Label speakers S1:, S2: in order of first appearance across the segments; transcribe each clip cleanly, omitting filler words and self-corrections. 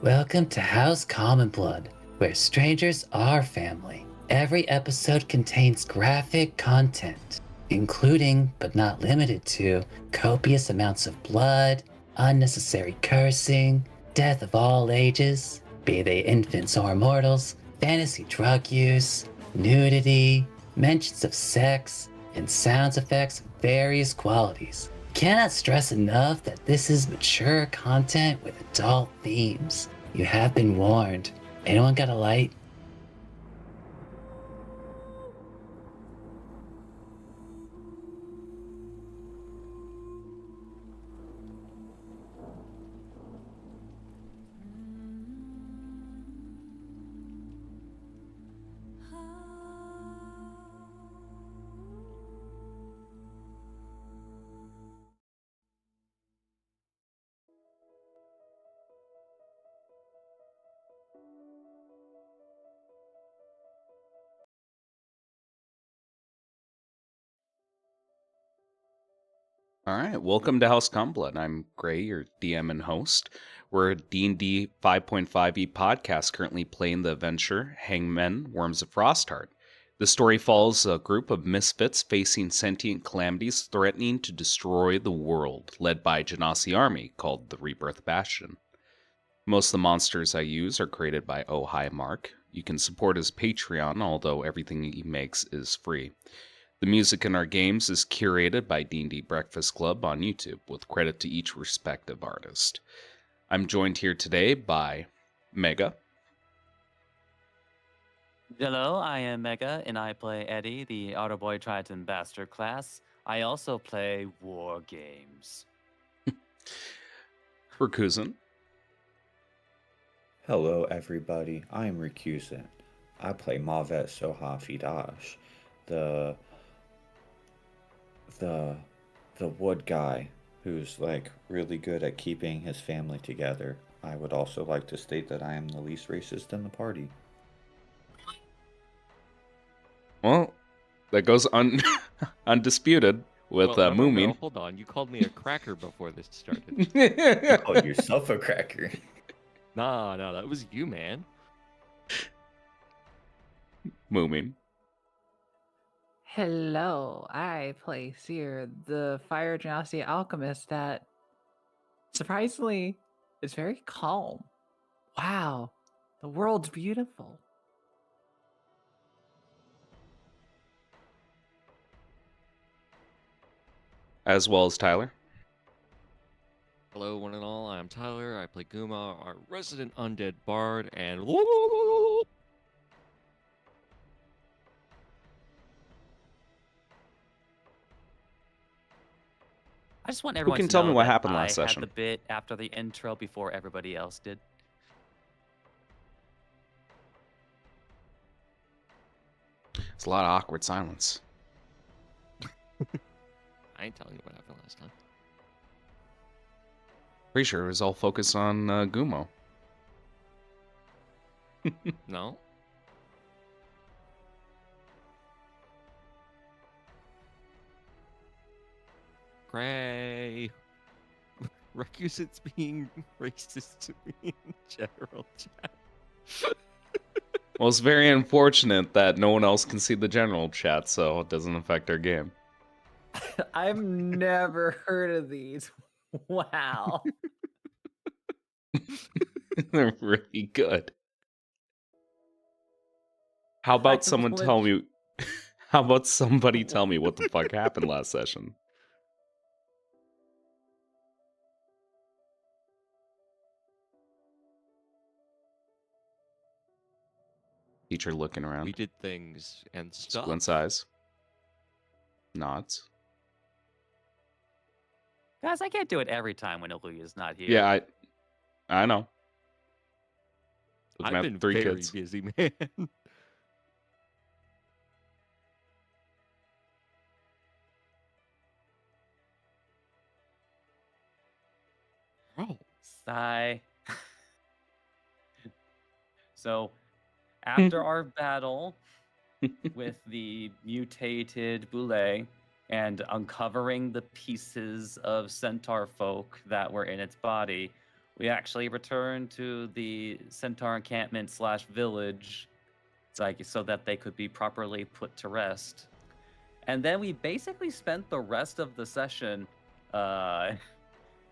S1: Welcome to House Common Blood, where strangers are family. Every episode contains graphic content, including, but not limited to, copious amounts of blood, unnecessary cursing, death of all ages, be they infants or mortals, fantasy drug use, nudity, mentions of sex, and sound effects of various qualities. Cannot stress enough that this is mature content with adult themes. You have been warned. Anyone got a light?
S2: All right, welcome to House Blood. I'm Gray, your DM and host. We're a D&D 5.5e podcast currently playing the adventure Hangmen, Worms of Frostheart. The story follows a group of misfits facing sentient calamities threatening to destroy the world, led by a Genasi army called the Rebirth Bastion. Most of the monsters I use are created by Oh Hi Mark. You can support his Patreon, although everything he makes is free. The music in our games is curated by D&D Breakfast Club on YouTube, with credit to each respective artist. I'm joined here today by Mega.
S3: Hello, I am Mega, and I play Eddie, the Autoboy Triton Bastard class. I also play war games.
S2: Rakuzen.
S4: Hello everybody, I'm Recusant. I play Mavet Soha Fidash, the wood guy who's like really good at keeping his family together. I would also like to state that I am the least racist in the party.
S2: Well, that goes undisputed with
S5: no,
S2: Moomin.
S5: hold on. You called me a cracker before this started.
S4: You called yourself a cracker.
S5: No, that was you, man.
S2: Moomin.
S6: Hello, I play Seer, the fire genasi alchemist that surprisingly is very calm. Wow, the world's beautiful.
S2: As well as Tyler.
S5: Hello, one and all. I'm Tyler. I play Guma, our resident undead bard, and
S3: I just want everyone
S2: can
S3: to
S2: tell
S3: know
S2: me what
S3: that
S2: happened
S3: I
S2: last session?
S3: had the bit after the intro before everybody else did.
S2: It's a lot of awkward silence.
S5: I ain't telling you what happened last time.
S2: Pretty sure it was all focused on Gumo.
S5: No? Gray. Recusant's being racist to me in general chat.
S2: Well, it's very unfortunate that no one else can see the general chat, so it doesn't affect our game.
S6: I've never heard of these. Wow.
S2: They're really good. How about someone tell me? How about somebody tell me what the fuck happened last session? Teacher looking around.
S5: We did things and stuff.
S2: Squints eyes. Nods.
S3: Guys, I can't do it every time when Illuya's not here.
S2: Yeah, I know. Looking
S5: I've
S2: at
S5: been
S2: 3
S5: very
S2: kids.
S5: busy, man.
S3: Oh, sigh. So, after our battle with the mutated Boule and uncovering the pieces of centaur folk that were in its body, We actually returned to the centaur encampment / village, it's like so that they could be properly put to rest. And then we basically spent the rest of the session, uh,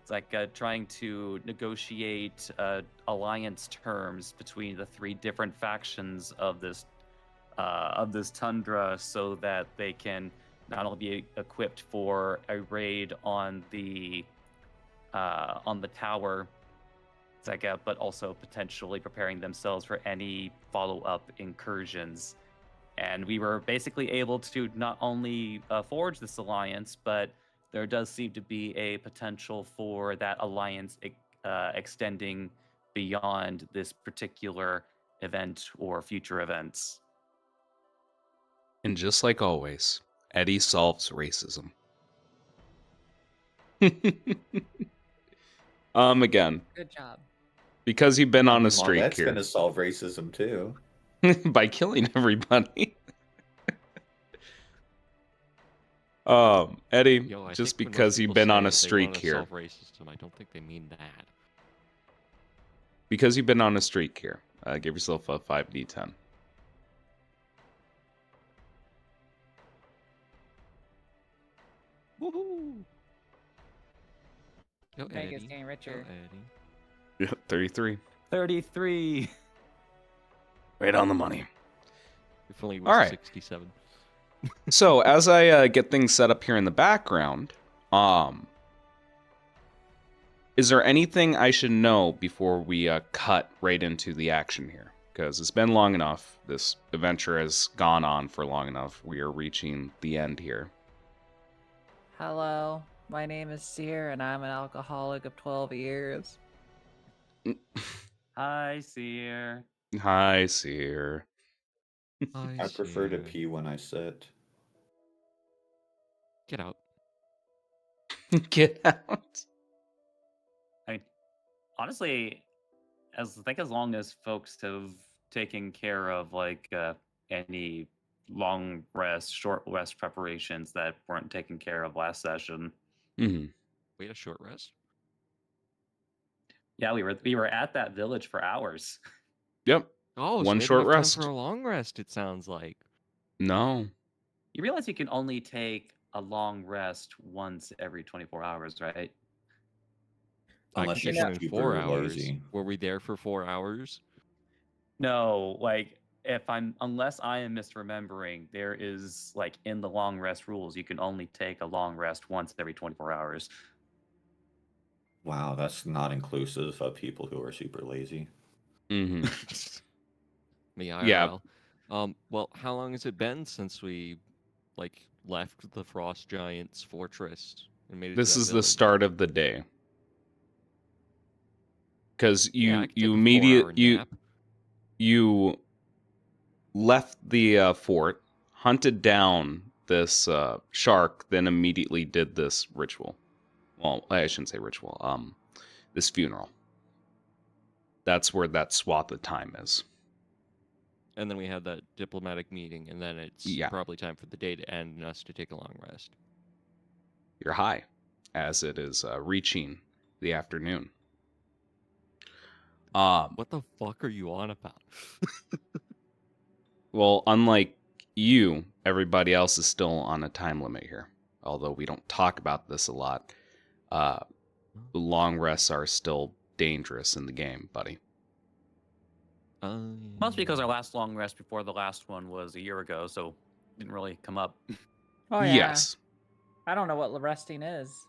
S3: it's like trying to negotiate alliance terms between the 3 different factions of this tundra, so that they can not only be equipped for a raid on the tower, it's like, but also potentially preparing themselves for any follow-up incursions. And we were basically able to not only forge this alliance, but there does seem to be a potential for that alliance extending beyond this particular event or future events.
S2: And just like always, Eddie solves racism. Again,
S6: Good job.
S2: because you've been on a
S4: Well,
S2: streak
S4: that's
S2: here
S4: going to solve racism too.
S2: by killing everybody. Eddie,
S5: Yo, I
S2: just
S5: think when most
S2: because you've
S5: people
S2: been on
S5: say
S2: a
S5: they
S2: streak
S5: wanna
S2: here,
S5: solve racism, I don't think they mean that.
S2: because you've been on a streak here, give yourself a 5d10.
S5: Woohoo! Go
S6: Vegas
S5: Eddie.
S6: getting
S5: Go
S6: richer.
S5: Eddie.
S2: Yeah, 33.
S3: 33.
S2: Right on the money.
S5: If only it
S2: All
S5: was
S2: right.
S5: 67.
S2: So as I get things set up here in the background, is there anything I should know before we cut right into the action here? Because it's been long enough. This adventure has gone on for long enough. We are reaching the end here.
S6: Hello, my name is Seer, and I'm an alcoholic of 12 years.
S3: Hi, Seer.
S2: Hi, Seer.
S4: I prefer to pee when I sit.
S5: Get out.
S2: Get out.
S3: I honestly, I think as long as folks have taken care of like any long rest, short rest preparations that weren't taken care of last session.
S2: Mm-hmm.
S5: Wait, a short rest?
S3: Yeah, we were at that village for hours.
S2: Yep.
S5: Oh, so
S2: One
S5: we had
S2: short
S5: enough time
S2: rest.
S5: for a long rest, it sounds like.
S2: No.
S3: You realize you can only take a long rest once every 24 hours, right?
S5: I
S4: Unless
S5: can
S4: you're
S5: take one in
S4: super
S5: 4 hours.
S4: lazy.
S5: Were we there for 4 hours?
S3: No, like unless I am misremembering, there is like in the long rest rules, you can only take a long rest once every 24 hours.
S4: Wow, that's not inclusive of people who are super lazy.
S2: Mm-hmm.
S5: Me
S2: Yeah.
S5: IRL. Well, how long has it been since we left the Frost Giant's fortress and made it to
S2: This
S5: that
S2: is the
S5: village?
S2: start of the day. Because
S5: Yeah, I could take
S2: you
S5: a 4-hour
S2: immediately
S5: nap.
S2: you left the fort, hunted down this shark, then immediately did this ritual. Well, I shouldn't say ritual. This funeral. That's where that swath of time is.
S5: And then we had that diplomatic meeting, and then it's
S2: Yeah.
S5: probably time for the day to end and us to take a long rest.
S2: You're high, as it is reaching the afternoon.
S5: What the fuck are you on about?
S2: Well, unlike you, everybody else is still on a time limit here. Although we don't talk about this a lot. Long rests are still dangerous in the game, buddy.
S3: Mostly because our last long rest before the last one was a year ago, so didn't really come up.
S6: Oh, yeah.
S2: Yes.
S6: I don't know what resting is.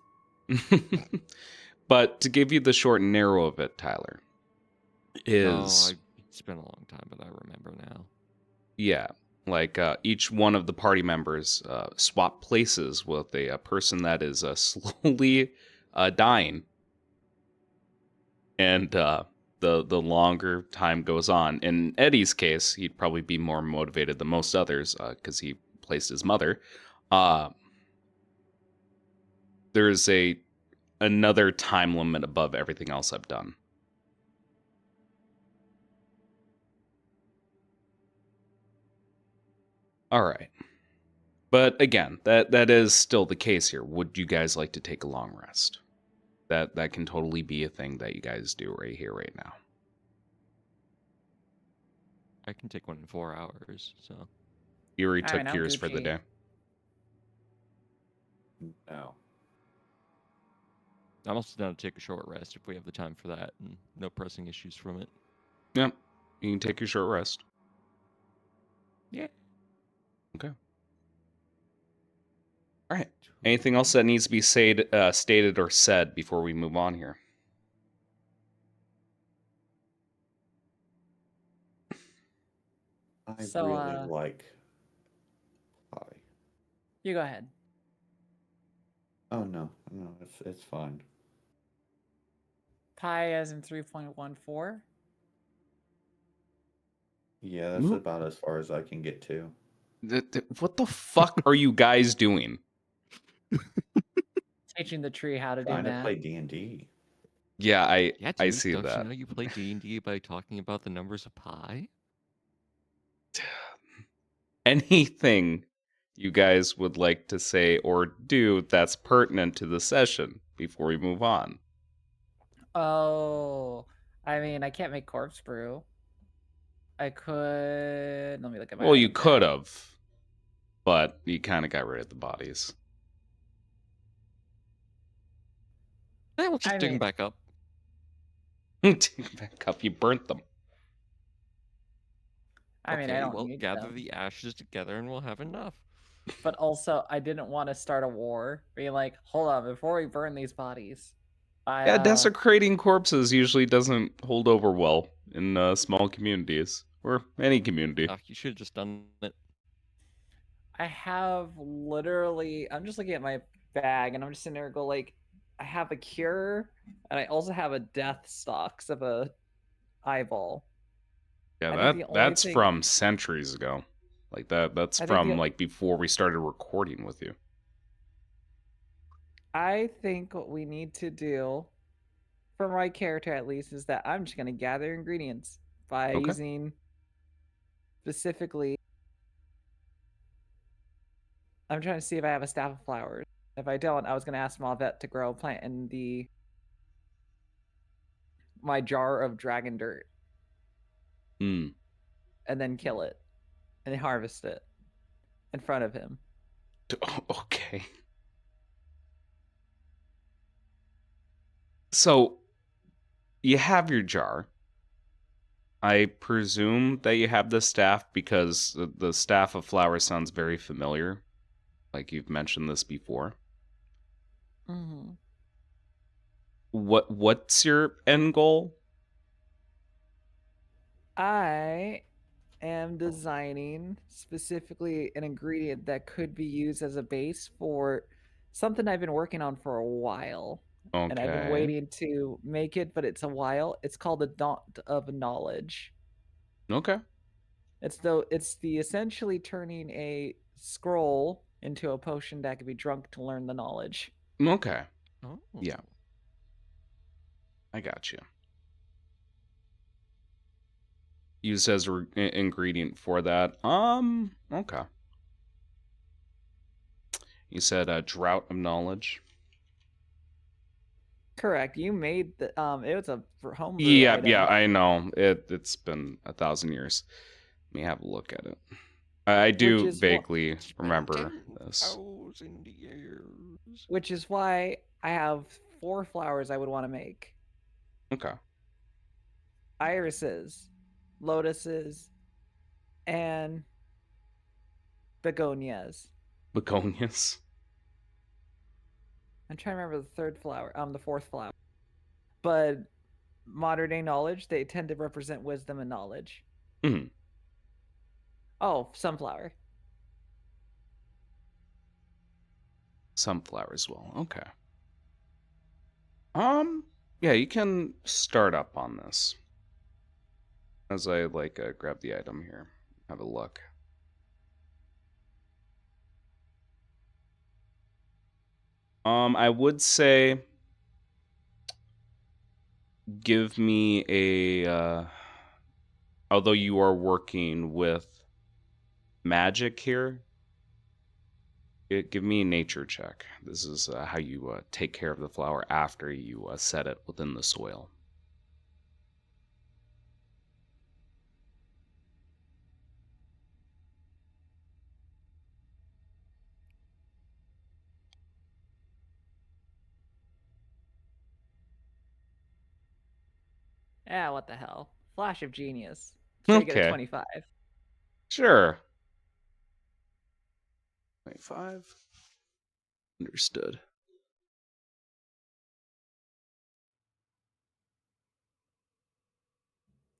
S2: But to give you the short and narrow of it, Tyler, is
S5: it's been a long time, but I remember now.
S2: yeah, like each one of the party members swap places with a person that is slowly dying, and the longer time goes on. In Eddie's case, he'd probably be more motivated than most others because he placed his mother. There's another time limit above everything else I've done. All right. But again, that is still the case here. Would you guys like to take a long rest? That can totally be a thing that you guys do right here, right now.
S5: I can take one in 4 hours, so.
S2: You already
S6: Alright,
S2: took
S6: I'm
S2: yours for the
S6: Gucci.
S2: day.
S4: No.
S5: I'm also down to take a short rest if we have the time for that, and no pressing issues from it.
S2: Yep. You can take your short rest.
S5: Yeah.
S2: Okay. All right. Anything else that needs to be stated or said before we move on here?
S4: I
S6: So,
S4: really like pie.
S6: You go ahead.
S4: Oh no, it's fine.
S6: Pi as in 3.14.
S4: Yeah, that's about as far as I can get to.
S2: What the fuck are you guys doing?
S6: Teaching the tree how to do
S4: Trying to
S6: math.
S4: play D&D.
S2: Yeah,
S5: Yeah,
S2: I
S5: dude,
S2: see
S5: don't
S2: that.
S5: you know you play D&D by talking about the numbers of pi?
S2: Anything you guys would like to say or do that's pertinent to the session before we move on?
S6: Oh, I mean, I can't make corpse brew. I could. Let me look at my.
S2: Well, you
S6: item
S2: could
S6: bag.
S2: have, but you kind of got rid of the bodies.
S5: Yeah, we'll just
S6: I
S5: dig them
S6: mean,
S5: back up.
S2: Take back up. You burnt them.
S6: I mean, I
S5: Okay,
S6: don't
S5: well,
S6: need
S5: gather
S6: them.
S5: the ashes together and we'll have enough.
S6: But also, I didn't want to start a war. Being like, hold on, before we burn these bodies,
S2: Yeah, desecrating corpses usually doesn't hold over well in small communities or any community.
S5: You should have just done it.
S6: I have literally. I'm just looking at my bag, and I'm just sitting there, go like, I have a cure, and I also have a death stocks of a eyeball. I
S2: Yeah,
S6: think the only
S2: that's
S6: thing
S2: from centuries ago. Like that's
S6: I think
S2: from
S6: the
S2: like before we started recording with you.
S6: I think what we need to do, for my character at least, is that I'm just gonna gather ingredients by
S2: Okay.
S6: using specifically. I'm trying to see if I have a staff of flowers. If I don't, I was gonna ask Mavet to grow a plant in my jar of dragon dirt
S2: Hmm.
S6: and then kill it and then harvest it in front of him.
S2: Okay. So you have your jar. I presume that you have the staff because the staff of flowers sounds very familiar. Like you've mentioned this before.
S6: Mm-hmm.
S2: What's your end goal?
S6: I am designing specifically an ingredient that could be used as a base for something I've been working on for a while. And I've been
S2: Okay.
S6: waiting to make it, but it's a while. It's called the Daunt of Knowledge.
S2: Okay.
S6: It's the essentially turning a scroll into a potion that can be drunk to learn the knowledge.
S2: Okay.
S5: Oh.
S2: Yeah. I got you. Used as an ingredient for that. Okay. You said a drought of knowledge.
S6: Correct. You made the it was a homebrew
S2: Yeah,
S6: item.
S2: yeah, I know. It's been 1,000 years. Let me have a look at it. I do
S6: is
S2: vaguely remember this.
S5: 10,000 years.
S6: Which is why I have 4 flowers I would want to make.
S2: Okay.
S6: Irises, lotuses, and begonias.
S2: Begonias.
S6: I'm trying to remember the fourth flower. But modern day knowledge, they tend to represent wisdom and knowledge.
S2: Hmm.
S6: Oh, sunflower.
S2: Sunflower as well. Okay. Yeah, you can start up on this. As I grab the item here. Have a look. I would say give me a although you are working with magic here, Give me a nature check. This is how you take care of the flower after you set it within the soil.
S6: Yeah, what the hell? Flash of genius. Should I get a
S2: Okay.
S6: 25?
S2: Sure. 25. Understood.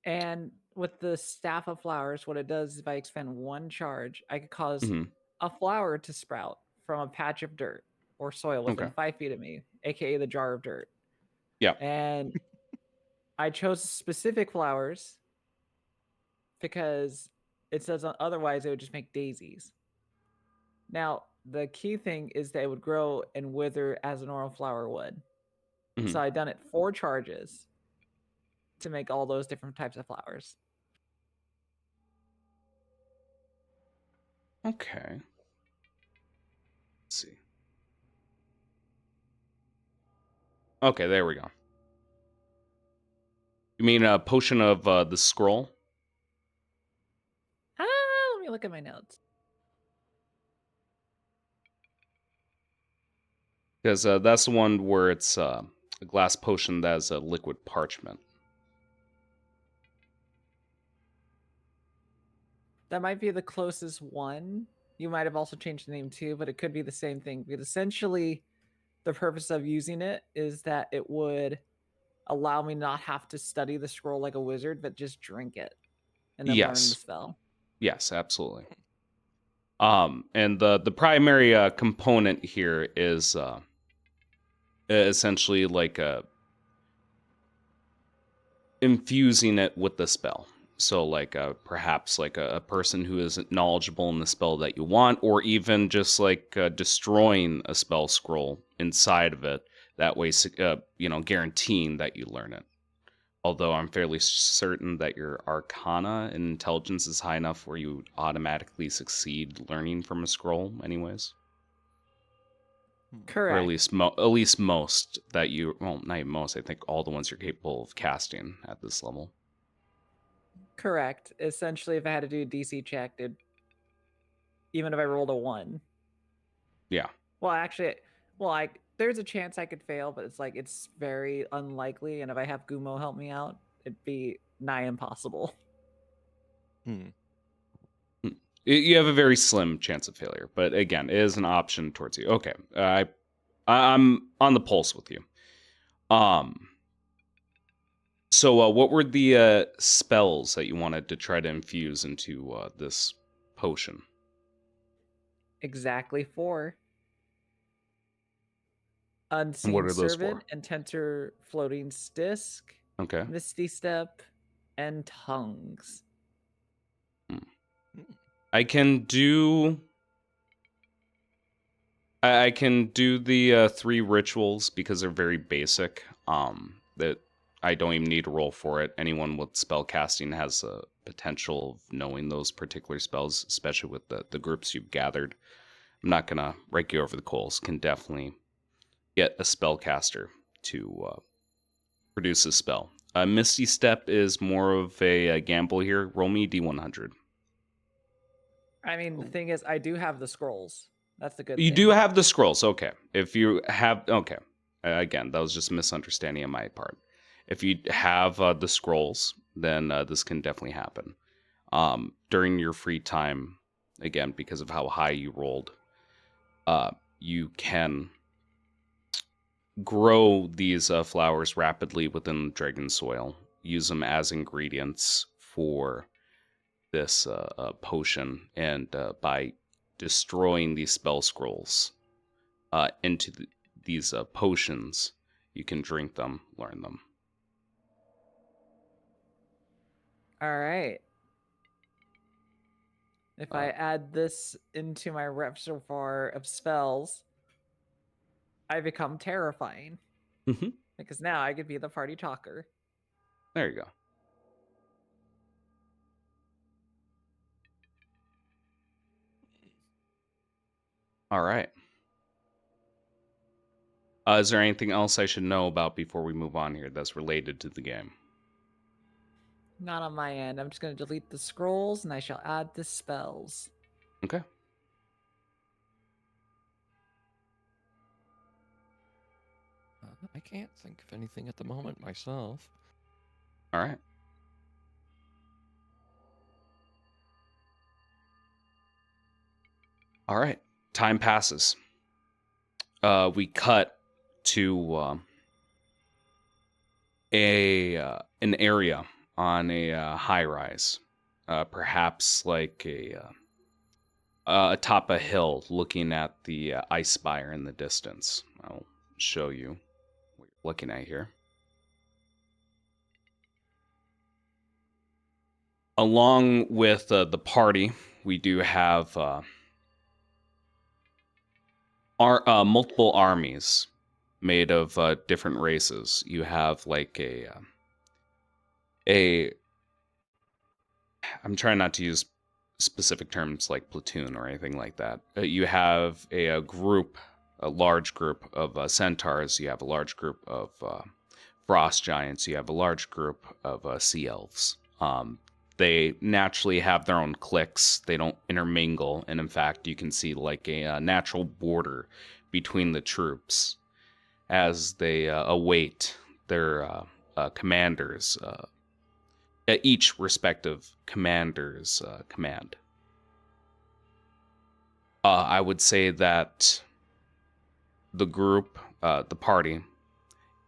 S6: And with the staff of flowers, what it does is if I expend 1 charge, I could cause
S2: Hmm.
S6: a flower to sprout from a patch of dirt or soil within
S2: Okay.
S6: 5 feet of me, aka the jar of dirt.
S2: Yeah.
S6: And I chose specific flowers because it says otherwise it would just make daisies. Now, the key thing is that it would grow and wither as a normal flower would.
S2: Mhm.
S6: So I done it 4 charges to make all those different types of flowers.
S2: Okay. Let's see. Okay, there we go. You mean a potion of the scroll?
S6: Let me look at my notes.
S2: Because that's the one where it's a glass potion that has a liquid parchment.
S6: That might be the closest one. You might have also changed the name too, but it could be the same thing. Because essentially, the purpose of using it is that it would allow me not have to study the scroll like a wizard, but just drink it and then learn the
S2: Yes.
S6: spell.
S2: Yes, absolutely. And the primary component here is essentially like infusing it with the spell. So like perhaps like a person who is knowledgeable in the spell that you want, or even just like destroying a spell scroll inside of it. That way, guaranteeing that you learn it. Although I'm fairly certain that your Arcana and Intelligence is high enough where you automatically succeed learning from a scroll, anyways. Or
S6: Correct.
S2: at least most that you, well, not even most. I think all the ones you're capable of casting at this level.
S6: Correct. Essentially, if I had to do a DC check, even if I rolled a 1.
S2: Yeah.
S6: Well, actually, there's a chance I could fail, but it's very unlikely. And if I have Gumo help me out, it'd be nigh impossible.
S5: Hmm.
S2: You have a very slim chance of failure, but again, it is an option towards you. Okay, I'm on the pulse with you. So what were the spells that you wanted to try to infuse into this potion?
S6: Exactly 4.
S2: And what
S6: Unseen
S2: are those for?
S6: Servant, Enchanted Floating Disc,
S2: Okay.
S6: Misty Step, and Tongues.
S2: I can do. I can do the 3 rituals because they're very basic. That I don't even need to roll for it. Anyone with spell casting has a potential of knowing those particular spells, especially with the groups you've gathered. I'm not gonna rake you over the coals. Can definitely get a spellcaster to produce a spell. Misty Step is more of a gamble here. Roll me D100.
S6: I mean, the thing is, I do have the scrolls. That's the good
S2: You
S6: thing.
S2: do have the scrolls, okay. If you have, okay. Again, that was just a misunderstanding on my part. If you have the scrolls, then this can definitely happen. During your free time, again, because of how high you rolled, you can grow these flowers rapidly within dragon soil. Use them as ingredients for this potion, and by destroying these spell scrolls into these potions, you can drink them, learn them.
S6: All right. If I
S2: Uh,
S6: add this into my repertoire of spells, I become terrifying.
S2: mhm.
S6: Because now I could be the party talker.
S2: There you go. All right. Is there anything else I should know about before we move on here that's related to the game?
S6: Not on my end. I'm just going to delete the scrolls and I shall add the spells.
S2: Okay.
S5: I can't think of anything at the moment myself.
S2: All right. All right. Time passes. We cut to an area on a high rise, perhaps like atop a hill, looking at the ice spire in the distance. I'll show you what you're looking at here. Along with the party, we do have multiple armies made of different races. You have like a I'm trying not to use specific terms like platoon or anything like that. You have a group, a large group of centaurs. You have a large group of frost giants. You have a large group of sea elves. They naturally have their own cliques. They don't intermingle, and in fact, you can see like a natural border between the troops as they await their commanders, each respective commander's command. I would say that the group, the party,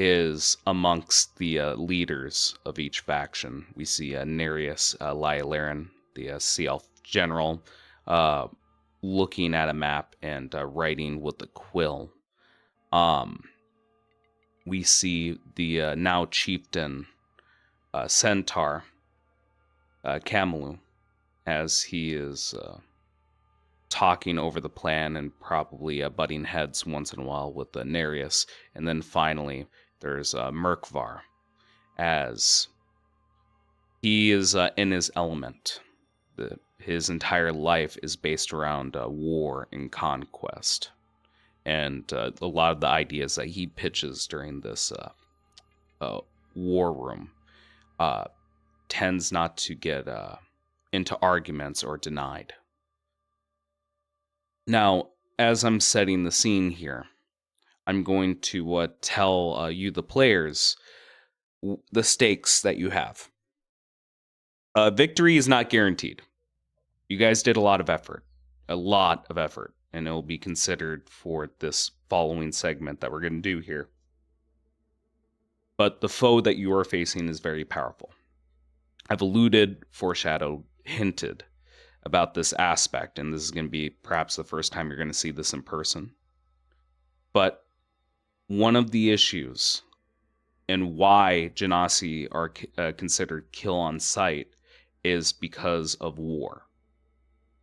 S2: is amongst the leaders of each faction. We see Nereus Lylaran, the sea elf general, looking at a map and writing with a quill. We see the now chieftain centaur, Camalu, as he is talking over the plan and probably butting heads once in a while with Nereus. And then finally, there's Merkvar, as he is in his element. His entire life is based around war and conquest. And a lot of the ideas that he pitches during this war room tends not to get into arguments or denied. Now, as I'm setting the scene here, I'm going to tell you, the players, the stakes that you have. Victory is not guaranteed. You guys did a lot of effort, and it will be considered for this following segment that we're going to do here. But the foe that you are facing is very powerful. I've alluded, foreshadowed, hinted about this aspect, and this is going to be perhaps the first time you're going to see this in person. But one of the issues and why Genasi are considered kill on sight is because of war.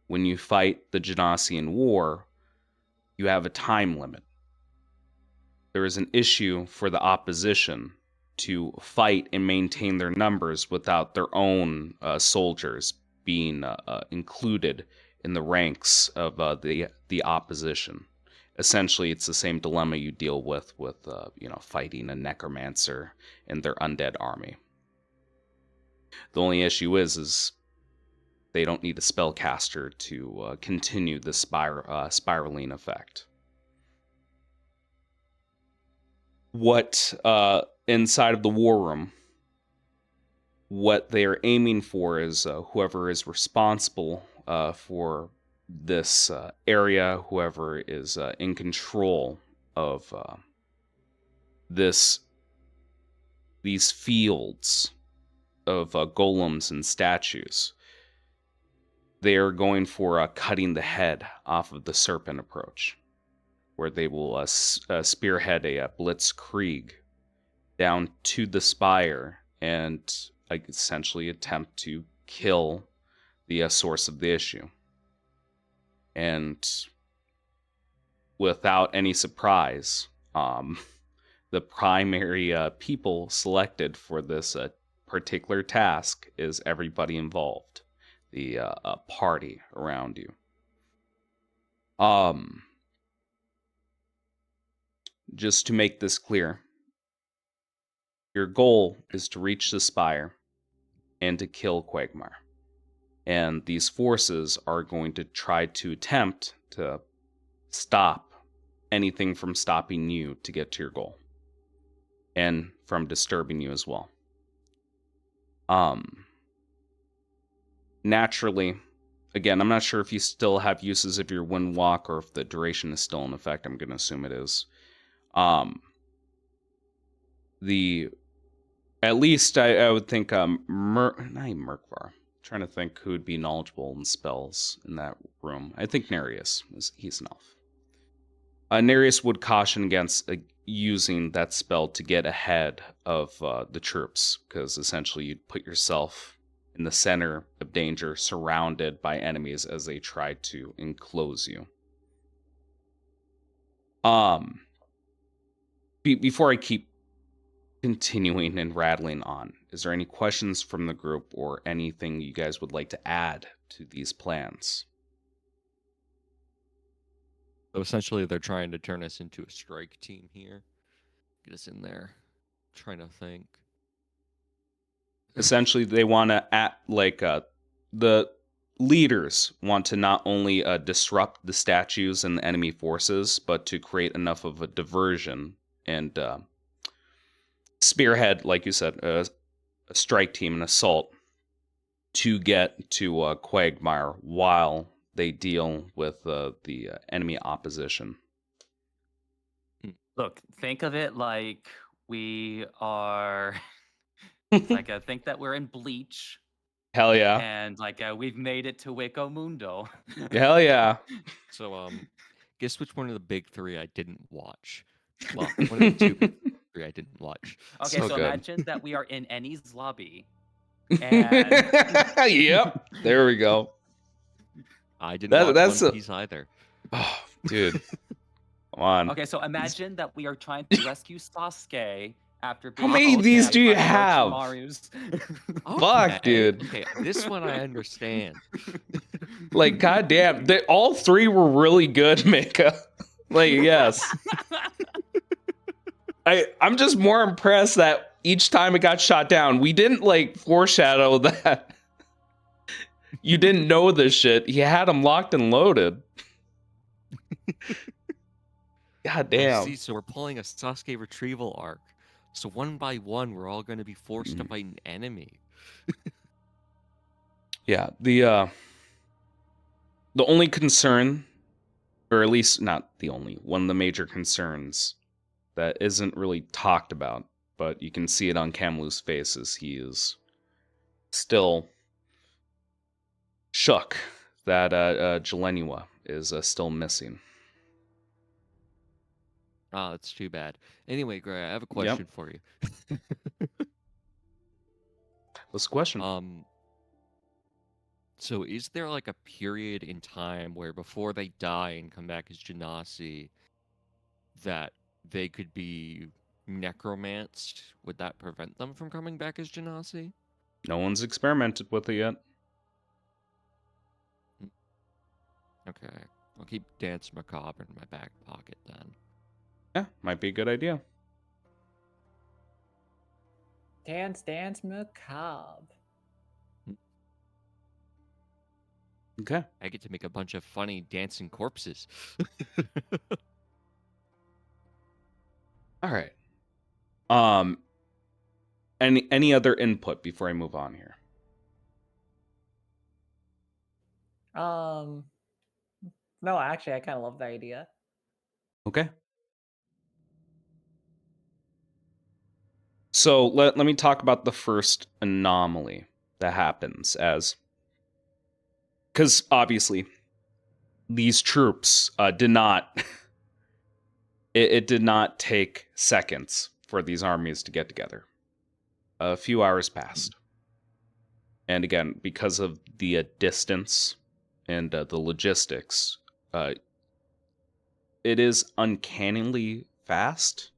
S2: When you fight the Genasi in war, you have a time limit. There is an issue for the opposition to fight and maintain their numbers without their own soldiers being included in the ranks of the opposition. Essentially, it's the same dilemma you deal with fighting a necromancer and their undead army. The only issue is they don't need a spellcaster to continue the spiraling effect. What inside of the war room, what they are aiming for is whoever is responsible for this area, whoever is in control of these fields of golems and statues. They are going for cutting the head off of the serpent approach, where they will spearhead a blitzkrieg down to the spire and essentially attempt to kill the source of the issue. And without any surprise, the primary people selected for this particular task is everybody involved, the party around you. just to make this clear, your goal is to reach the Spire and to kill Quagmire. And these forces are going to try to attempt to stop anything from stopping you to get to your goal. And from disturbing you as well. Naturally, again, I'm not sure if you still have uses of your wind walk or if the duration is still in effect. I'm going to assume it is. At least I would think not even Murkvar. Trying to think who would be knowledgeable in spells in that room. I think Nereus. He's an elf. Nereus would caution against using that spell to get ahead of the troops, because essentially you'd put yourself in the center of danger, surrounded by enemies as they try to enclose you. Before I keep continuing and rattling on, is there any questions from the group or anything you guys would like to add to these plans?
S5: So essentially, they're trying to turn us into a strike team here. Get us in there. Trying to think.
S2: Essentially, they want to the leaders want to not only disrupt the statues and the enemy forces, but to create enough of a diversion and spearhead, like you said, a strike team, an assault, to get to Quagmire while they deal with the enemy opposition.
S3: Look, think of it like we are. Like, think that we're in Bleach.
S2: Hell yeah.
S3: And like we've made it to Waco Mundo.
S2: Hell yeah.
S5: So guess which one of the big three I didn't watch? Well, one of the two big three I didn't watch.
S3: Okay,
S2: So
S3: so
S2: good.
S3: imagine that we are in Annie's lobby. And
S2: yep, there we go.
S5: I didn't watch One Piece either.
S2: Oh, dude. Come on.
S3: Okay, so imagine that we are trying to rescue Sasuke after being
S2: How many of these do you have? Fuck, dude.
S5: Okay, this one I understand.
S2: Like, goddamn, all three were really good, Mika. Like, yes. I'm just more impressed that each time it got shot down, we didn't like foreshadow that you didn't know this shit. You had them locked and loaded. God damn.
S5: See, so we're pulling a Sasuke retrieval arc. So one by one, we're all going to be forced to fight an enemy.
S2: Yeah, the only concern, or at least not the only, one of the major concerns that isn't really talked about, but you can see it on Kamlu's face, is he is still shook that Jelenua is still missing.
S5: Oh, that's too bad. Anyway, Gray, I have a question for you.
S2: What's the question?
S5: So is there like a period in time where before they die and come back as Genasi that they could be necromanced? Would that prevent them from coming back as Genasi?
S2: No one's experimented with it yet.
S5: Okay. I'll keep Dance Macabre in my back pocket then.
S2: Yeah, might be a good idea.
S6: Dance Macabre.
S2: Okay.
S5: I get to make a bunch of funny dancing corpses.
S2: All right. Any other input before I move on here?
S6: No, actually, I kind of love the idea.
S2: Okay. So let me talk about the first anomaly that happens because obviously these troops did not it did not take seconds for these armies to get together. A few hours passed. And again, because of the distance and the logistics, it is uncannily fast.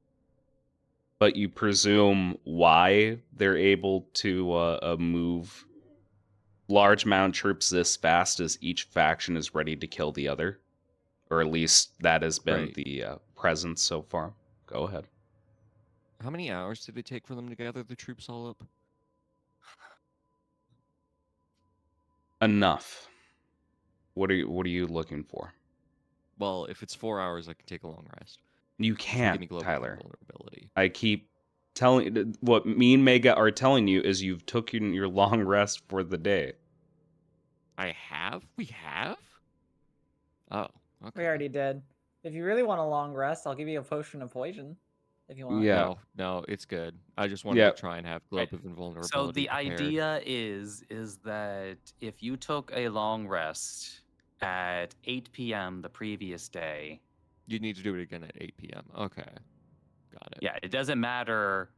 S2: But you presume why they're able to move large amount of troops this fast as each faction is ready to kill the other. Or at least that has been the presence so far. Go ahead.
S5: How many hours did it take for them to gather the troops all up?
S2: Enough. What are you looking for?
S5: Well, if it's 4 hours, I can take a long rest.
S2: You
S5: Which will give
S2: can't,
S5: me global
S2: Tyler.
S5: vulnerability.
S2: I keep telling what me and Mega are telling you is you've taken your long rest for the day.
S5: I have? We have? Oh,
S6: We
S5: okay.
S6: already did. If you really want a long rest, I'll give you a potion of poison. If you want.
S2: Yeah.
S5: No, it's good. I just wanted
S2: Yeah.
S5: to try and have global invulnerability.
S3: So the
S5: prepared.
S3: idea is that if you took a long rest at 8 p.m. the previous day,
S5: You need to do it again at 8 p.m. Okay. Got it.
S3: yeah, it doesn't matter,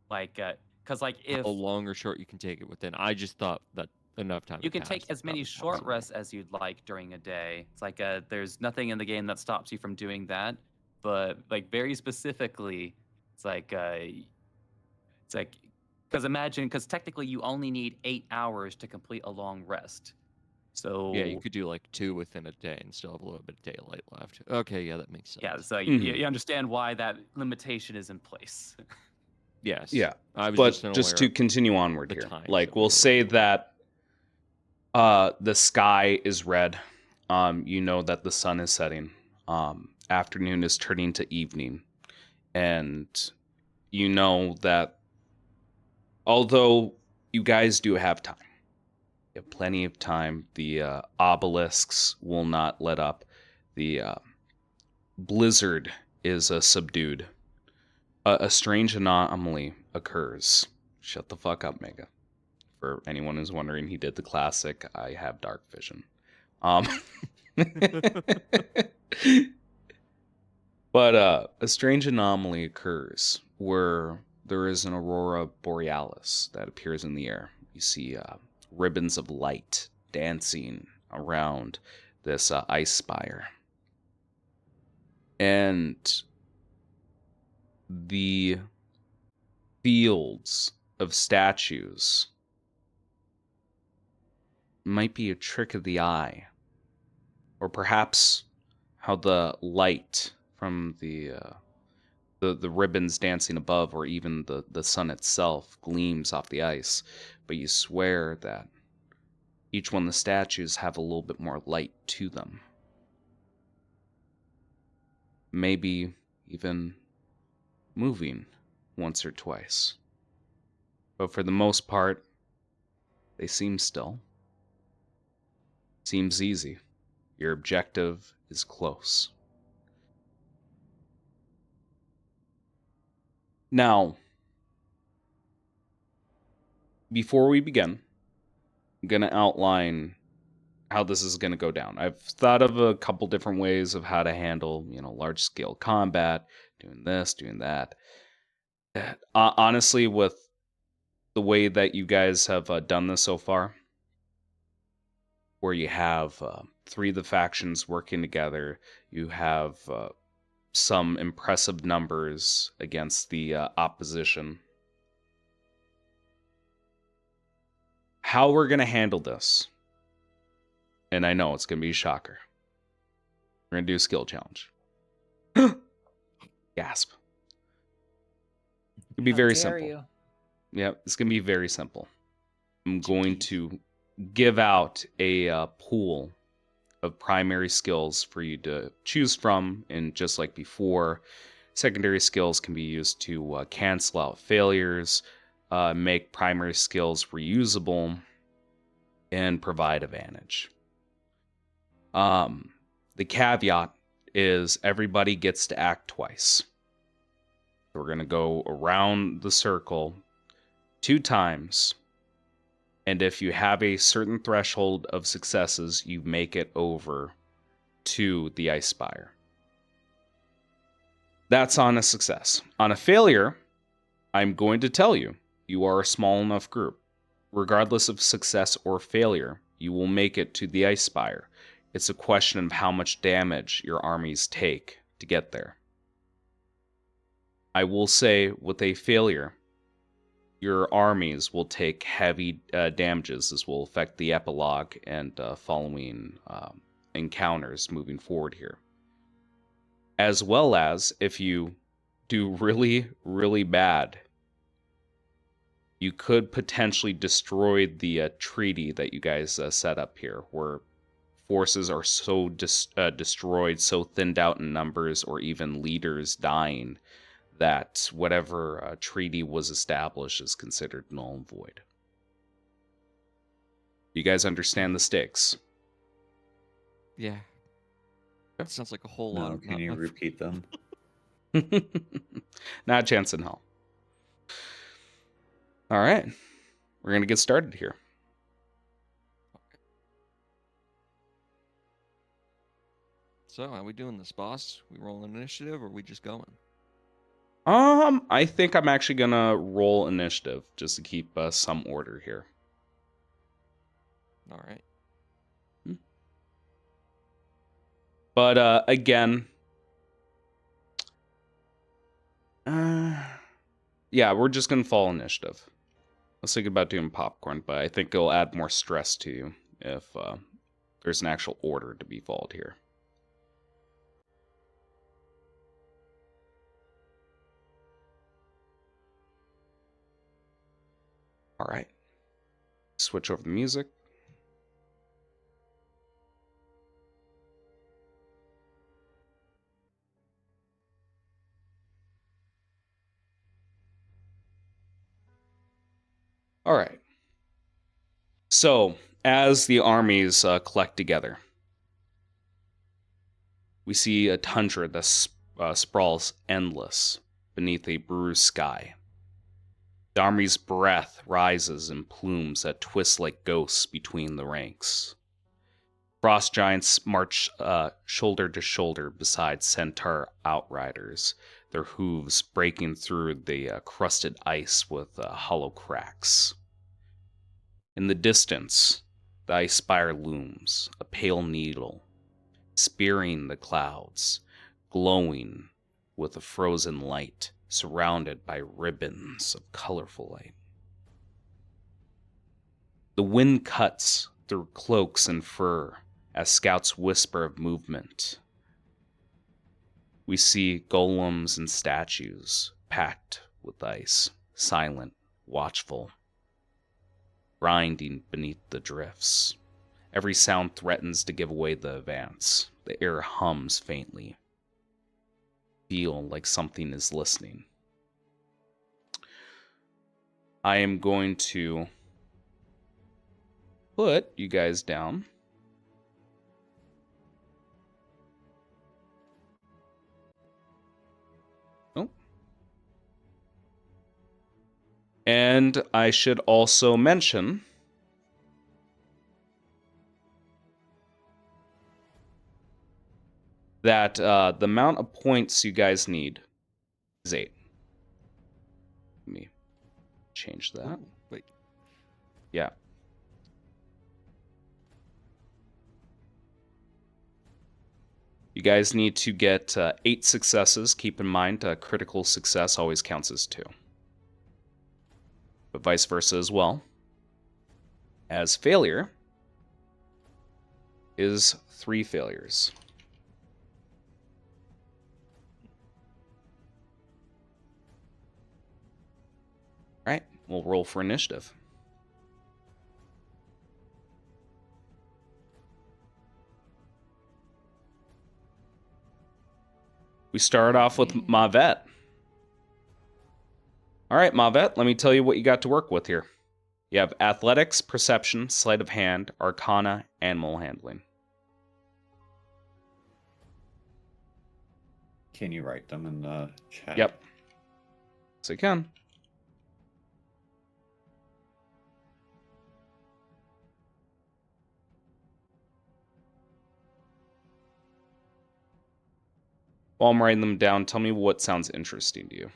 S3: like, because like if
S5: How long or short you can take it within. I just thought that enough time
S3: you
S5: had
S3: can take
S5: passed
S3: as
S5: that
S3: many
S5: was
S3: short
S5: possible.
S3: rests as you'd like during a day. It's like there's nothing in the game that stops you from doing that, but like very specifically, it's like because technically you only need 8 hours to complete a long rest. So
S5: Yeah, you could do like 2 within a day and still have a little bit of daylight left. Okay, yeah, that makes sense.
S3: yeah, so
S2: Mhm.
S3: you understand why that limitation is in place.
S5: Yes.
S2: Yeah.
S5: I was
S2: But
S5: just
S2: just
S5: unaware
S2: to
S5: of
S2: continue onward
S5: the
S2: here,
S5: times
S2: like
S5: that we
S2: we'll
S5: were
S2: say
S5: working with.
S2: that the sky is red. You know that the sun is setting. Afternoon is turning to evening, and you know that although you guys do have time, you have plenty of time. The obelisks will not let up. The blizzard is subdued. A strange anomaly occurs. Shut the fuck up, Mega. For anyone who's wondering, he did the classic. I have dark vision. But a strange anomaly occurs where there is an aurora borealis that appears in the air. You see ribbons of light dancing around this ice spire. And the fields of statues might be a trick of the eye, or perhaps how the light from the ribbons dancing above, or even the sun itself, gleams off the ice. But you swear that each one of the statues have a little bit more light to them. Maybe even moving once or twice. But for the most part, they seem still. Seems easy. Your objective is close. Now, before we begin, I'm going to outline how this is going to go down. I've thought of a couple different ways of how to handle, large scale combat, doing this, doing that. Honestly, with the way that you guys have done this so far, where you have 3 of the factions working together, you have some impressive numbers against the opposition. How we're going to handle this, and I know it's going to be a shocker. We're going to do a skill challenge. Gasp. It'll be
S6: How
S2: very
S6: dare
S2: simple.
S6: you?
S2: Yeah, it's going to be very simple. I'm going to give out a pool of primary skills for you to choose from, and just like before, secondary skills can be used to cancel out failures, make primary skills reusable, and provide advantage. The caveat is everybody gets to act twice. We're going to go around the circle 2 times, and if you have a certain threshold of successes, you make it over to the ice spire. That's on a success. On a failure, I'm going to tell you, you are a small enough group. Regardless of success or failure, you will make it to the ice spire. It's a question of how much damage your armies take to get there. I will say, with a failure, your armies will take heavy damages. This will affect the epilogue and following encounters moving forward here. As well as, if you do really, really bad, you could potentially destroy the treaty that you guys set up here, where forces are so destroyed, so thinned out in numbers, or even leaders dying, that whatever treaty was established is considered null and void. You guys understand the stakes?
S5: Yeah. That sounds like a whole lot
S4: No,
S5: of.
S4: can you repeat them?
S2: Not a chance in hell. All right. We're going to get started here.
S5: So, how we doing this, boss? We rolling initiative, or we just going?
S2: I think I'm actually going to roll initiative just to keep some order here.
S5: All right.
S2: But again, yeah, we're just going to follow initiative. I was thinking about doing popcorn, but I think it'll add more stress to you if there's an actual order to be followed here. All right. Switch over the music. All right. So, as the armies collect together, we see a tundra that sprawls endless beneath a bruised sky. The army's breath rises in plumes that twist like ghosts between the ranks. Frost giants march shoulder to shoulder beside centaur outriders, their hooves breaking through the crusted ice with hollow cracks. In the distance, the ice spire looms, a pale needle, spearing the clouds, glowing with a frozen light, surrounded by ribbons of colorful light. The wind cuts through cloaks and fur as scouts whisper of movement. We see golems and statues packed with ice, silent, watchful, grinding beneath the drifts. Every sound threatens to give away the advance. The air hums faintly. Feel like something is listening. I am going to put you guys down. Oh. And I should also mention that the amount of points you guys need is 8. Let me change that.
S5: Ooh, wait.
S2: Yeah. You guys need to get 8 successes. Keep in mind, critical success always counts as 2. But vice versa as well. As failure is 3 failures. All right, we'll roll for initiative. We start off with Mavet. All right, Mavet, let me tell you what you got to work with here. You have athletics, perception, sleight of hand, arcana, animal handling.
S4: Can you write them in the chat?
S2: Yep. So you can. While I'm writing them down, tell me what sounds interesting to you.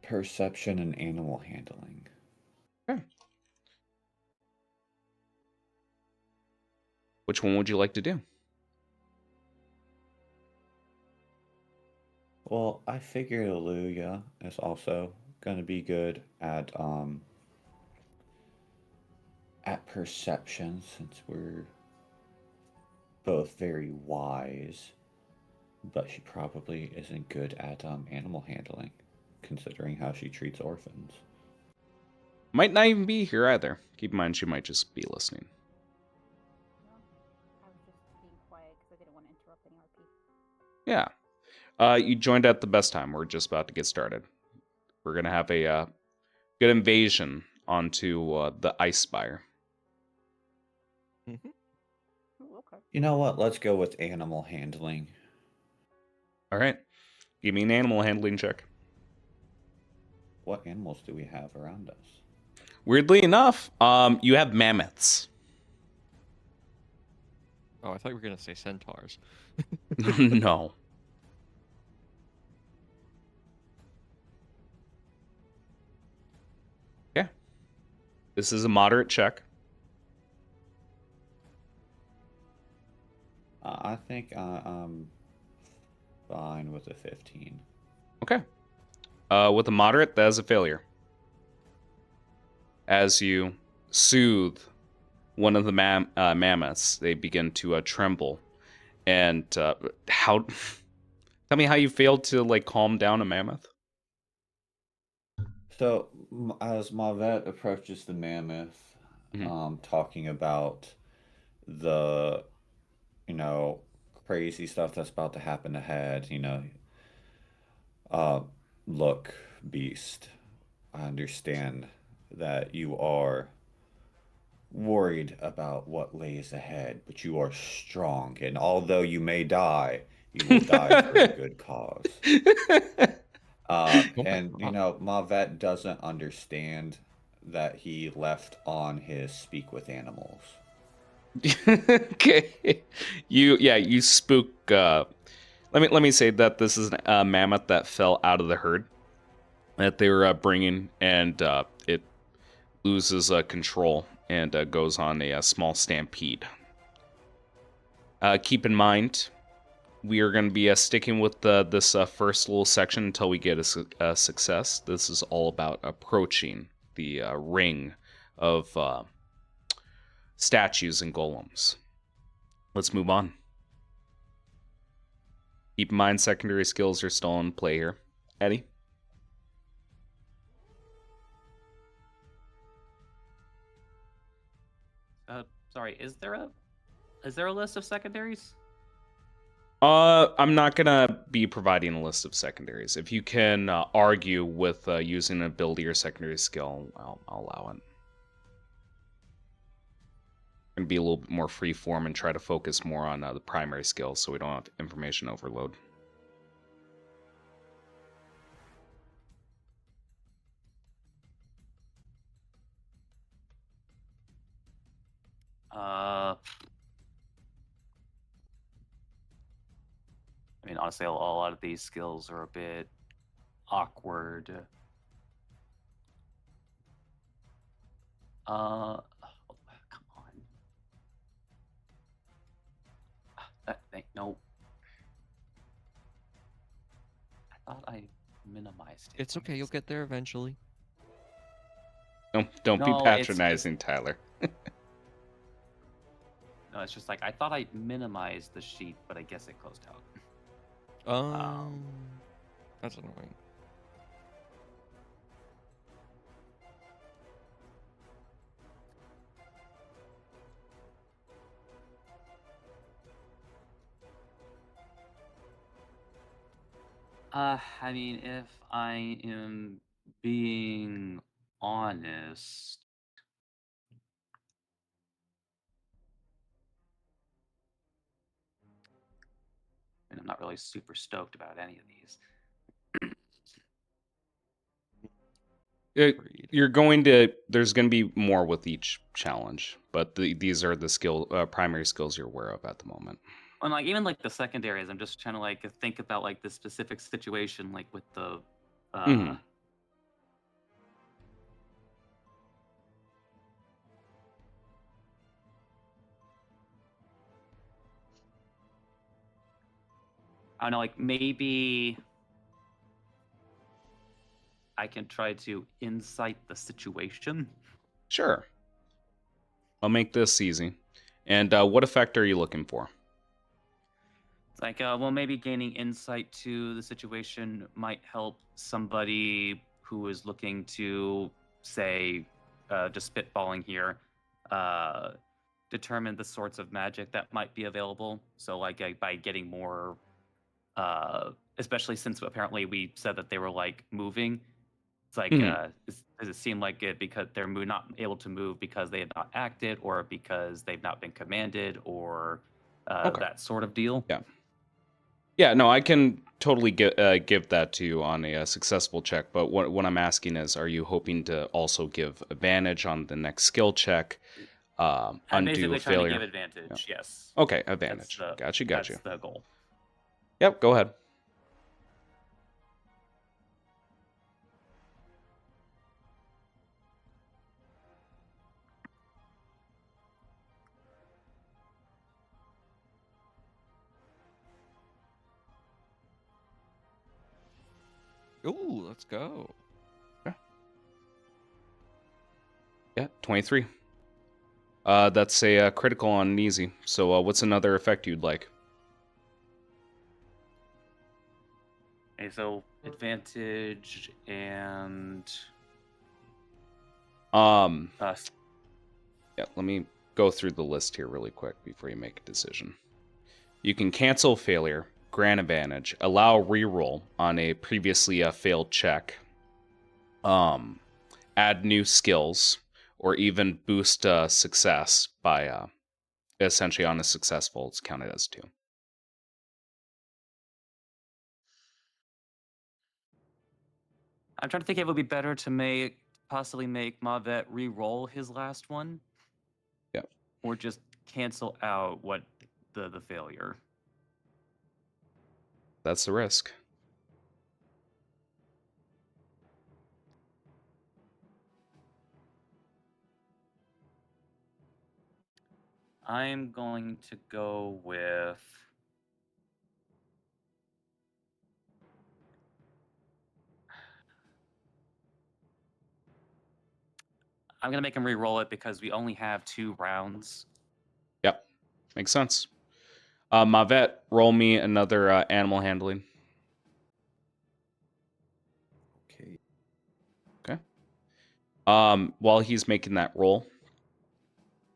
S4: Perception and animal handling.
S2: Okay. Which one would you like to do?
S4: Well, I figured Aluya is also going to be good at perception, since we're both very wise. But she probably isn't good at animal handling, considering how she treats orphans.
S2: Might not even be here either. Keep in mind, she might just be listening.
S7: No, I was just being quiet because I didn't want to interrupt any RP.
S2: Yeah. You joined at the best time. We're just about to get started. We're going to have a good invasion onto the Ice Spire.
S5: Mm-hmm.
S7: Ooh, okay.
S4: You know what? Let's go with animal handling.
S2: All right. Give me an animal handling check.
S4: What animals do we have around us?
S2: Weirdly enough, you have mammoths.
S5: Oh, I thought you were gonna say centaurs.
S2: No. Yeah. This is a moderate check.
S4: I think I'm fine with a 15.
S2: Okay. With a moderate, that is a failure. As you soothe one of the mammoths, they begin to tremble. And how? Tell me how you failed to calm down a mammoth.
S4: So, as Mavet approaches the mammoth, talking about the, crazy stuff that's about to happen ahead, look, beast, I understand that you are worried about what lays ahead, but you are strong, and although you may die, you will die for a good cause.
S5: Oh my
S4: And
S5: God.
S4: Mavet doesn't understand that he left on his speak with animals.
S2: Okay. You spook. Let me say that this is a mammoth that fell out of the herd that they were bringing, and it loses control and goes on a small stampede. Keep in mind, we are going to be sticking with this first little section until we get a success. This is all about approaching the ring of statues and golems. Let's move on. Keep in mind, secondary skills are still in play here. Eddie?
S3: Sorry, is there a list of secondaries?
S2: I'm not gonna be providing a list of secondaries. If you can argue with using an ability or secondary skill, I'll allow it. I'm gonna be a little bit more free form and try to focus more on the primary skills so we don't have information overload.
S3: I mean, honestly, a lot of these skills are a bit awkward. Come on. That thing, no. I thought I minimized it.
S5: It's okay. You'll get there eventually.
S2: Don't be
S3: No, it's
S2: patronizing, Tyler.
S3: No, it's just like I thought I minimized the sheet, but I guess it closed out.
S5: That's annoying.
S3: I mean, if I am being honest, and I'm not really super stoked about any of these.
S2: There's going to be more with each challenge, but these are the primary skills you're aware of at the moment.
S3: And like even like the secondaries, I'm just trying to like think about like the specific situation, like with the. I don't know, like maybe I can try to insight the situation.
S2: Sure. I'll make this easy. And what effect are you looking for?
S3: It's like, well, maybe gaining insight to the situation might help somebody who is looking to, say, just spitballing here, uh, determine the sorts of magic that might be available. So, like, by getting more, especially since apparently we said that they were like moving. It's like,
S2: Mhm.
S3: does it seem like it because they're not able to move because they have not acted, or because they've not been commanded, or
S2: Okay.
S3: that sort of deal?
S2: Yeah. Yeah, no, I can totally give that to you on a successful check. But what I'm asking is, are you hoping to also give advantage on the next skill check?
S3: I'm
S2: Undo
S3: basically trying to give
S2: failure. Yeah.
S3: advantage. Yes,
S2: Okay,
S3: that's
S2: advantage.
S3: the
S2: Got you.
S3: that's the goal.
S2: Yep, go ahead.
S5: Ooh, let's go.
S2: Yeah, 23. That's a critical on an easy. So what's another effect you'd like?
S3: Okay, so advantage and
S2: Um,
S3: uh,
S2: yeah, let me go through the list here really quick before you make a decision. You can cancel failure, grant advantage, allow reroll on a previously failed check, add new skills, or even boost success by essentially on a successful, it's counted as 2.
S3: I'm trying to think if it would be better to possibly make Mavet re-roll his last one,
S2: Yep,
S3: or just cancel out what the failure.
S2: that's the risk.
S3: I'm going to go with. I'm gonna make him re-roll it because we only have 2 rounds.
S2: Yep, makes sense. Mavet, roll me another animal handling.
S4: Okay.
S2: Okay. While he's making that roll,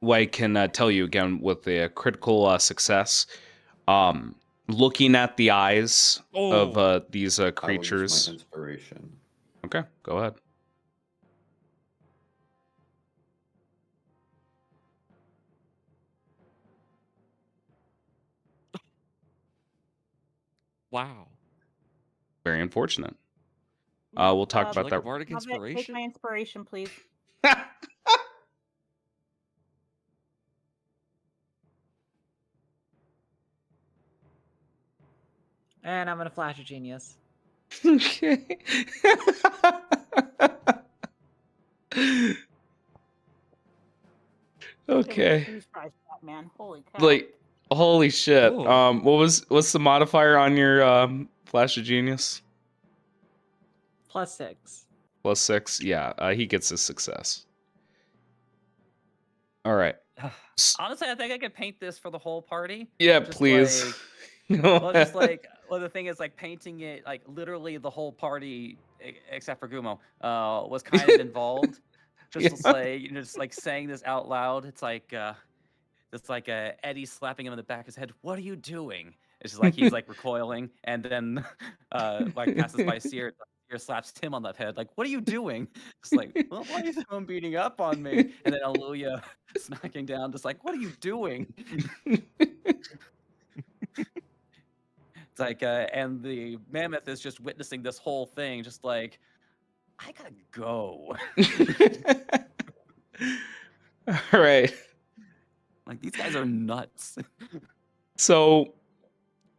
S2: what I can tell you again with a critical success, looking at the eyes of
S5: Oh,
S2: these
S4: I will use my
S2: creatures.
S4: inspiration.
S2: Okay, go ahead.
S5: wow.
S2: Very unfortunate.
S7: No,
S2: We'll talk
S5: Would you
S2: about
S5: like a
S2: that.
S5: bardic
S7: Love it. Take
S5: inspiration?
S7: my inspiration, please.
S6: And I'm gonna flash a genius.
S2: Okay. Okay.
S7: Jesus Christ, Batman. Holy cow.
S2: Like, holy shit.
S5: Oh.
S2: What's the modifier on your Flash of Genius?
S6: +6.
S2: +6. Yeah, he gets a success. All right.
S3: Honestly, I think I could paint this for the whole party.
S2: Yeah,
S3: Just
S2: please.
S3: like,
S2: No.
S3: well, the thing is, like, painting it, like, literally the whole party, except for Gumo, was kind of involved. Just
S2: Yeah.
S3: like, just like saying this out loud. It's like Eddie slapping him in the back of his head. What are you doing? It's just like he's like recoiling, and then like passes by Seer. Seer slaps Tim on the head. Like, what are you doing? It's like, well, why is everyone beating up on me? And then Aluya smacking down, just like, what are you doing? It's like, and the mammoth is just witnessing this whole thing, just like, I gotta go.
S2: All right.
S3: Like, these guys are nuts.
S2: So,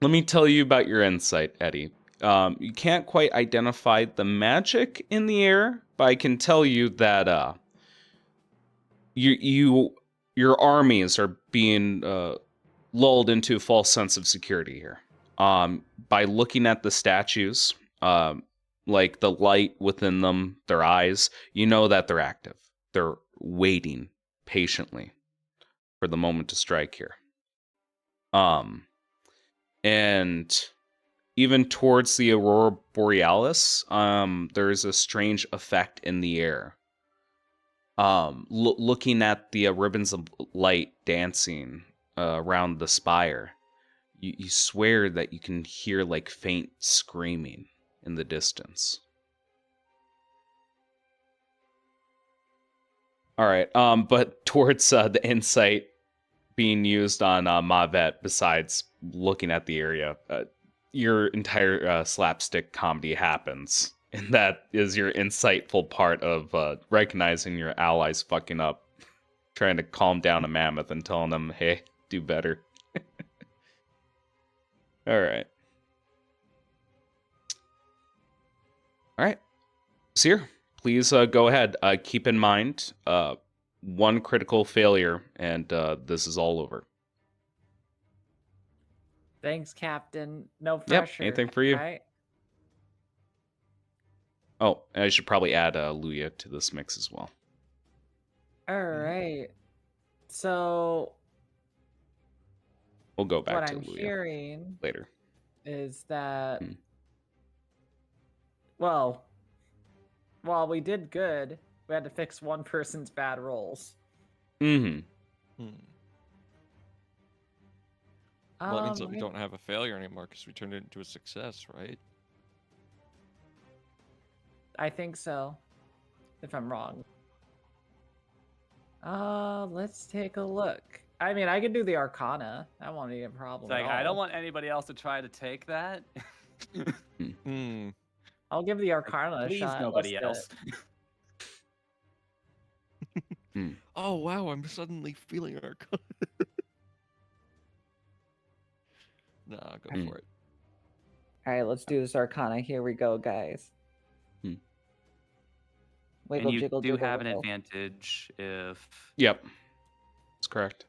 S2: let me tell you about your insight, Eddie. You can't quite identify the magic in the air, but I can tell you that your armies are being lulled into a false sense of security here. By looking at the statues, like the light within them, their eyes, you know that they're active. They're waiting patiently for the moment to strike here. Um, And even towards the aurora borealis, there's a strange effect in the air. Looking at the ribbons of light dancing around the spire, you swear that you can hear like faint screaming in the distance. All right, but towards the insight being used on Mavet, besides looking at the area, your entire slapstick comedy happens. And that is your insightful part of recognizing your allies fucking up, trying to calm down a mammoth and telling them, hey, do better. All right. All right. Seer, please go ahead. Keep in mind, one critical failure, and this is all over.
S6: Thanks, Captain. No
S2: Yep,
S6: pressure.
S2: anything for you.
S6: Right?
S2: Oh, I should probably add Luya to this mix as well.
S6: All right. So
S2: We'll go back
S6: what
S2: to
S6: I'm
S2: Luya
S6: hearing
S2: later.
S6: is that,
S2: Hmm.
S6: well, while we did good, we had to fix one person's bad rolls.
S2: Mm-hmm.
S5: Well, that means that we
S6: I-
S5: don't have a failure anymore because we turned it into a success, right?
S6: I think so. If I'm wrong. Let's take a look. I mean, I could do the Arcana. That won't be a problem.
S3: It's like,
S6: at
S3: I
S6: all.
S3: don't want anybody else to try to take that.
S6: I'll give the Arcana a
S3: Please,
S6: shot.
S3: nobody
S6: Let's do
S3: else.
S6: it.
S5: Oh wow, I'm suddenly feeling Arcana. Nah, go for it.
S6: All right, let's do this Arcana. Here we go, guys. Wiggle,
S3: And you
S6: jiggle,
S3: do
S6: jiggle,
S3: have an
S6: wiggle.
S3: advantage if...
S2: Yep, that's correct.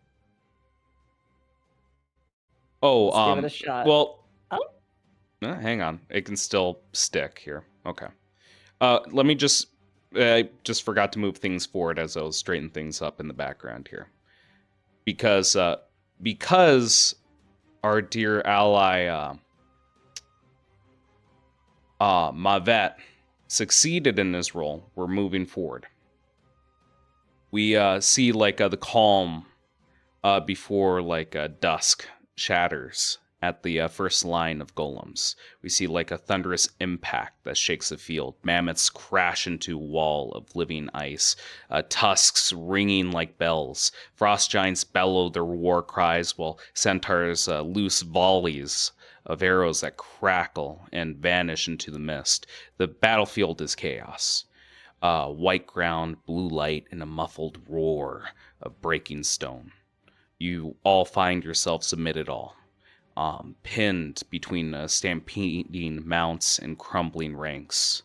S2: Oh,
S6: Let's give it a shot.
S2: well,
S6: Oh.
S2: hang on. It can still stick here. Okay. Let me just... I just forgot to move things forward as I was straightening things up in the background here. Because our dear ally, Mavet, succeeded in this role, we're moving forward. We see like the calm before like dusk shatters at the first line of golems. We see like a thunderous impact that shakes the field. Mammoths crash into a wall of living ice, tusks ringing like bells. Frost giants bellow their war cries while centaurs loose volleys of arrows that crackle and vanish into the mist. The battlefield is chaos. White ground, blue light, and a muffled roar of breaking stone. You all find yourselves amid it all, pinned between stampeding mounts and crumbling ranks.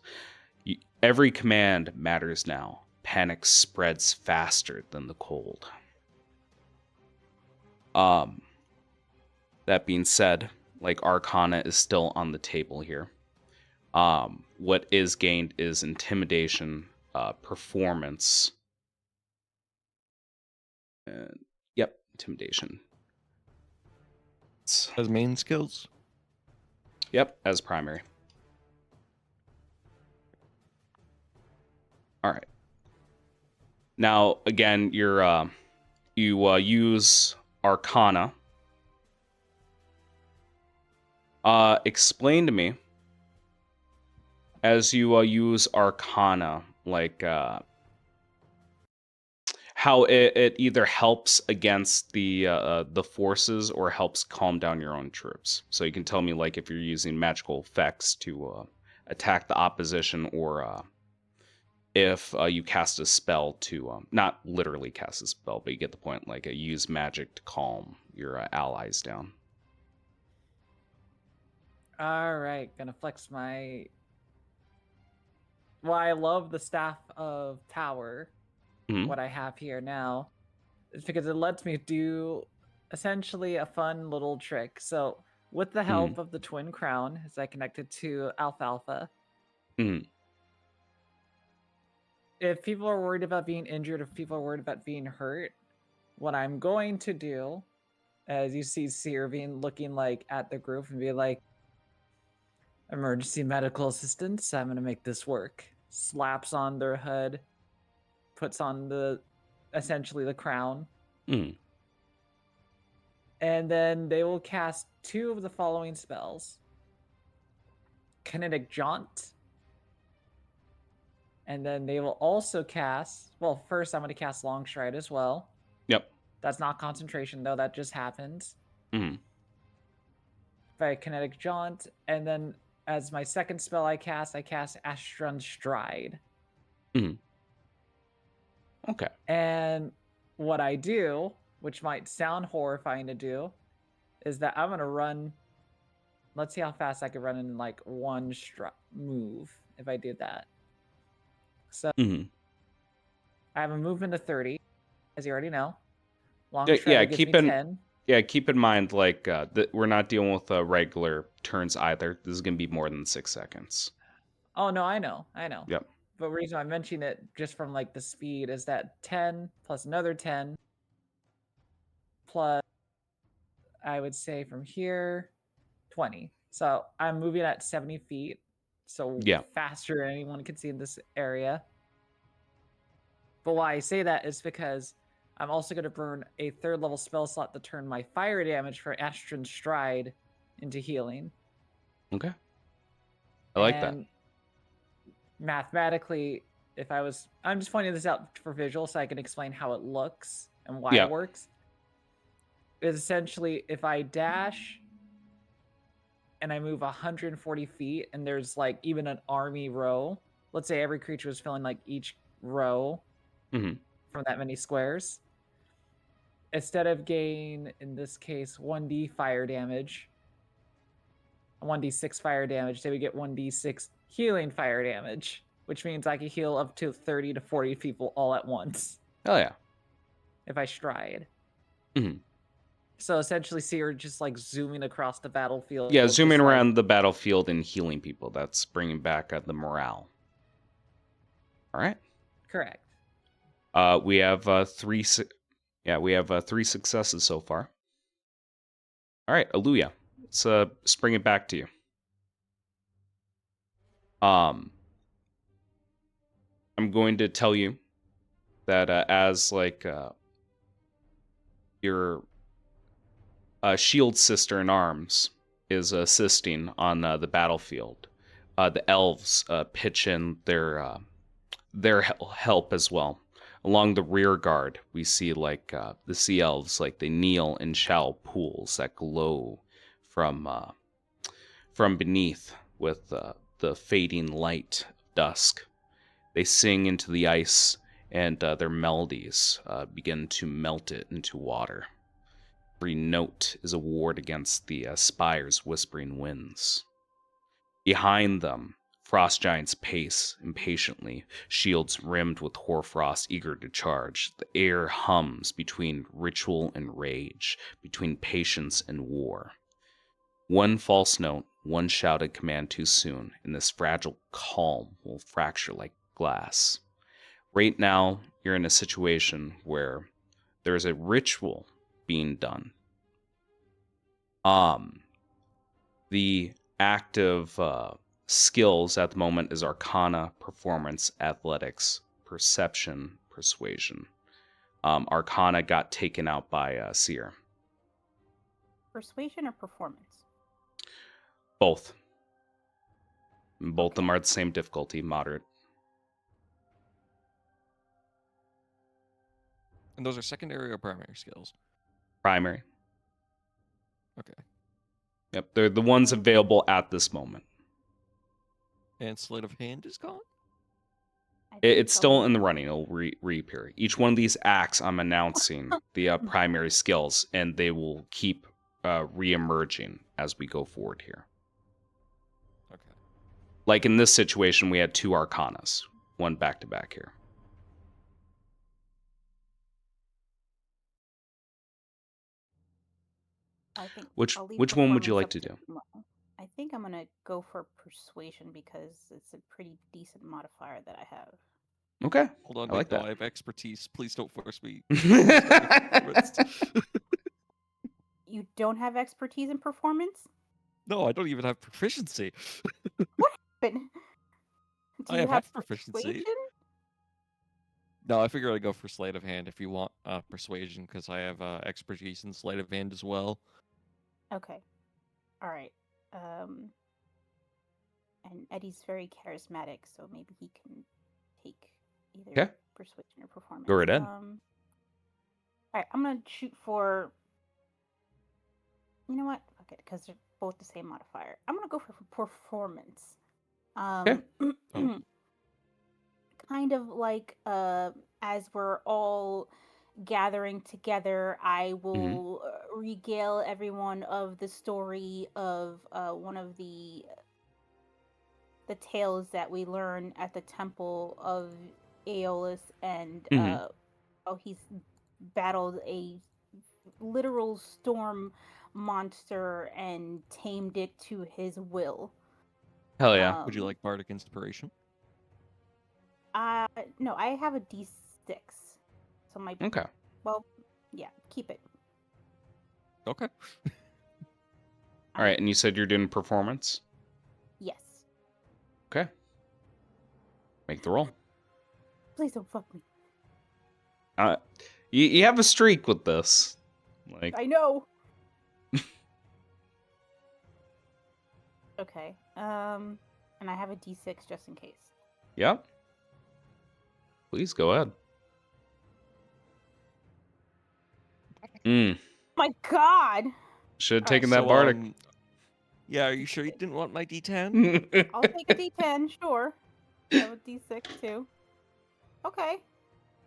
S2: Every command matters now. Panic spreads faster than the cold. That being said, like Arcana is still on the table here. What is gained is intimidation, performance. Yep, intimidation.
S5: As main skills?
S2: Yep, as primary. All right. Now, again, you use Arcana. Explain to me, as you use Arcana, like how it either helps against the forces or helps calm down your own troops. So you can tell me like if you're using magical effects to attack the opposition, or if you cast a spell to not literally cast a spell, but you get the point. Like use magic to calm your allies down.
S6: All right, gonna flex my. Well, I love the staff of power.
S2: Mhm.
S6: What I have here now is because it lets me do essentially a fun little trick. So, with the help of the twin crown, as I connected to Alfalfa, if people are worried about being injured, if people are worried about being hurt, what I'm going to do as you see Sirvine looking like at the group and be like, emergency medical assistance, I'm gonna make this work. Slaps on their hood, puts on essentially the crown.
S2: Mm.
S6: And then they will cast 2 of the following spells. Kinetic Jaunt. And then they will also cast, well, first I'm going to cast Long Stride as well.
S2: Yep.
S6: That's not concentration though, that just happens.
S2: Mm.
S6: By Kinetic Jaunt, and then as my second spell I cast Astron Stride.
S2: Mm. Okay.
S6: And what I do, which might sound horrifying to do, is that I'm going to run. Let's see how fast I can run in like one move if I did that. So
S2: Mm.
S6: I have a movement of 30, as you already know. Long
S2: Yeah,
S6: Stride gives me 10.
S2: Yeah, keep in mind, like, that we're not dealing with regular turns either. This is going to be more than 6 seconds.
S6: Oh, no, I know.
S2: Yep.
S6: But the reason I'm mentioning it just from like the speed is that 10 plus another 10 plus, I would say from here, 20. So I'm moving at 70 feet. So
S2: Yeah.
S6: faster than anyone can see in this area. But why I say that is because I'm also going to burn a 3rd level spell slot to turn my fire damage for Astron Stride into healing.
S2: Okay. I like that.
S6: And mathematically, I'm just pointing this out for visual so I can explain how it looks and why it works. Is essentially if I dash and I move 140 feet and there's like even an army row, let's say every creature is filling like each row from that many squares. Instead of gain, in this case, 1d fire damage, 1d6 fire damage, they would get 1d6 healing fire damage, which means I can heal up to 30 to 40 people all at once.
S2: Oh, yeah.
S6: If I stride.
S2: Mm-hmm.
S6: So essentially, see her just like zooming across the battlefield.
S2: Yeah, zooming around the battlefield and healing people. That's bringing back the morale. All right.
S6: Correct.
S2: We have 3 successes so far. All right, Aluya, let's bring it back to you. I'm going to tell you that as like your shield sister in arms is assisting on the battlefield, the elves pitch in their help as well. Along the rear guard, we see like the sea elves, like they kneel in shallow pools that glow from beneath with the fading light of dusk. They sing into the ice, and their melodies begin to melt it into water. Every note is a ward against the Spire's whispering winds. Behind them, frost giants pace impatiently, shields rimmed with hoarfrost eager to charge. The air hums between ritual and rage, between patience and war. One false note, one shouted command too soon, and this fragile calm will fracture like glass. Right now, you're in a situation where there is a ritual being done. The active skills at the moment is Arcana, Performance, Athletics, Perception, Persuasion. Arcana got taken out by Seer.
S7: Persuasion or performance?
S2: Both. Both of them are the same difficulty, moderate.
S5: And those are secondary or primary skills?
S2: Primary.
S5: Okay.
S2: Yep, they're the ones available at this moment.
S5: And Sleight of Hand is gone?
S2: It's still in the running. It'll reappear. Each one of these acts, I'm announcing the primary skills, and they will keep re-emerging as we go forward here.
S5: Okay.
S2: Like in this situation, we had 2 Arcanas, one back-to-back here.
S7: I think
S2: Which
S7: I'll
S2: one would you
S7: leave
S2: like to do?
S7: I think I'm gonna go for persuasion because it's a pretty decent modifier that I have.
S2: Okay.
S5: Hold on,
S2: I like that.
S5: I have expertise. Please don't force me.
S7: don't have expertise in performance?
S5: No, I don't even have proficiency.
S7: But do
S5: I
S7: you
S5: have
S7: have
S5: half proficiency.
S7: persuasion?
S5: No, I figure I'd go for sleight of hand if you want persuasion, because I have expertise in sleight of hand as well.
S7: Okay. All right. And Eddie's very charismatic, so maybe he can take either
S2: Okay.
S7: persuasion or performance.
S2: Go right ahead.
S7: All right, I'm gonna shoot for. You know what? Fuck it, because they're both the same modifier. I'm gonna go for performance.
S2: Okay.
S7: Kind of like as we're all gathering together, I will regale everyone of the story of one of the tales that we learn at the temple of Aeolus, and how he's battled a literal storm monster and tamed it to his will.
S2: Hell yeah.
S5: Would you like bardic inspiration?
S7: No, I have a D6. So my
S2: Okay.
S7: well, yeah, keep it.
S5: Okay.
S2: All right, and you said you're doing performance?
S7: Yes.
S2: Okay. Make the roll.
S7: Please don't fuck me.
S2: You have a streak with this. Like,
S7: I know. Okay. And I have a D6 just in case.
S2: yep. Please go ahead.
S7: My God.
S2: Should have
S7: All right,
S2: taken that
S5: So,
S2: bardic.
S5: yeah, are you sure you didn't want my D10?
S7: I'll take a D10, sure. I have a D6 too. Okay.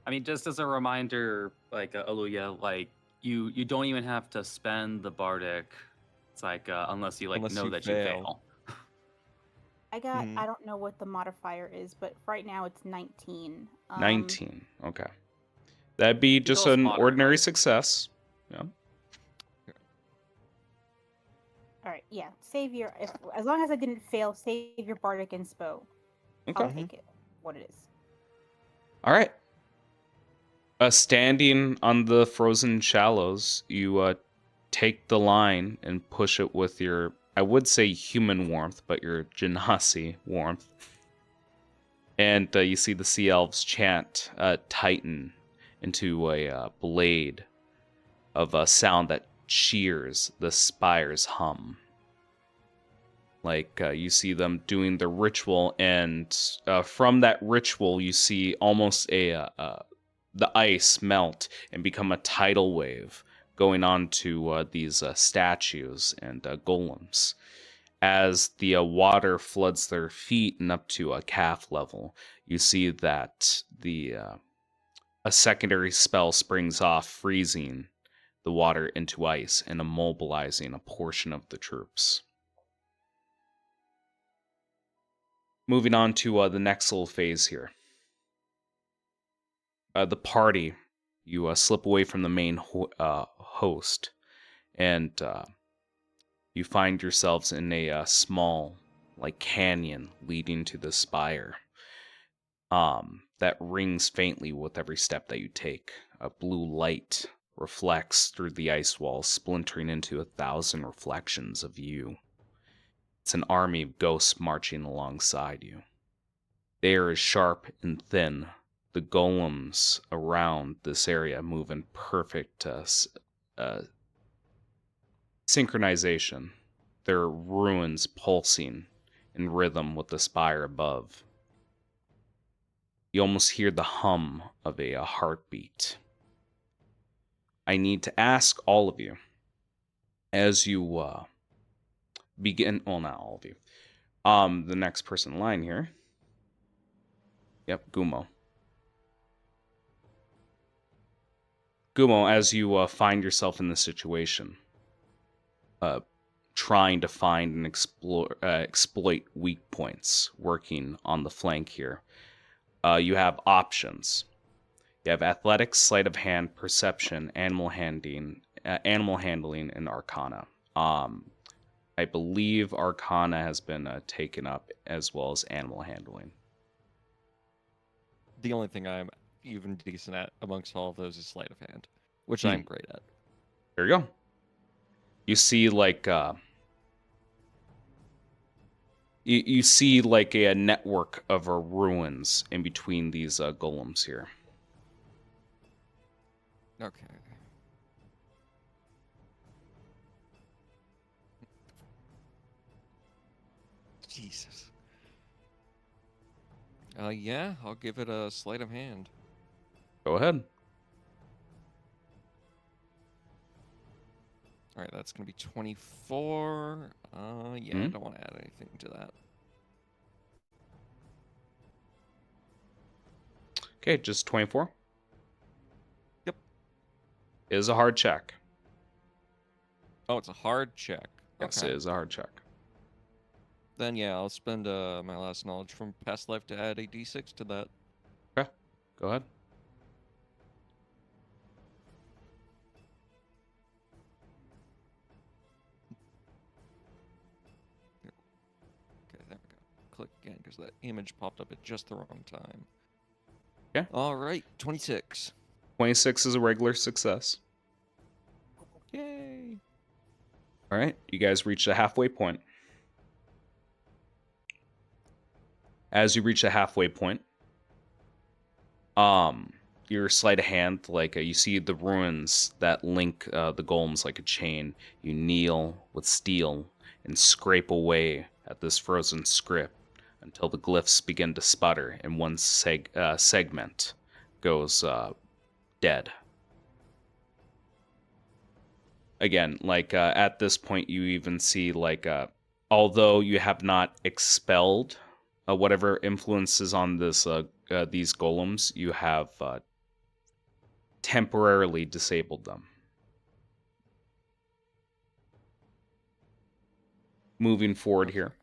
S3: I mean, just as a reminder, like Aluya, like you don't even have to spend the bardic. It's like unless you like
S5: Unless
S3: know
S5: you
S3: that
S5: fail.
S3: you fail.
S7: I got. I don't know what the modifier is, but right now it's 19.
S2: 19. Okay. That'd be just
S3: those
S2: an
S3: moderate,
S2: ordinary
S3: right?
S2: success. Yeah.
S7: All right. Yeah. Save your. As long as I didn't fail, save your bardic inspo.
S2: Okay.
S7: I'll take it. What it is.
S2: All right. Standing on the frozen shallows, you take the line and push it with your, I would say human warmth, but your Genasi warmth. And you see the sea elves chant tighten into a blade of a sound that cheers the spire's hum. Like you see them doing the ritual, and from that ritual, you see almost the ice melt and become a tidal wave going on to these statues and golems. As the water floods their feet and up to calf level, you see that a secondary spell springs off, freezing the water into ice and immobilizing a portion of the troops. Moving on to the next little phase here. The party, you slip away from the main host, and you find yourselves in a small, like, canyon leading to the spire. That rings faintly with every step that you take. A blue light reflects through the ice walls, splintering into 1,000 reflections of you. It's an army of ghosts marching alongside you. The air is sharp and thin. The golems around this area move in perfect synchronization, their ruins pulsing in rhythm with the spire above. You almost hear the hum of a heartbeat. I need to ask all of you, as you begin, well, not all of you, the next person in line here. Yep, Gumo. Gumo, as you find yourself in this situation, trying to find and exploit weak points, working on the flank here, you have options. You have athletics, sleight of hand, perception, animal handling, and arcana. I believe arcana has been taken up, as well as animal handling.
S5: The only thing I'm even decent at amongst all of those is sleight of hand, which I'm great at.
S2: There you go. You see like you see like a network of ruins in between these golems here.
S5: Okay. Jesus. Yeah, I'll give it a sleight of hand.
S2: Go ahead.
S5: All right, that's gonna be 24. Yeah, I don't want to add anything to that.
S2: Okay, just 24.
S5: Yep.
S2: It is a hard check.
S5: Oh, it's a hard check.
S2: Yes,
S5: Okay.
S2: it is a hard check.
S5: Then yeah, I'll spend my last knowledge from past life to add a d6 to that.
S2: Okay, go ahead.
S5: Okay, there we go. Click again because that image popped up at just the wrong time.
S2: Okay.
S5: All right, 26.
S2: 26 is a regular success.
S5: Yay!
S2: All right, you guys reach the halfway point. As you reach the halfway point, your sleight of hand, like you see the ruins that link the golems like a chain. You kneel with steel and scrape away at this frozen script until the glyphs begin to sputter and one segment goes dead. Again, like at this point, you even see like although you have not expelled whatever influences on this these golems, you have temporarily disabled them. Moving forward here.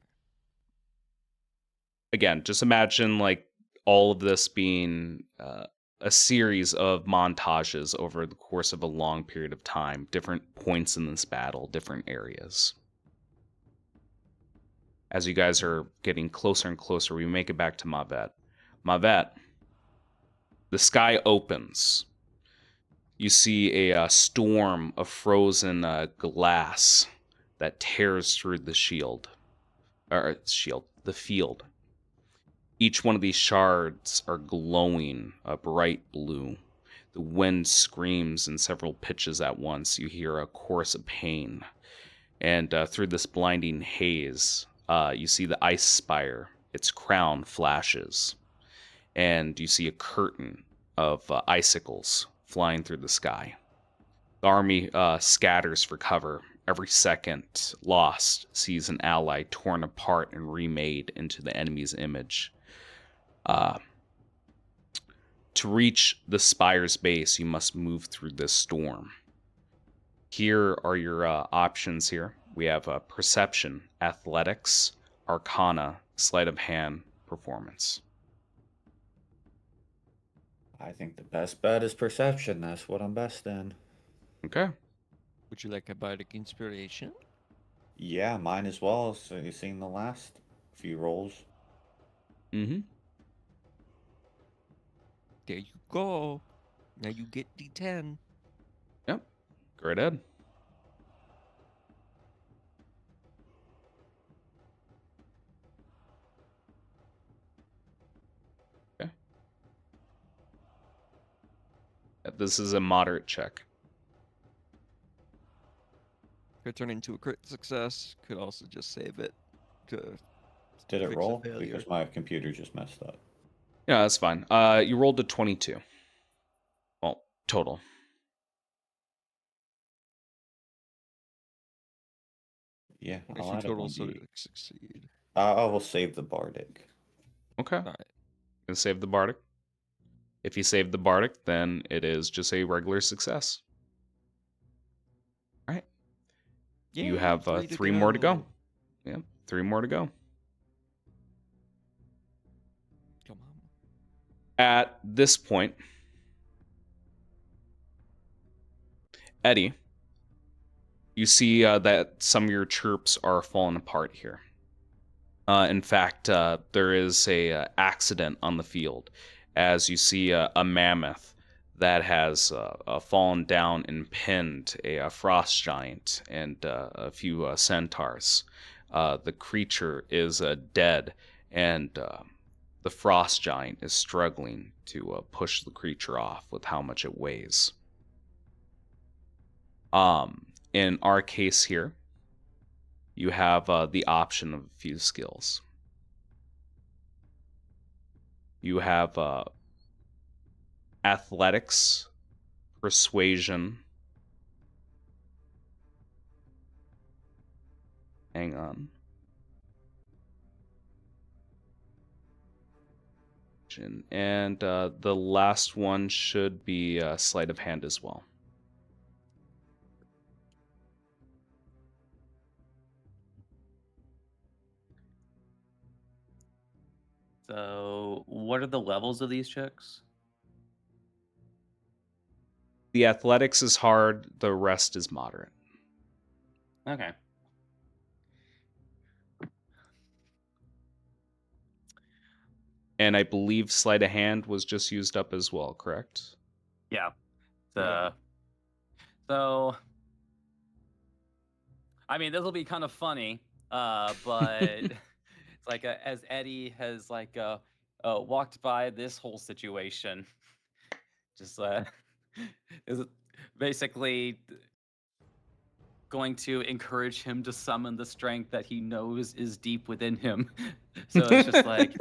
S2: Again, just imagine like all of this being a series of montages over the course of a long period of time, different points in this battle, different areas. As you guys are getting closer and closer, we make it back to Mavet. Mavet, the sky opens. You see a storm of frozen glass that tears through the the field. Each one of these shards are glowing a bright blue. The wind screams in several pitches at once. You hear a chorus of pain. And through this blinding haze, you see the ice spire. Its crown flashes. And you see a curtain of icicles flying through the sky. The army scatters for cover. Every second lost sees an ally torn apart and remade into the enemy's image. To reach the Spire's base, you must move through this storm. Here are your options here. We have Perception, Athletics, Arcana, Sleight of Hand, Performance.
S4: I think the best bet is perception. That's what I'm best in.
S2: Okay.
S5: Would you like a bardic inspiration?
S4: Yeah, mine as well. So you've seen the last few rolls.
S2: Mm-hmm.
S5: There you go. Now you get D10.
S2: Yep. Great Ed. Okay. This is a moderate check.
S5: Could turn into a crit success. Could also just save it to
S4: Did it
S5: fix a
S4: roll?
S5: failure.
S4: Because my computer just messed up.
S2: Yeah, that's fine. You rolled a 22. Well, total.
S4: Yeah,
S5: What is
S4: I'll
S5: your
S4: add a
S5: total so
S4: 1d8.
S5: to succeed?
S4: I will save the bardic.
S2: Okay.
S5: All right.
S2: Gonna save the bardic. If you save the bardic, then it is just a regular success. All right. You
S5: Yay,
S2: have three more to go. Yep, 3 more to go.
S5: Come on.
S2: At this point, Eddie, you see that some of your chirps are falling apart here. In fact, there is a accident on the field as you see a mammoth that has fallen down and pinned a frost giant and a few centaurs. The creature is dead, and the frost giant is struggling to push the creature off with how much it weighs. In our case here, you have the option of a few skills. You have athletics, persuasion. Hang on. And the last one should be sleight of hand as well.
S3: So, what are the levels of these checks?
S2: The athletics is hard, the rest is moderate.
S3: Okay.
S2: And I believe sleight of hand was just used up as well, correct?
S3: Yeah.
S5: Yeah.
S3: So, I mean, this will be kind of funny, but it's like as Eddie has walked by this whole situation, just is basically going to encourage him to summon the strength that he knows is deep within him. So it's just like,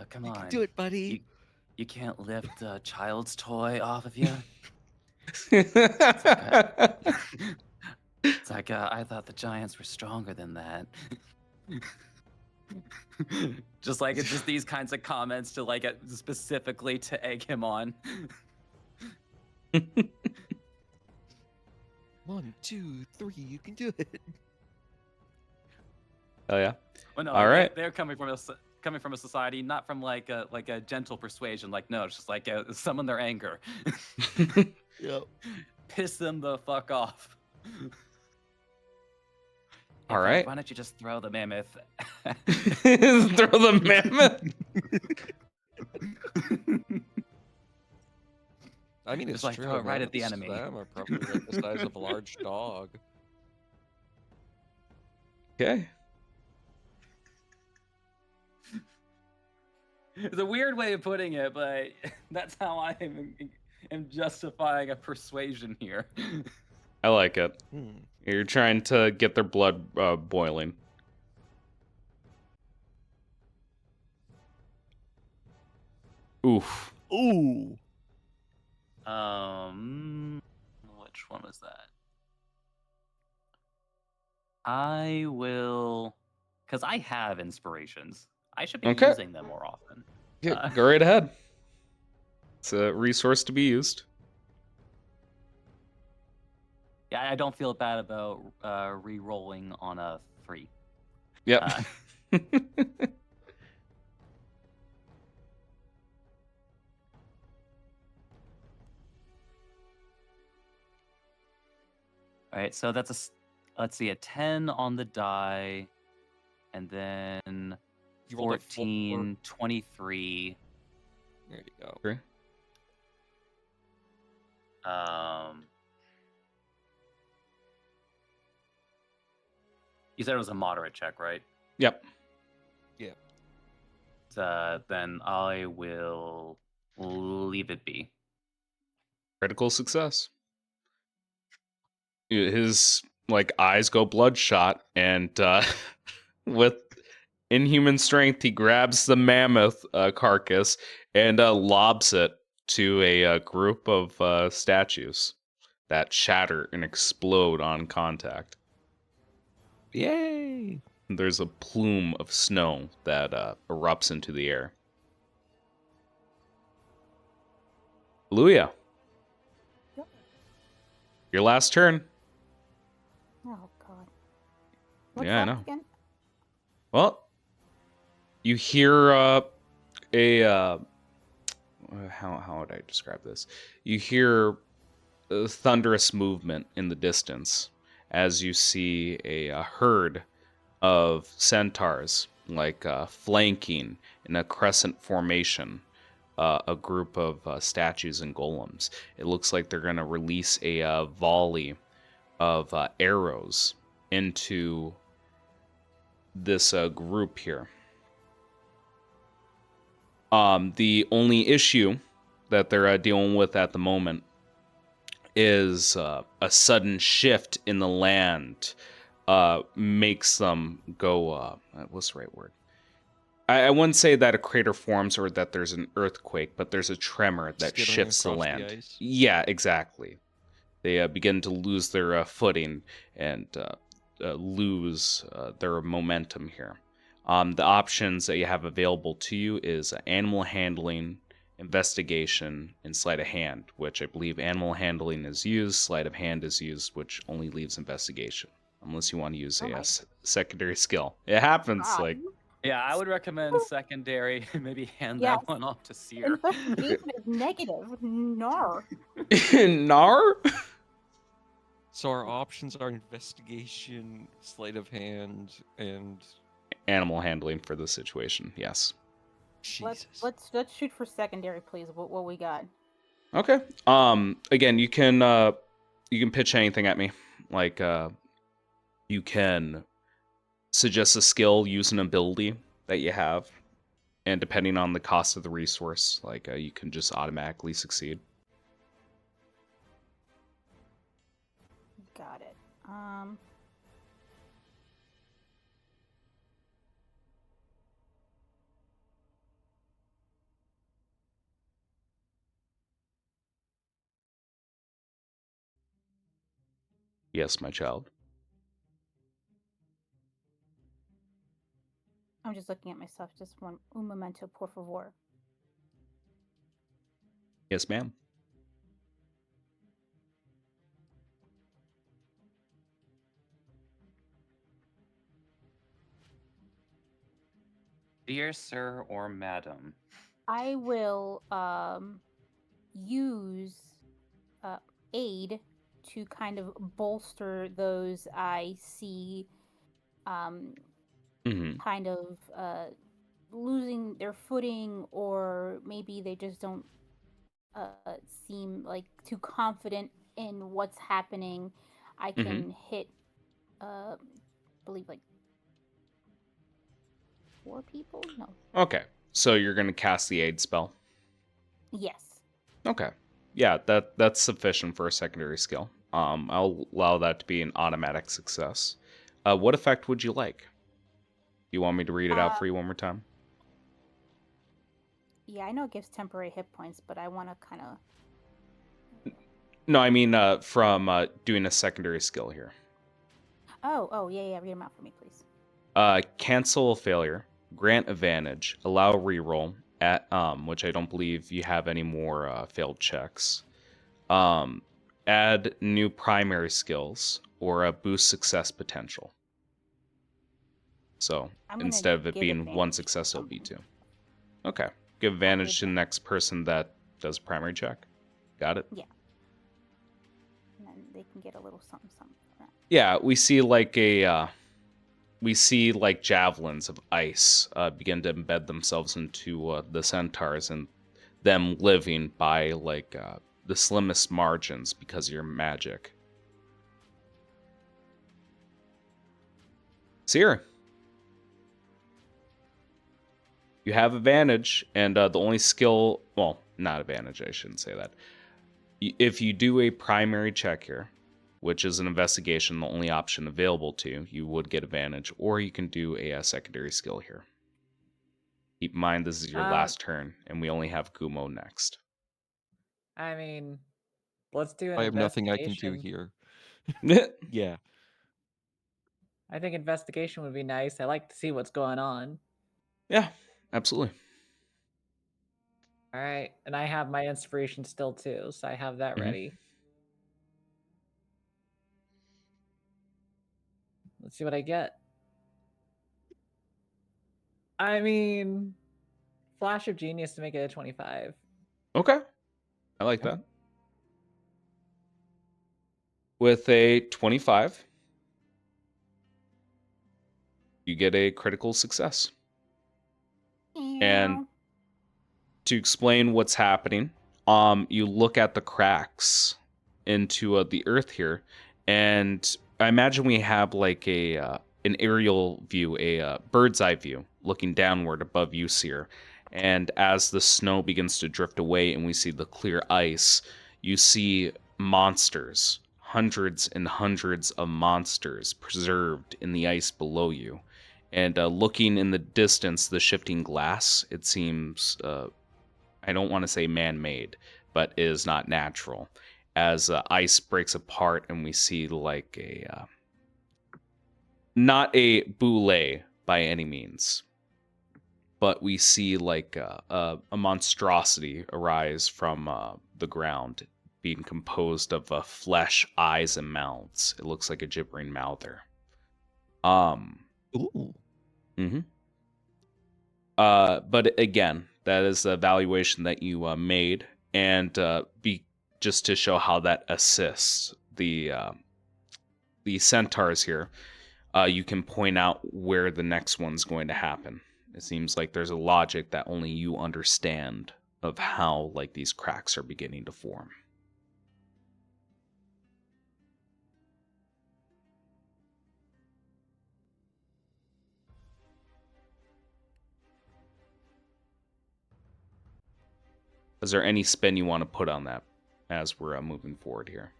S3: come
S5: You
S3: on,
S5: can do it, buddy.
S3: you can't lift a child's toy off of you. It's like I thought the giants were stronger than that. Just like it's just these kinds of comments to specifically to egg him on.
S5: 1, 2, 3, you can do it.
S2: Oh yeah.
S3: Well, no,
S2: All right.
S3: they're coming from a society, not from like a gentle persuasion. Like, no, it's just like summon their anger.
S5: Yep.
S3: Piss them the fuck off.
S2: All right.
S3: Why don't you just throw the mammoth?
S2: Throw the mammoth.
S5: I mean, it's
S3: Just,
S5: true.
S3: throw it right at the
S5: mammoths to
S3: enemy.
S5: them are probably like the size of a large dog.
S2: Okay.
S3: It's a weird way of putting it, but that's how I am justifying a persuasion here.
S2: I like it.
S5: Hmm.
S2: You're trying to get their blood boiling. Oof.
S5: Ooh.
S3: Which one was that? I will, because I have inspirations. I should be
S2: Okay.
S3: using them more often.
S2: Yeah, go right ahead. It's a resource to be used.
S3: Yeah, I don't feel bad about re-rolling on a 3.
S2: Yep.
S3: All right, so that's let's see, a 10 on the die, and then
S5: You rolled a
S3: 14, 23.
S5: There you go.
S2: Okay.
S3: You said it was a moderate check, right?
S2: Yep.
S3: Then I will leave it be.
S2: Critical success. His eyes go bloodshot, and with inhuman strength, he grabs the mammoth carcass and lobs it to a group of statues that shatter and explode on contact.
S5: Yay!
S2: There's a plume of snow that erupts into the air. Luya.
S7: Yep.
S2: Your last turn.
S7: Oh God. What's
S2: Yeah, I
S7: that
S2: know.
S7: again?
S2: Well, you hear how would I describe this? You hear a thunderous movement in the distance as you see a herd of centaurs flanking in a crescent formation a group of statues and golems. It looks like they're going to release a volley of arrows into this group here. The only issue that they're dealing with at the moment is a sudden shift in the land makes them go, what's the right word? I wouldn't say that a crater forms or that there's an earthquake, but there's a tremor that
S5: Skittering
S2: shifts the
S5: across the
S2: land.
S5: ice?
S2: Yeah, exactly. They begin to lose their footing and lose their momentum here. The options that you have available to you is animal handling, investigation, and sleight of hand, which I believe animal handling is used, sleight of hand is used, which only leaves investigation, unless you want to use a secondary skill. It happens,
S7: God.
S2: like...
S3: Yeah, I would recommend secondary. Maybe hand
S7: Yes.
S3: that one off to Seer.
S7: Investigation is negative. Nar.
S2: Nar?
S5: So our options are investigation, sleight of hand, and
S2: Animal handling for the situation, yes.
S5: Jesus.
S7: Let's shoot for secondary, please. What we got?
S2: Okay. Again, you can pitch anything at me. Like you can suggest a skill, use an ability that you have, and depending on the cost of the resource, like you can just automatically succeed.
S7: Got it.
S2: Yes, my child.
S7: I'm just looking at myself. Just un momento, por favor.
S2: Yes, ma'am.
S3: Dear sir or madam.
S7: I will use aid to kind of bolster those I see kind of losing their footing, or maybe they just don't seem like too confident in what's happening. I can hit believe like 4 people? No.
S2: Okay. So you're gonna cast the aid spell.
S7: Yes.
S2: Okay. Yeah, that's sufficient for a secondary skill. I'll allow that to be an automatic success. What effect would you like? You want me to read it out for you one more time?
S7: Yeah, I know it gives temporary hit points, but I want to kind of...
S2: No, I mean from doing a secondary skill here.
S7: Oh, yeah, read them out for me, please.
S2: Cancel a failure, grant advantage, allow reroll at which I don't believe you have any more failed checks. Add new primary skills or boost success potential. So instead of it being one success, it'll be 2. Okay. Give advantage to the next person that does a primary check. Got it?
S7: Yeah. And then they can get a little something for that.
S2: Yeah, we see like javelins of ice begin to embed themselves into the centaurs, and them living by like the slimmest margins because of your magic. Seer, you have advantage, and the only skill, well, not advantage, I shouldn't say that. If you do a primary check here, which is an investigation, the only option available to you, you would get advantage, or you can do a secondary skill here. Keep in mind, this is your last turn, and we only have Gumo next.
S6: I mean, let's do an
S5: I have nothing I can
S6: investigation.
S5: do here. Yeah.
S6: I think investigation would be nice. I like to see what's going on.
S2: Yeah, absolutely.
S6: All right, and I have my inspiration still too, so I have that ready. Let's see what I get. I mean, flash of genius to make it a 25.
S2: Okay, I like that. With a 25, you get a critical success. And to explain what's happening, you look at the cracks into the earth here, and I imagine we have like an aerial view, a bird's eye view, looking downward above you, Seer. And as the snow begins to drift away and we see the clear ice, you see monsters, hundreds and hundreds of monsters preserved in the ice below you. And looking in the distance, the shifting glass, it seems, I don't want to say man-made, but is not natural. As ice breaks apart and we see like a, not a boule by any means, but we see like a monstrosity arise from the ground, being composed of flesh, eyes, and mouths. It looks like a gibbering mouther.
S5: Ooh.
S2: Mm-hmm. But again, that is the evaluation that you made, and just to show how that assists the centaurs here. You can point out where the next one's going to happen. It seems like there's a logic that only you understand of how like these cracks are beginning to form. Is there any spin you want to put on that as we're moving forward here?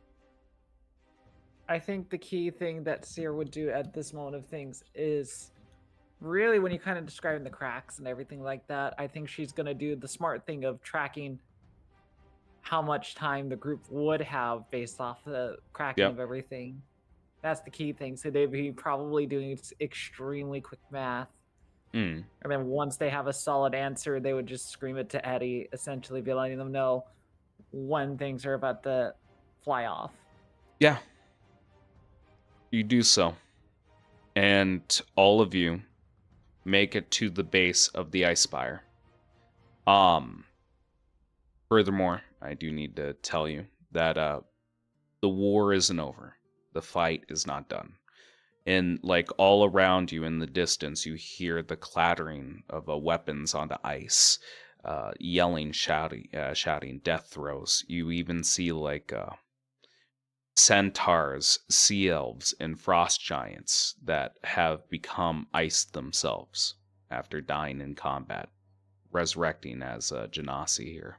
S6: I think the key thing that Seer would do at this moment of things is really when you kind of describing the cracks and everything like that, I think she's going to do the smart thing of tracking how much time the group would have based off the cracking
S2: Yep.
S6: of everything. That's the key thing. So they'd be probably doing extremely quick math.
S2: Mm.
S6: And then once they have a solid answer, they would just scream it to Eddie, essentially be letting them know when things are about to fly off.
S2: Yeah. You do so. And all of you make it to the base of the ice spire. Furthermore, I do need to tell you that the war isn't over. The fight is not done. And like all around you in the distance, you hear the clattering of weapons onto ice, yelling, shouting death throes. You even see like centaurs, sea elves, and frost giants that have become ice themselves after dying in combat, resurrecting as Genasi here.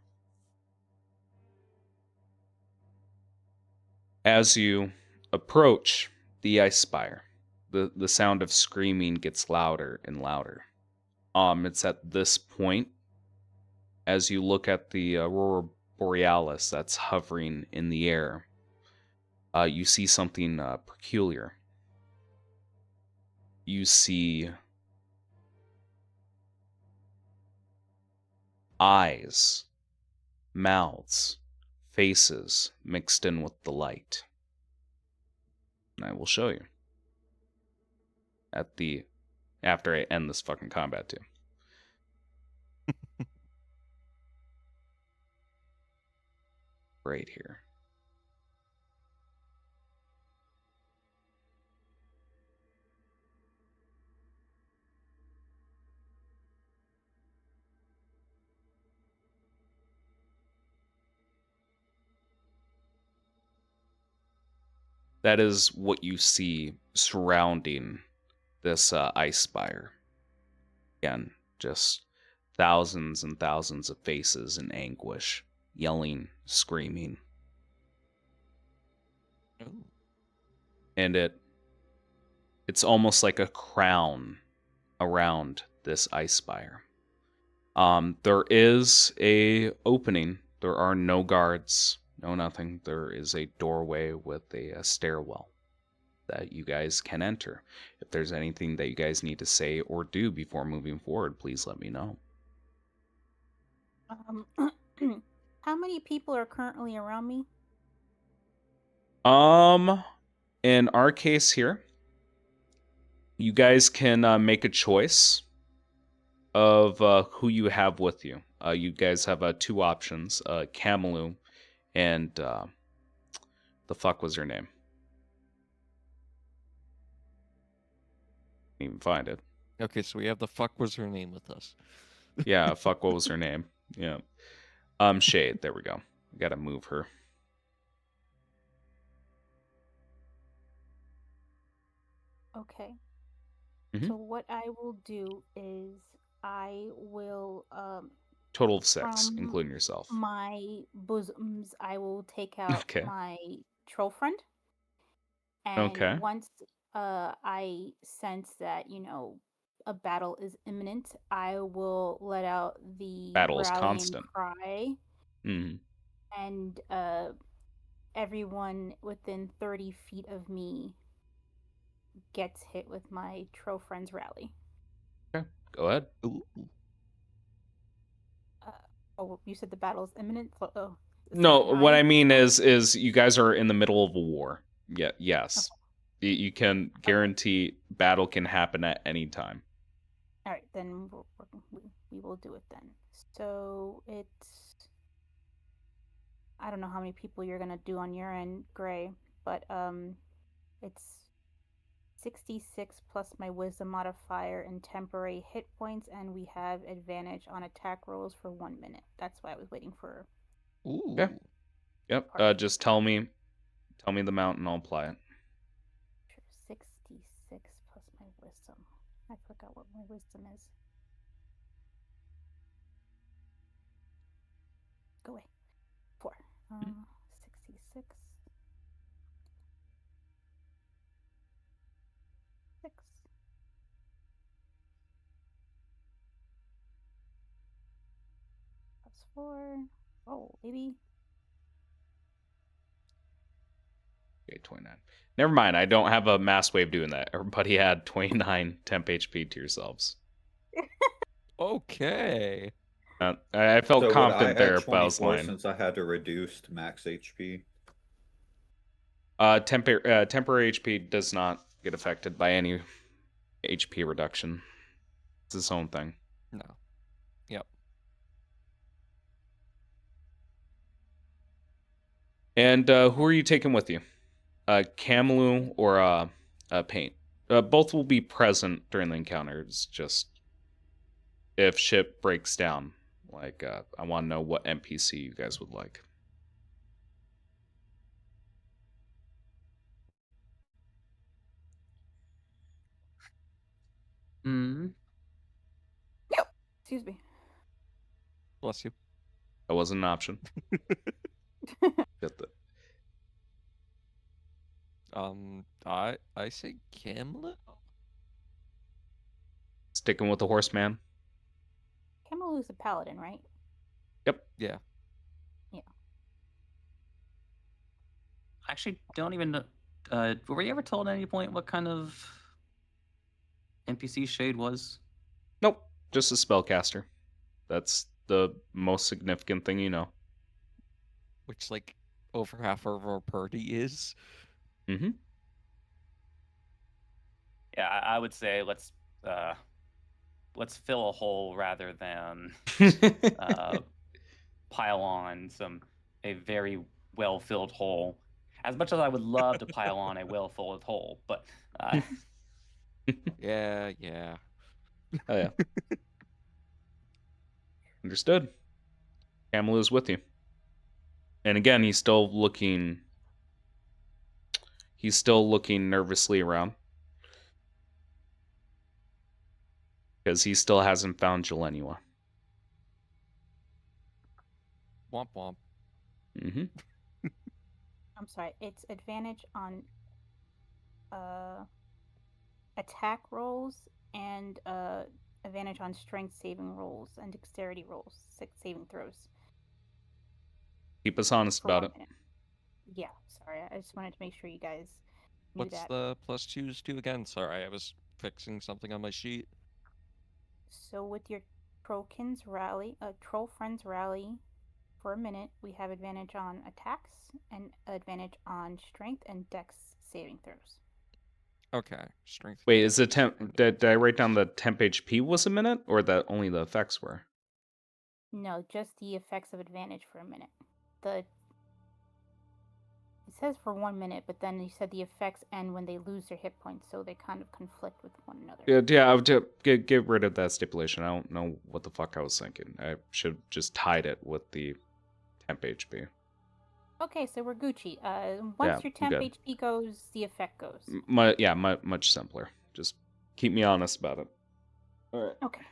S2: As you approach the ice spire, the sound of screaming gets louder and louder. It's at this point, as you look at the aurora borealis that's hovering in the air, you see something peculiar. You see eyes, mouths, faces mixed in with the light. And I will show you after I end this fucking combat too. Right here. That is what you see surrounding this ice spire. Again, just thousands and thousands of faces in anguish, yelling, screaming.
S5: Ooh.
S2: And it's almost like a crown around this ice spire. There is a opening. There are no guards, no nothing. There is a doorway with a stairwell that you guys can enter. If there's anything that you guys need to say or do before moving forward, please let me know.
S7: How many people are currently around me?
S2: In our case here, you guys can make a choice of who you have with you. You guys have two options, Camelou and the fuck was her name? Can't even find it.
S5: Okay, so we have the fuck was her name with us.
S2: Yeah, fuck, what was her name? Yeah. Shade. There we go. Gotta move her.
S7: Okay.
S2: Mhm.
S7: So what I will do is I will
S2: Total of 6,
S7: from
S2: including yourself.
S7: my bosoms I will take out
S2: Okay.
S7: my troll friend, and
S2: Okay.
S7: once I sense that, a battle is imminent, I will let out the
S2: Battle is
S7: rallying
S2: constant.
S7: cry,
S2: Hmm.
S7: and everyone within 30 feet of me gets hit with my troll friend's rally.
S2: Okay. Go ahead.
S5: Ooh.
S7: Uh, oh, you said the battle is imminent? Oh,
S2: No, what I mean
S7: Oh,
S2: is you guys are in the middle of a war. Yeah, yes.
S7: okay.
S2: You can guarantee battle can happen at any time.
S7: All right, then we will do it then. So I don't know how many people you're gonna do on your end, Gray, but it's 66 plus my wisdom modifier and temporary hit points, and we have advantage on attack rolls for 1 minute. That's why I was waiting for
S5: Ooh.
S2: Okay. Yep.
S7: Parfait.
S2: Just tell me the amount and I'll apply it.
S7: Sure, 66 plus my wisdom. I forgot what my wisdom is. Go away. 4. 66. 6. Plus 4. Oh, baby.
S2: Okay, 29. Never mind. I don't have a mass way of doing that. Everybody add 29 temp HP to yourselves.
S5: Okay.
S2: I felt
S4: So would I
S2: confident
S4: add
S2: there, but I was
S4: 24
S2: lying.
S4: since I had a reduced max HP?
S2: Temporary HP does not get affected by any HP reduction. It's its own thing.
S5: No. Yep.
S2: And who are you taking with you? Kamlu or Paint? Both will be present during the encounter. It's just if ship breaks down. Like, I want to know what NPC you guys would like.
S7: Excuse me.
S5: Bless you.
S2: That wasn't an option. Get the
S5: I say Camlet.
S2: sticking with the horseman.
S7: Kamalu's a paladin, right?
S2: Yep.
S5: Yeah.
S7: Yeah.
S3: I actually don't even know. Were you ever told at any point what kind of NPC Shade was?
S2: Nope. Just a spellcaster. That's the most significant thing you know.
S5: Which like over half of our party is.
S2: Mm-hmm.
S3: Yeah, I would say let's fill a hole rather than pile on a very well-filled hole. As much as I would love to pile on a well-filled hole, but
S5: Yeah.
S2: Oh yeah. Understood. Kamala is with you. And again, he's still looking nervously around. Because he still hasn't found Jelenia.
S5: Womp womp.
S2: Mm-hmm.
S7: I'm sorry. It's advantage on attack rolls and advantage on strength saving rolls and dexterity rolls, 6 saving throws
S2: Keep us honest
S7: for
S2: about
S7: 1
S2: it.
S7: minute. Yeah, sorry. I just wanted to make sure you guys knew
S5: What's
S7: that.
S5: the +2s do again? Sorry, I was fixing something on my sheet.
S7: So with your Trollkins rally, Troll Friends rally for a minute, we have advantage on attacks and advantage on strength and dex saving throws.
S5: Okay, strength.
S2: Wait, is the
S5: dex,
S2: temp?
S5: and
S2: Did I write
S5: dex.
S2: down the temp HP was a minute, or that only the effects were?
S7: No, just the effects of advantage for a minute. The It says for 1 minute, but then you said the effects end when they lose their hit points, so they kind of conflict with one another.
S2: Yeah, I would get rid of that stipulation. I don't know what the fuck I was thinking. I should have just tied it with the temp HP.
S7: Okay, so we're Gucci.
S2: Yeah,
S7: Once your
S2: I'm
S7: temp
S2: good.
S7: HP goes, the effect goes.
S2: Much simpler. Just keep me honest about it. All right.
S7: Okay.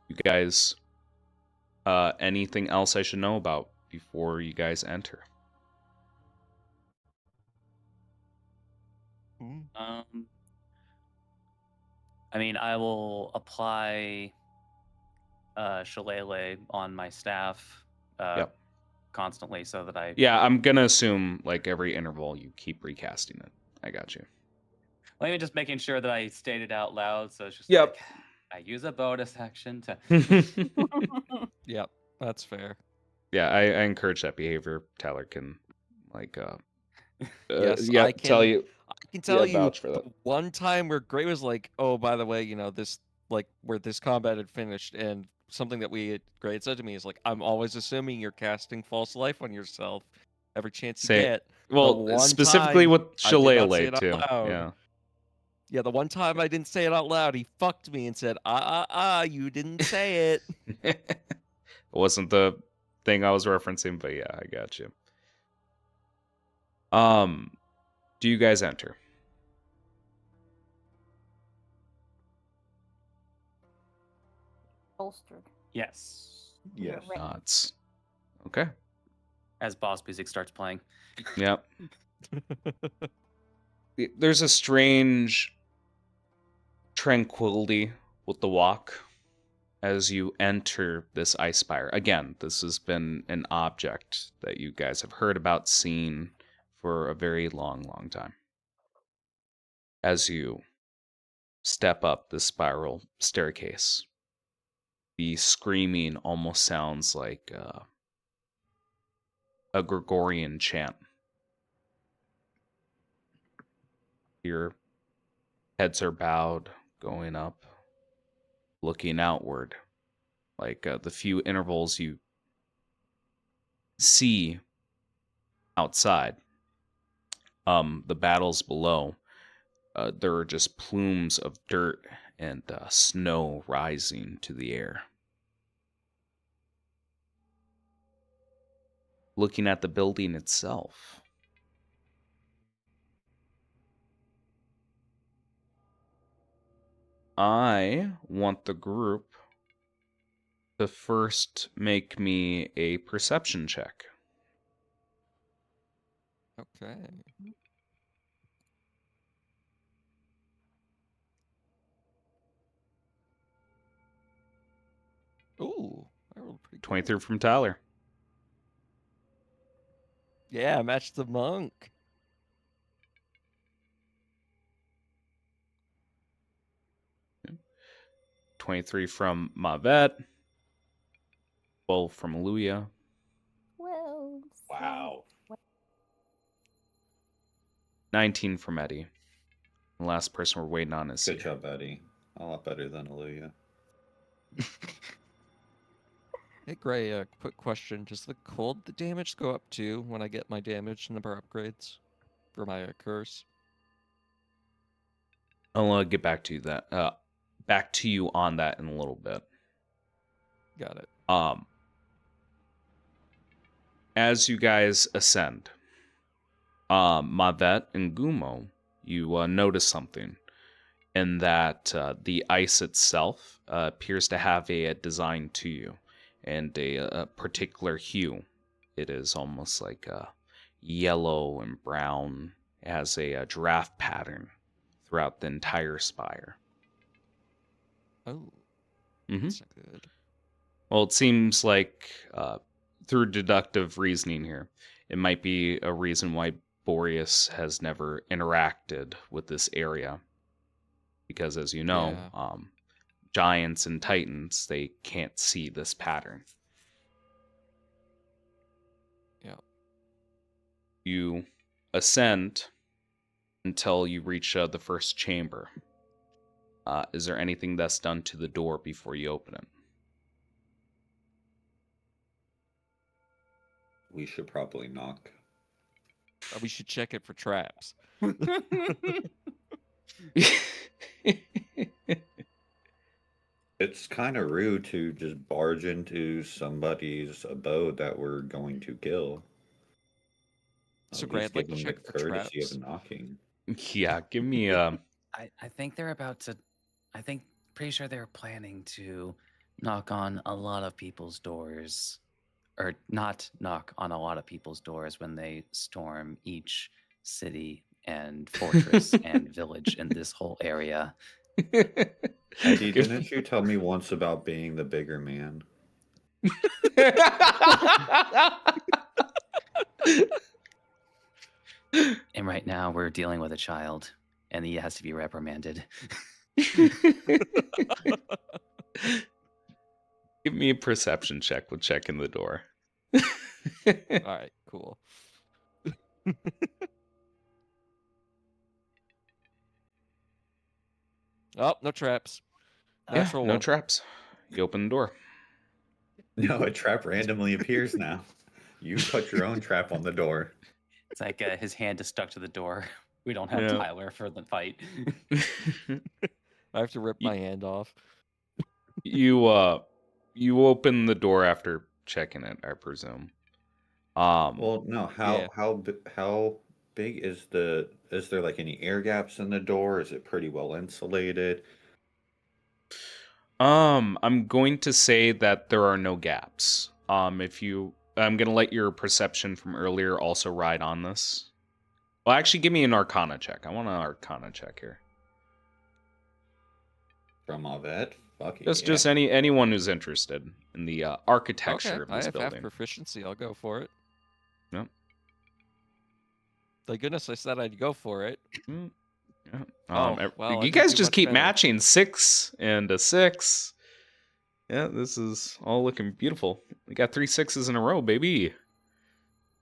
S2: You guys, anything else I should know about before you guys enter?
S3: I mean, I will apply shillelagh on my staff
S2: Yep.
S3: constantly so that I...
S2: Yeah, I'm gonna assume like every interval you keep recasting it. I got you.
S3: Well, even just making sure that I state it out loud, so it's just
S2: Yep.
S3: like, I use a bonus action to...
S5: Yep, that's fair.
S2: Yeah, I encourage that behavior. Tyler can like
S5: Yes,
S2: yeah,
S5: I can
S2: tell you.
S5: I can tell you
S2: vouch for that.
S5: the one time where Gray was like, "Oh, by the way, you know, this like where this combat had finished," and something that Gray had said to me is like, "I'm always assuming you're casting false life on yourself every chance you
S2: Say
S5: get." The
S2: well,
S5: one
S2: specifically
S5: time
S2: with
S5: I did not say
S2: shillelagh
S5: it out
S2: too.
S5: loud.
S2: Yeah.
S5: Yeah, the one time I didn't say it out loud, he fucked me and said, you didn't say it."
S2: It wasn't the thing I was referencing, but yeah, I got you. Do you guys enter?
S7: Bolstered.
S3: Yes.
S4: Yes.
S7: Right.
S2: It's okay.
S3: As boss music starts playing.
S2: Yep. There's a strange tranquility with the walk as you enter this ice spire. Again, this has been an object that you guys have heard about, seen for a very long time. As you step up the spiral staircase, the screaming almost sounds like a Gregorian chant. Your heads are bowed, going up, looking outward. Like the few intervals you see outside, the battles below, there are just plumes of dirt and snow rising to the air. Looking at the building itself, I want the group to first make me a perception check.
S5: Okay. Ooh, I rolled pretty good.
S2: 23 from Tyler.
S5: Yeah, match the monk.
S2: 23 from Mavet. 12 from Aluya.
S7: Well.
S4: Wow.
S2: 19 from Eddie. The last person we're waiting on is
S4: Good job, Eddie. A lot better than Aluya.
S5: Hey, Gray, quick question. Does the cold damage go up too when I get my damage number upgrades for my curse?
S2: I'll get back to you back to you on that in a little bit.
S5: Got it.
S2: As you guys ascend, Mavet and Gumo, you notice something in that the ice itself appears to have a design to you and a particular hue. It is almost like yellow and brown. It has a giraffe pattern throughout the entire spire.
S5: Oh,
S2: Mm-hmm.
S5: that's not good.
S2: Well, it seems like through deductive reasoning here, it might be a reason why Boreas has never interacted with this area. Because as you know,
S5: Yeah.
S2: Giants and Titans, they can't see this pattern.
S5: Yeah.
S2: You ascend until you reach the first chamber. Is there anything that's done to the door before you open it?
S4: we should probably knock.
S5: We should check it for traps.
S4: It's kind of rude to just barge into somebody's abode that we're going to kill.
S5: So,
S4: At
S5: Grant,
S4: least
S5: I'd like
S4: give
S5: to
S4: them the
S5: check for
S4: courtesy of
S5: traps.
S4: knocking.
S2: Yeah, give me
S1: I think they're about to. I think pretty sure they're planning to knock on a lot of people's doors, or not knock on a lot of people's doors when they storm each city and fortress and village in this whole area.
S4: Eddie,
S2: Give-
S4: didn't you tell me once about being the bigger man?
S1: And right now we're dealing with a child, and he has to be reprimanded.
S2: Give me a perception check. We'll check in the door.
S5: All right, cool. Oh, no traps.
S2: Yeah,
S5: Natural
S2: no
S5: one.
S2: traps. You open the door.
S4: No, a trap randomly appears now. You put your own trap on the door.
S1: It's like his hand is stuck to the door. We don't have
S2: Yeah.
S1: Tyler for the fight.
S5: I have to rip my hand off.
S2: You open the door after checking it, I presume.
S4: Well, no.
S5: Yeah.
S4: How big is the? Is there like any air gaps in the door? Is it pretty well insulated?
S2: I'm going to say that there are no gaps. I'm gonna let your perception from earlier also ride on this. Well, actually, give me an Arcana check. I want an Arcana check here.
S4: From Aved? Fuck yeah.
S2: Just anyone who's interested in the architecture
S5: Okay,
S2: of
S5: I
S2: this
S5: have half
S2: building.
S5: proficiency. I'll go for it.
S2: Yep.
S5: Thank goodness I said I'd go for it.
S2: Mm, yeah.
S5: Oh, well, I
S2: you
S5: didn't
S2: guys
S5: do
S2: just
S5: much
S2: keep
S5: better.
S2: matching 6 and a 6. Yeah, this is all looking beautiful. We got 3 6s in a row, baby.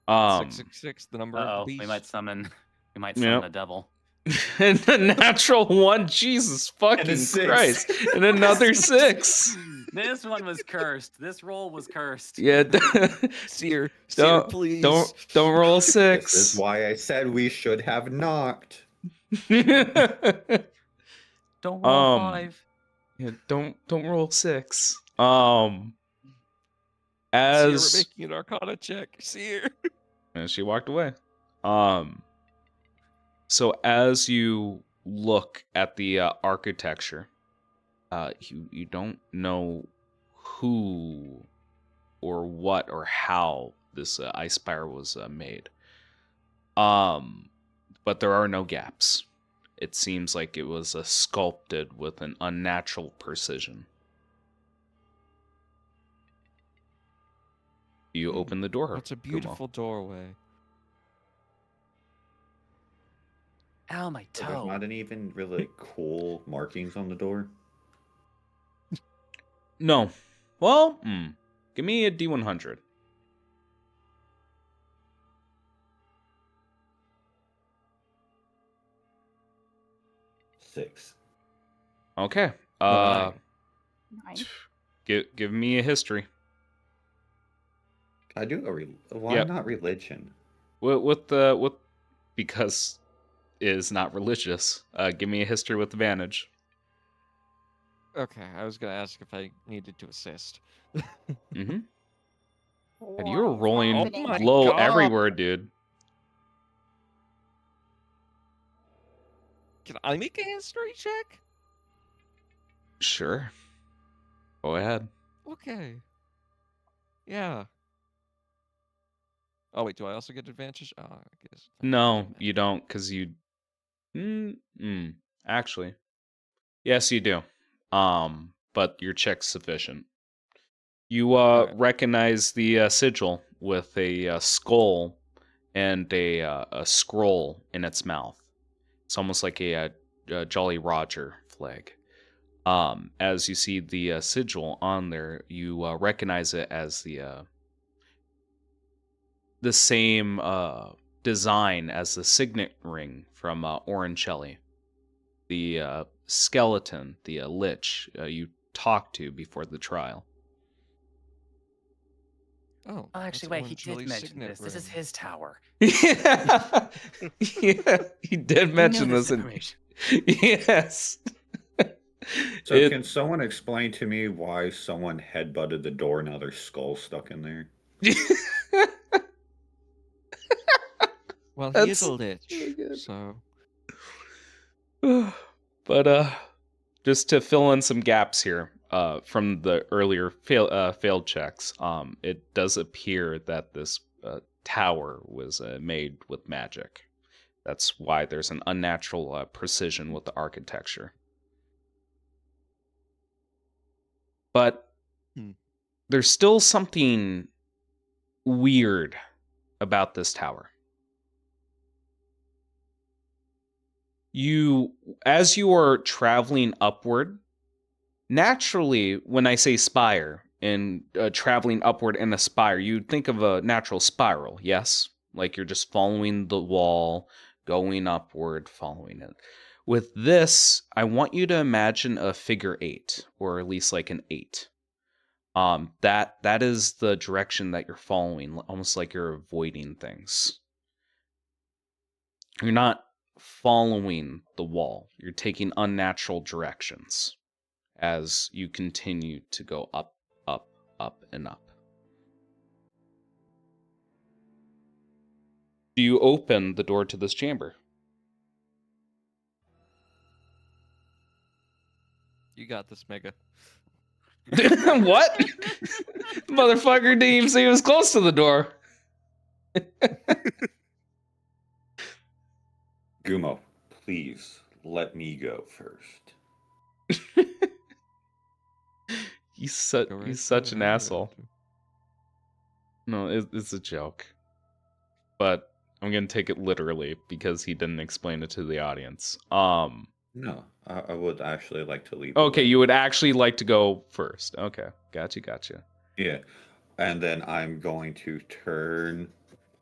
S5: 666, the number of
S1: Oh,
S5: the beast.
S1: we might summon
S2: Yep.
S1: a devil.
S2: And the natural 1, Jesus fucking
S4: six.
S2: Christ. And another 6.
S1: This one was cursed. This roll was cursed.
S2: Yeah.
S5: Seer,
S2: Don't
S5: please.
S2: don't roll a
S4: This
S2: 6.
S4: is why I said we should have knocked.
S1: Don't roll 5.
S2: Yeah, don't roll 6.
S5: Seer, we're
S2: As
S5: making an Arcana check. Seer.
S2: and she walked away. So as you look at the architecture, you don't know who or what or how this ice spire was made. But there are no gaps. It seems like it was sculpted with an unnatural precision. You open the door.
S5: It's a
S2: Kumo.
S5: beautiful doorway.
S1: Ow, my
S4: There's
S1: toe.
S4: not any even really cool markings on the door.
S2: No. Well, give me a D100.
S4: Six.
S2: Okay.
S5: Nine.
S7: Nice.
S2: Give me a history.
S4: I do why
S2: Yep.
S4: not religion?
S2: With because it is not religious. Give me a history with advantage.
S5: Okay, I was gonna ask if I needed to assist.
S2: Mm-hmm. And
S7: What
S2: you were
S7: is
S2: rolling
S7: happening?
S5: Oh my
S2: low
S5: God.
S2: everywhere, dude.
S5: Can I make a history check?
S2: Sure. Go ahead.
S5: Okay. Yeah. Oh wait, do I also get advantage? Oh, I guess.
S2: No, you don't, because you. Actually, yes, you do. But your check's sufficient. You
S5: Alright.
S2: recognize the sigil with a skull and a scroll in its mouth. It's almost like a Jolly Roger flag. As you see the sigil on there, you recognize it as the same design as the signet ring from Orenchelly, the skeleton, the lich you talked to before the trial.
S5: Oh,
S3: Oh,
S5: that's
S3: actually, wait, he did
S5: Orenchelly's
S3: mention
S5: signet
S3: this. This is
S5: ring.
S3: his tower.
S2: Yeah, yeah, he did
S3: He knew
S2: mention
S3: this
S2: this.
S3: information.
S2: Yes.
S4: So
S2: It.
S4: can someone explain to me why someone headbutted the door and now their skull stuck in there?
S5: Well, he is
S2: That's
S5: a
S2: really
S5: lich,
S2: good.
S5: so
S2: But just to fill in some gaps here, from the earlier failed checks, it does appear that this tower was made with magic. That's why there's an unnatural precision with the architecture. But
S5: Hmm.
S2: there's still something weird about this tower. As you are traveling upward, naturally, when I say spire and traveling upward in a spire, you'd think of a natural spiral, yes? Like you're just following the wall, going upward, following it. With this, I want you to imagine a figure eight, or at least like an eight. That is the direction that you're following, almost like you're avoiding things. You're not following the wall. You're taking unnatural directions as you continue to go up, up, up, and up. Do you open the door to this chamber?
S5: you got this, Mega.
S2: What? Motherfucker didn't even say he was close to the door.
S4: Gumo, please let me go first.
S2: He's
S5: Go right
S2: such
S5: ahead,
S2: an
S5: all right.
S2: asshole. No, it's a joke. But I'm gonna take it literally because he didn't explain it to the audience.
S4: No, I would actually like to lead the
S2: Okay,
S4: way.
S2: you would actually like to go first. Okay, gotcha.
S4: Yeah, and then I'm going to turn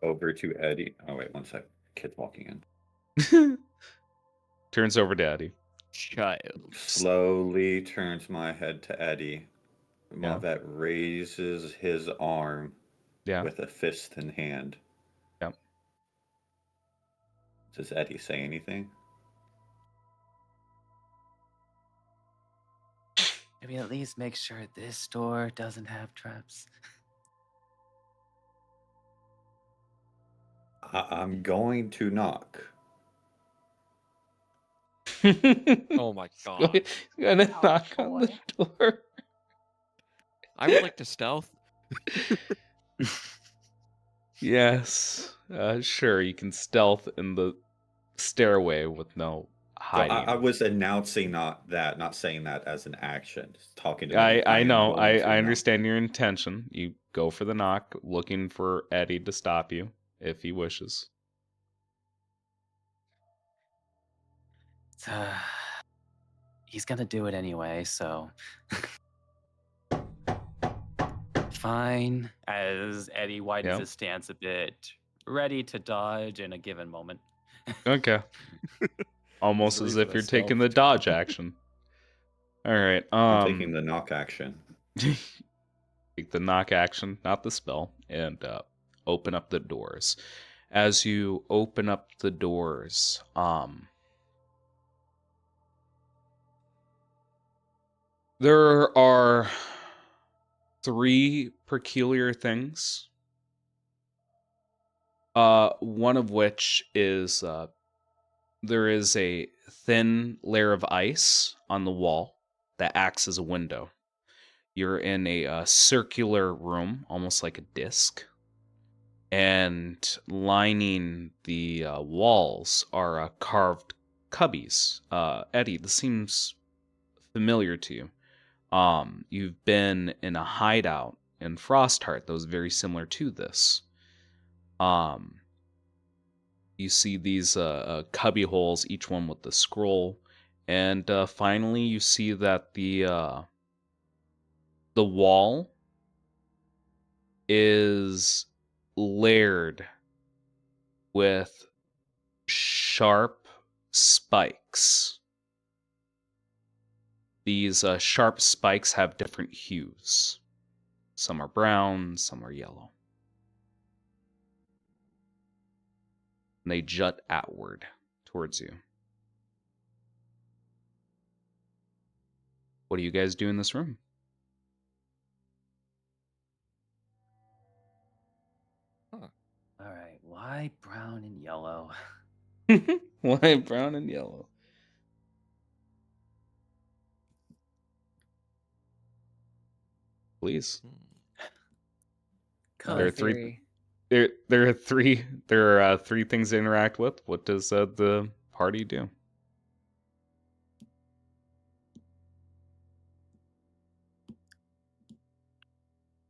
S4: over to Eddie. Oh wait, one sec. Kid's walking in.
S2: Turns over to Eddie.
S5: Child.
S4: Slowly turns my head to Eddie.
S2: Yeah.
S4: Malvet raises his arm
S2: Yeah.
S4: with a fist in hand.
S2: Yep.
S4: Does Eddie say anything?
S3: Maybe at least make sure this door doesn't have traps.
S4: I'm going to knock.
S5: Oh my god.
S2: Gonna
S7: Oh,
S2: knock on the door.
S5: I would like to stealth.
S2: Yes. Sure, you can stealth in the stairway with no
S4: So
S2: hiding.
S4: I was announcing not saying that as an action. Just talking to Eddie.
S2: I
S4: am
S2: know.
S4: going to
S2: I
S4: knock.
S2: understand your intention. You go for the knock, looking for Eddie to stop you if he wishes.
S3: He's gonna do it anyway, so fine. As Eddie widens
S2: Yep.
S3: his stance a bit, ready to dodge in a given moment.
S2: Okay. Almost
S5: There's
S2: as
S5: a
S2: if
S5: reason I
S2: you're taking
S5: stealthed.
S2: the dodge action. All right.
S4: I'm taking the knock action.
S2: Take the knock action, not the spell, and open up the doors. As you open up the doors, there are three peculiar things. One of which is there is a thin layer of ice on the wall that acts as a window. You're in a circular room, almost like a disc. And lining the walls are carved cubbies. Eddie, this seems familiar to you. You've been in a hideout in Frostheart that was very similar to this. You see these cubby holes, each one with the scroll, and finally you see that the wall is layered with sharp spikes. These sharp spikes have different hues. Some are brown, some are yellow. And they jut outward towards you. What do you guys do in this room?
S3: All right, why brown and yellow?
S2: Why brown and yellow? Please.
S6: Color
S2: There are three.
S6: theory.
S2: There are three things to interact with. What does the party do?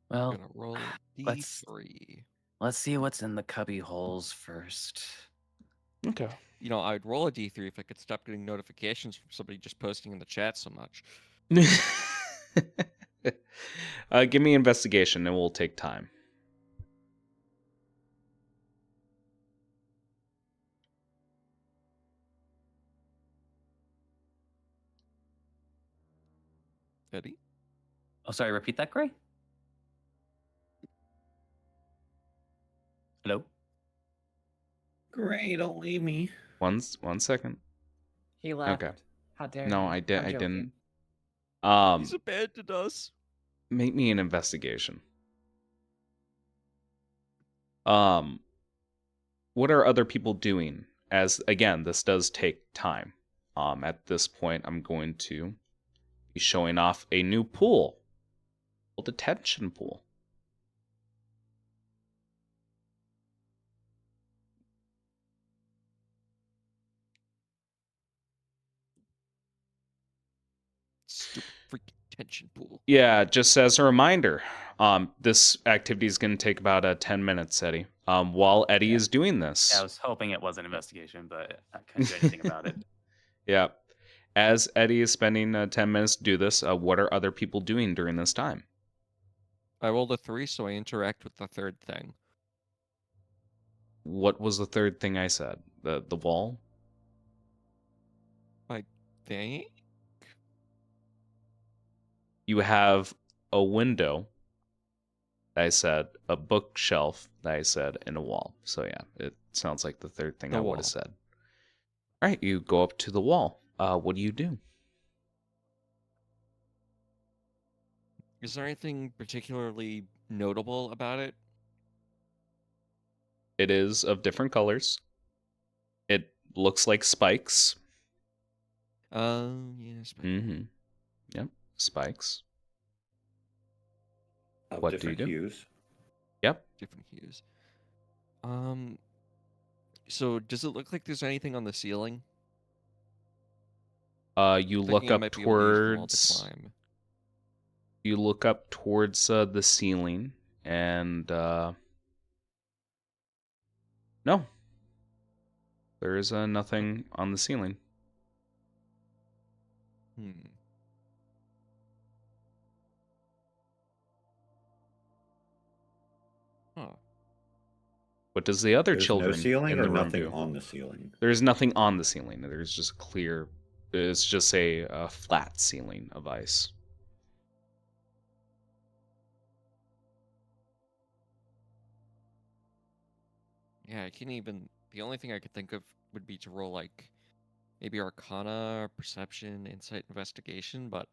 S3: Well,
S5: Gonna roll a
S3: let's-
S5: d3.
S3: let's see what's in the cubby holes first.
S2: Okay.
S5: You know, I'd roll a d3 if I could stop getting notifications from somebody just posting in the chat so much.
S2: Give me investigation and we'll take time.
S5: Eddie?
S3: Oh, sorry, repeat that, Gray? Hello?
S4: Gray, don't leave me.
S2: One second.
S6: He left.
S2: Okay.
S6: How dare
S2: No,
S6: you?
S2: I
S6: I'm
S2: didn't.
S6: joking.
S5: He's abandoned us.
S2: Make me an investigation. What are other people doing? As again, this does take time. At this point, I'm going to be showing off a new pool, a detention pool.
S5: Stupid freaking tension pool.
S2: Yeah, just as a reminder, this activity is going to take about 10 minutes, Eddie. While Eddie
S3: Yeah.
S2: is doing this.
S3: Yeah, I was hoping it was an investigation, but I couldn't do anything about it.
S2: Yeah. As Eddie is spending 10 minutes to do this, what are other people doing during this time?
S5: I rolled a 3, so I interact with the third thing.
S2: What was the third thing I said? The wall?
S5: I think?
S2: You have a window, that I said, a bookshelf, that I said, and a wall. So yeah, it sounds like the third thing
S5: The
S2: I would
S5: wall.
S2: have said. All right, you go up to the wall. What do you do?
S5: Is there anything particularly notable about it?
S2: It is of different colors. It looks like spikes.
S5: Yes.
S2: Mm-hmm. Yep, spikes.
S4: Of
S2: What do you
S4: different
S2: do?
S4: hues.
S2: Yep.
S5: Different hues. So does it look like there's anything on the ceiling?
S2: You look
S5: Thinking I
S2: up
S5: might be able to use the wall to
S2: towards.
S5: climb.
S2: You look up towards the ceiling, and no, there is nothing on the ceiling.
S5: Huh.
S2: What does the other
S4: There's
S2: children
S4: no ceiling
S2: in
S4: or
S2: the room
S4: nothing
S2: do?
S4: on the ceiling.
S2: There's nothing on the ceiling. There's just clear. It's just a flat ceiling of ice.
S5: Yeah, I can't even. The only thing I could think of would be to roll like maybe Arcana, Perception, Insight, Investigation, but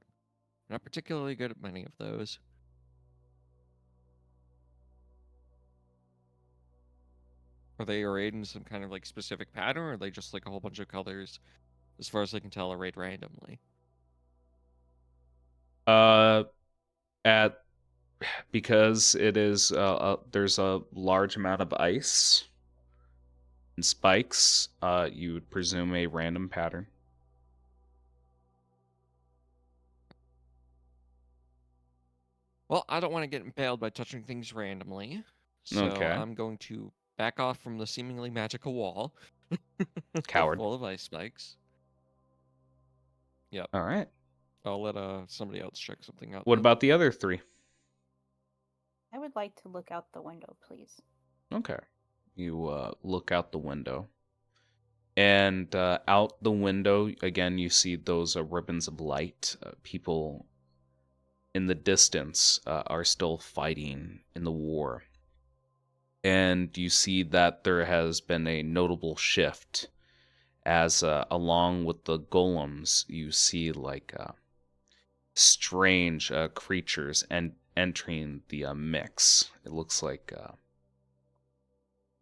S5: I'm not particularly good at many of those. Are they arrayed in some kind of like specific pattern, or are they just like a whole bunch of colors, as far as I can tell, arrayed randomly?
S2: At because it is there's a large amount of ice and spikes. You would presume a random pattern.
S5: Well, I don't want to get impaled by touching things randomly, so
S2: Okay.
S5: I'm going to back off from the seemingly magical wall.
S2: Coward.
S5: Full of ice spikes. Yep.
S2: All right.
S5: I'll let somebody else check something out.
S2: What
S5: then.
S2: about the other three?
S7: I would like to look out the window, please.
S2: Okay. You look out the window. And out the window, again, you see those ribbons of light. People in the distance are still fighting in the war. And you see that there has been a notable shift as along with the golems, you see like strange creatures and entering the mix. It looks like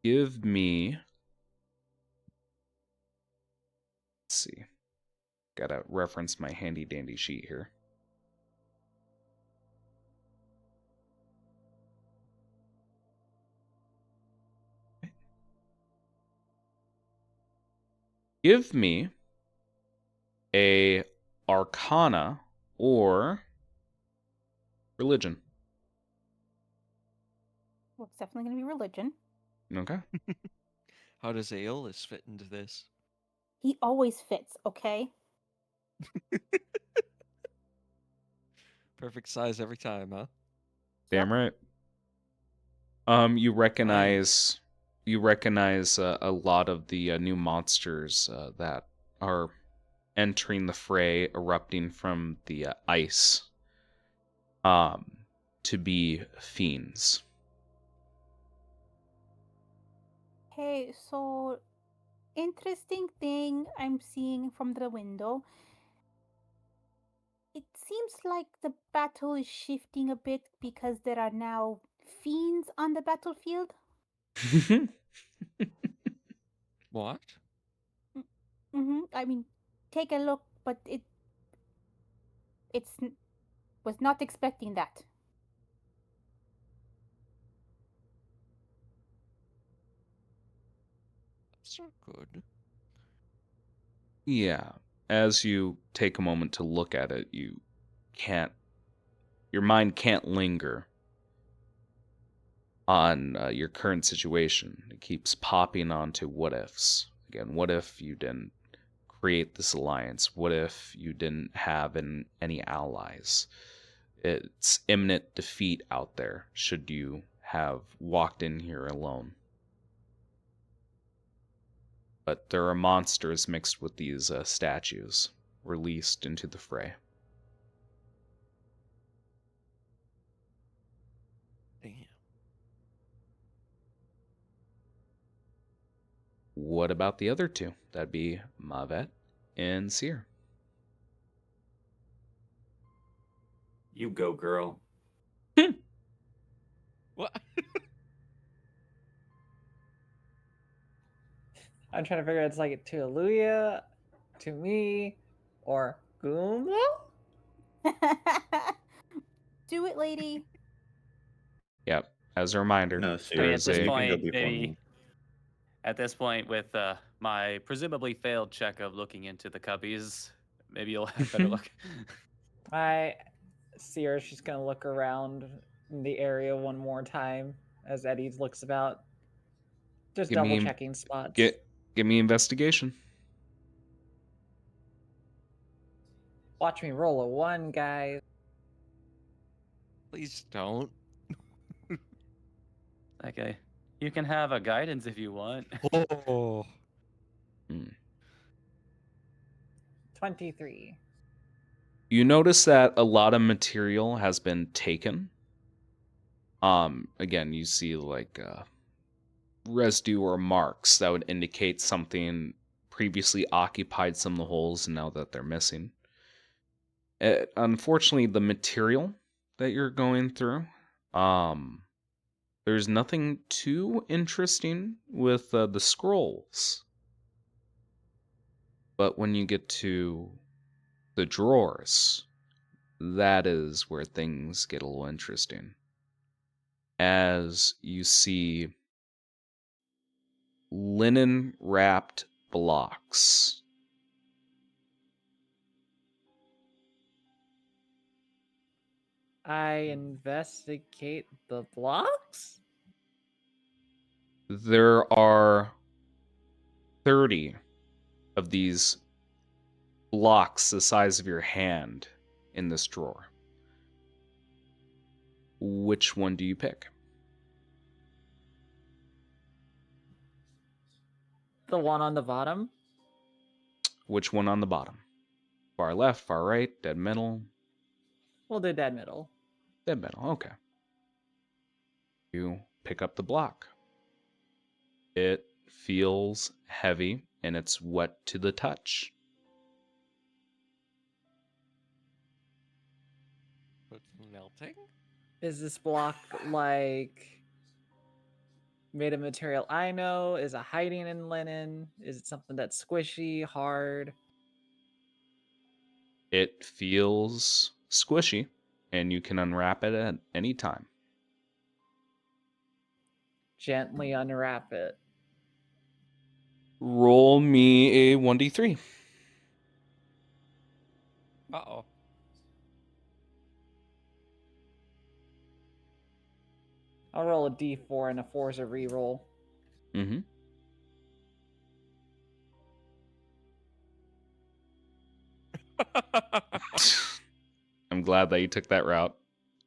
S2: give me, let's see, gotta reference my handy dandy sheet here. Give me a Arcana or Religion.
S7: Well, it's definitely going to be religion.
S2: Okay.
S5: How does Aeolus fit into this?
S7: He always fits, okay?
S5: Perfect size every time, huh?
S2: Damn right. You recognize a lot of the new monsters that are entering the fray, erupting from the ice, to be fiends.
S7: Hey, so interesting thing I'm seeing from the window. It seems like the battle is shifting a bit because there are now fiends on the battlefield.
S5: What?
S7: Mm-hmm. I mean, take a look, but it's was not expecting that.
S5: That's not good.
S2: Yeah, as you take a moment to look at it, your mind can't linger on your current situation. It keeps popping onto what ifs. Again, what if you didn't create this alliance? What if you didn't have any allies? It's imminent defeat out there should you have walked in here alone. But there are monsters mixed with these statues released into the fray.
S5: Damn.
S2: What about the other two? That'd be Mavet and Seer.
S4: You go, girl.
S5: What?
S6: I'm trying to figure out it's like to Aluya, to me, or Goomba?
S7: Do it, lady.
S2: Yep. As a reminder,
S4: No,
S3: I mean,
S4: seriously,
S3: at this
S4: you can
S3: point,
S4: go before
S3: maybe
S4: me.
S3: at this point, with my presumably failed check of looking into the cubbies, maybe you'll have better luck.
S6: I see her. She's gonna look around in the area one more time as Eddie looks about, just
S2: Give
S6: double
S2: me
S6: checking spots.
S2: give me investigation.
S6: Watch me roll a 1, guys.
S5: Please don't.
S3: Okay, you can have a guidance if you want.
S5: Oh.
S6: 23.
S2: You notice that a lot of material has been taken. Again, you see like residue or marks that would indicate something previously occupied some of the holes, and now that they're missing. Unfortunately, the material that you're going through, there's nothing too interesting with the scrolls. But when you get to the drawers, that is where things get a little interesting. As you see linen wrapped blocks.
S6: I investigate the blocks?
S2: There are 30 of these blocks the size of your hand in this drawer. Which one do you pick?
S6: The one on the bottom?
S2: Which one on the bottom? Far left, far right, dead middle?
S6: We'll do dead middle.
S2: Dead metal. Okay. You pick up the block. It feels heavy and it's wet to the touch.
S5: It's melting?
S6: Is this block like made of material I know? Is it hiding in linen? Is it something that's squishy, hard?
S2: It feels squishy and you can unwrap it at any time.
S6: Gently unwrap it.
S2: Roll me a 1d3.
S5: Uh-oh.
S6: I'll roll a d4 and a 4 is a reroll.
S2: Mm-hmm. I'm glad that you took that route.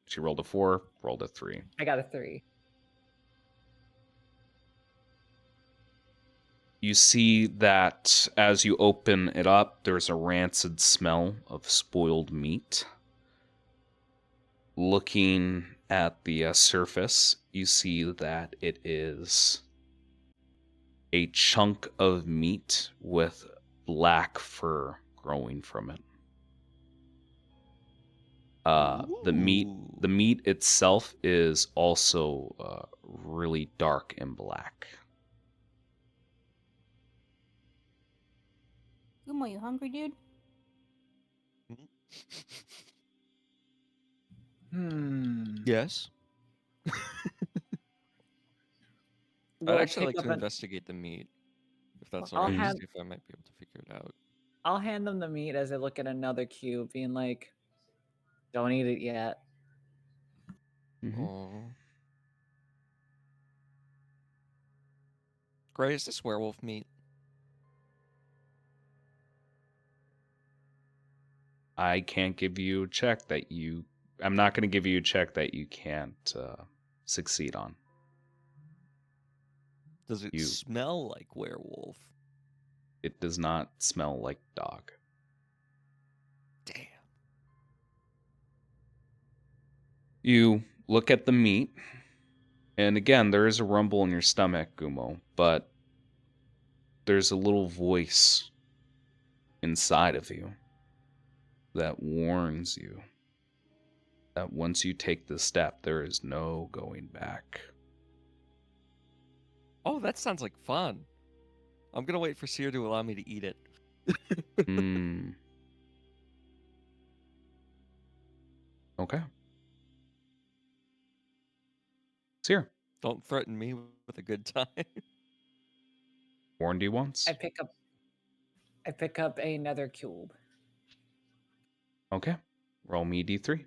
S2: She rolled a 4, rolled a 3.
S6: I got a 3.
S2: You see that as you open it up, there's a rancid smell of spoiled meat. Looking at the surface, you see that it is a chunk of meat with black fur growing from it. The meat itself is also really dark and black.
S7: Gumo, you hungry, dude?
S5: Yes. I'd
S6: We'll
S5: actually
S6: pick
S5: like
S6: up
S5: to
S6: an.
S5: investigate the meat, if that's
S6: I'll
S5: alright, to
S6: hand.
S5: see if I might be able to figure it out.
S6: I'll hand them the meat as I look at another cube, being like, "Don't eat it yet."
S2: Mm-hmm.
S5: Oh. Gray, is this werewolf meat?
S2: I can't give you a check that you. I'm not going to give you a check that you can't succeed on.
S5: Does it
S2: You.
S5: smell like werewolf?
S2: It does not smell like dog.
S5: Damn.
S2: You look at the meat, and again, there is a rumble in your stomach, Gumo, but there's a little voice inside of you that warns you that once you take this step, there is no going back.
S5: Oh, that sounds like fun. I'm gonna wait for Seer to allow me to eat it.
S2: Hmm. Okay. Seer,
S5: Don't threaten me with a good time.
S2: warned you once.
S6: I pick up another cube.
S2: Okay. Roll me d3.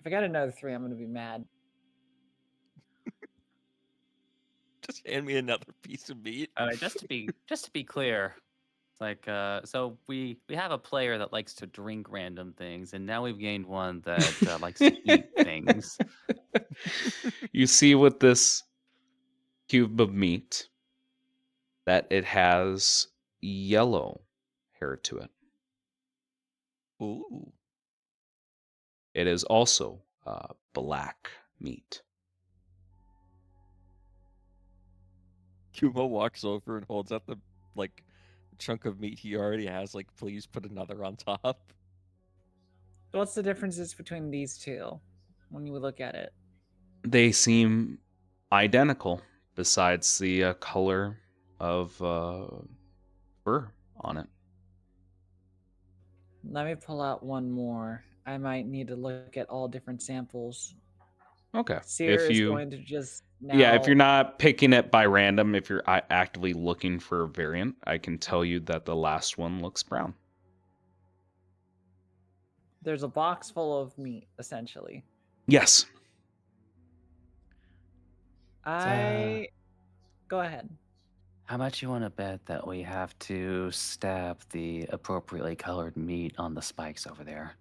S6: If I got another 3, I'm gonna be mad.
S5: Just hand me another piece of meat.
S3: Just to be clear, it's like so we have a player that likes to drink random things, and now we've gained one that likes to eat things.
S2: You see with this cube of meat that it has yellow hair to it.
S5: Ooh.
S2: It is also black meat.
S5: Kumo walks over and holds out the chunk of meat he already has. Like, please put another on top.
S6: What's the differences between these two when you look at it?
S2: They seem identical, besides the color of fur on it.
S6: Let me pull out one more. I might need to look at all different samples.
S2: Okay.
S6: Seer is going to just now.
S2: Yeah, if you're not picking it by random, if you're actively looking for a variant, I can tell you that the last one looks brown.
S6: There's a box full of meat, essentially.
S2: Yes.
S6: Go ahead.
S3: How much you want to bet that we have to stab the appropriately colored meat on the spikes over there?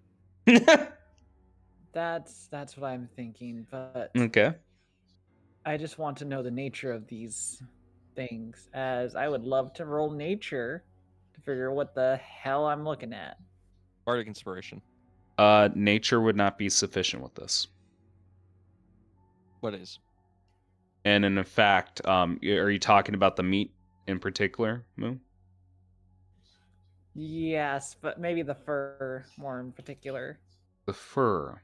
S6: That's what I'm thinking, but
S2: Okay.
S6: I just want to know the nature of these things, as I would love to roll nature to figure what the hell I'm looking at.
S5: Bardic inspiration.
S2: Nature would not be sufficient with this.
S5: What is?
S2: And in fact, are you talking about the meat in particular, Moo?
S6: Yes, but maybe the fur more in particular.
S2: The fur.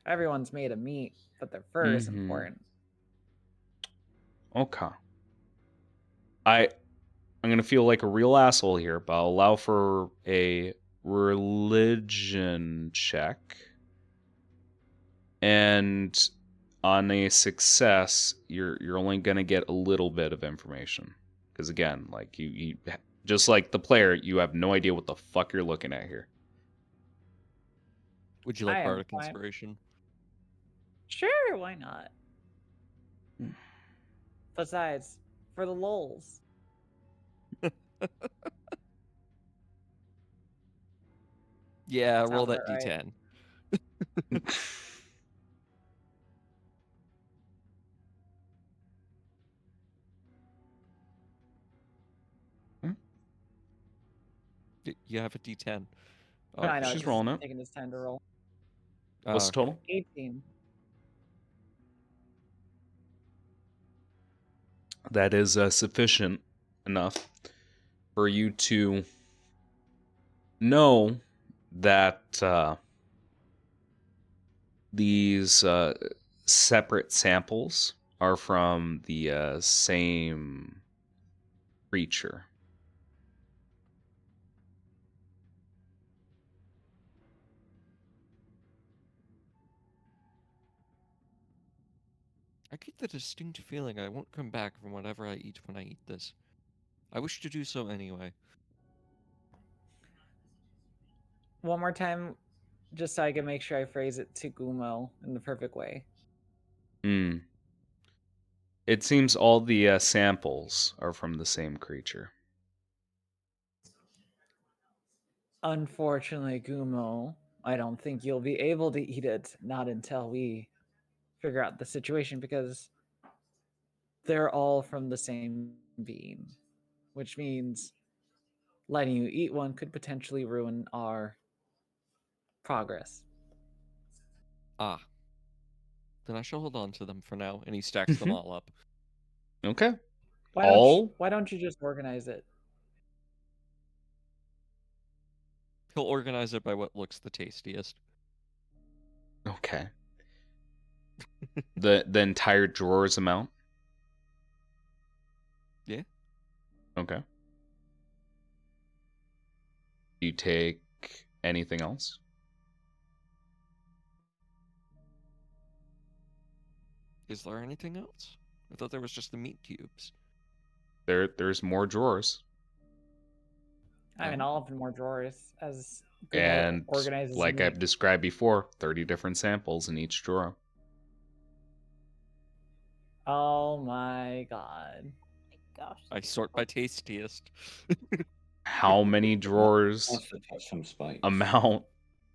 S6: Everyone's made of meat, but their fur is important.
S2: Okay. I'm gonna feel like a real asshole here, but I'll allow for a religion check. And on a success, you're only gonna get a little bit of information. Because again, like you just like the player, you have no idea what the fuck you're looking at here.
S5: Would you like bardic inspiration?
S6: Sure, why not? Besides, for the lulz.
S5: Yeah, roll that d10. You have a d10.
S6: Oh, I know.
S2: She's rolling it.
S6: Taking his time to roll.
S2: What's the total?
S6: 18.
S2: That is sufficient enough for you to know that these separate samples are from the same creature.
S5: I get the distinct feeling I won't come back from whatever I eat when I eat this. I wish to do so anyway.
S6: One more time, just so I can make sure I phrase it to Gumo in the perfect way.
S2: It seems all the samples are from the same creature.
S6: Unfortunately, Gumo, I don't think you'll be able to eat it, not until we figure out the situation, because they're all from the same being, which means letting you eat one could potentially ruin our progress.
S5: Ah. Then I shall hold on to them for now, and he stacks them all up.
S2: Okay.
S6: Why don't you just organize it?
S5: He'll organize it by what looks the tastiest.
S2: Okay. the entire drawer's amount?
S5: Yeah.
S2: Okay. Do you take anything else?
S5: Is there anything else? I thought there was just the meat cubes.
S2: There's more drawers.
S6: I mean, all of them more drawers as Gumo
S2: And
S6: organizes.
S2: like I've described before, 30 different samples in each drawer.
S6: Oh my god.
S7: Gosh.
S5: I sort by tastiest.
S2: How many drawers
S4: Wants to touch some spikes.
S2: amount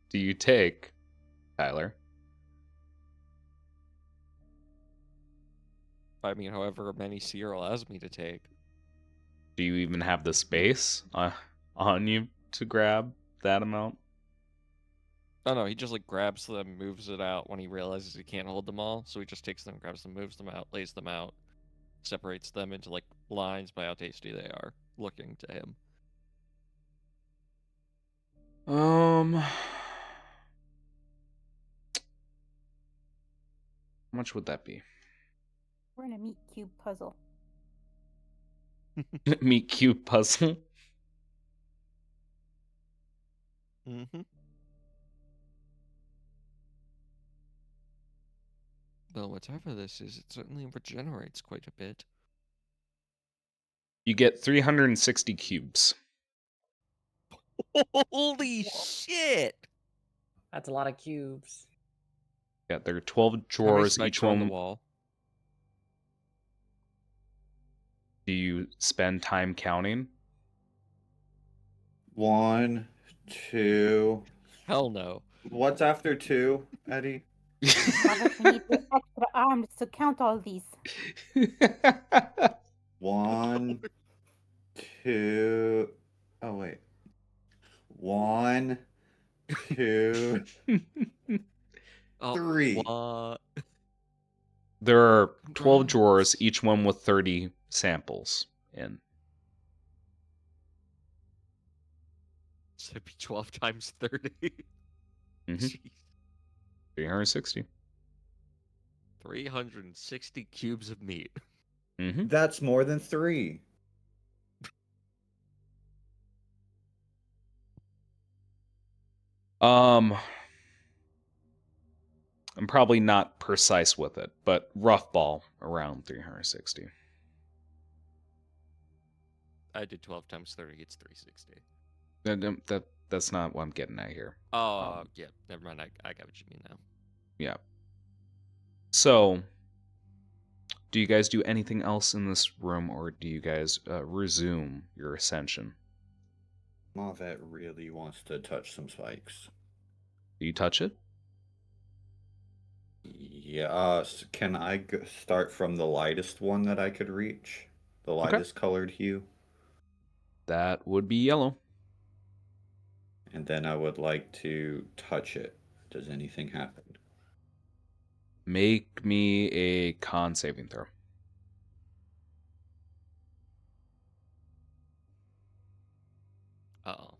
S2: do you take, Tyler?
S5: I mean, however many Seer allows me to take.
S2: Do you even have the space on you to grab that amount?
S5: Oh no, he just like grabs them, moves it out when he realizes he can't hold them all. So he just takes them, grabs them, moves them out, lays them out, separates them into like lines by how tasty they are, looking to him.
S2: How much would that be?
S7: We're in a meat cube puzzle.
S2: Meat cube puzzle?
S5: Mm-hmm. Well, whatever this is, it certainly regenerates quite a bit.
S2: You get 360 cubes.
S5: Holy shit!
S6: That's a lot of cubes.
S2: Yeah, there are 12
S5: How many
S2: drawers.
S5: spikes
S2: Each
S5: are on
S2: one.
S5: the wall?
S2: Do you spend time counting?
S4: 1, 2.
S5: Hell no.
S4: What's after 2, Eddie?
S7: I need the extra arms to count all these.
S4: 1, two. Oh wait. 1, 2,
S5: Oh,
S4: 3.
S5: what?
S2: There are 12 drawers,
S5: Congrats.
S2: each one with 30 samples in.
S5: So it'd be 12 times 30.
S2: Mhm.
S5: Jeez.
S2: 360.
S5: 360 cubes of meat.
S2: Mm-hmm.
S4: That's more than 3.
S2: I'm probably not precise with it, but rough ball around 360.
S5: I did 12 times 30, it's 360.
S2: That's not what I'm getting at here.
S5: Oh, yeah, never mind. I got what you mean now.
S2: Yeah. So, do you guys do anything else in this room, or do you guys resume your ascension?
S4: Mavet really wants to touch some spikes.
S2: Do you touch it?
S4: Yeah, can I start from the lightest one that I could reach? The lightest colored hue?
S2: That would be yellow.
S4: And then I would like to touch it. Does anything happen?
S2: Make me a con saving throw.
S5: Uh-oh.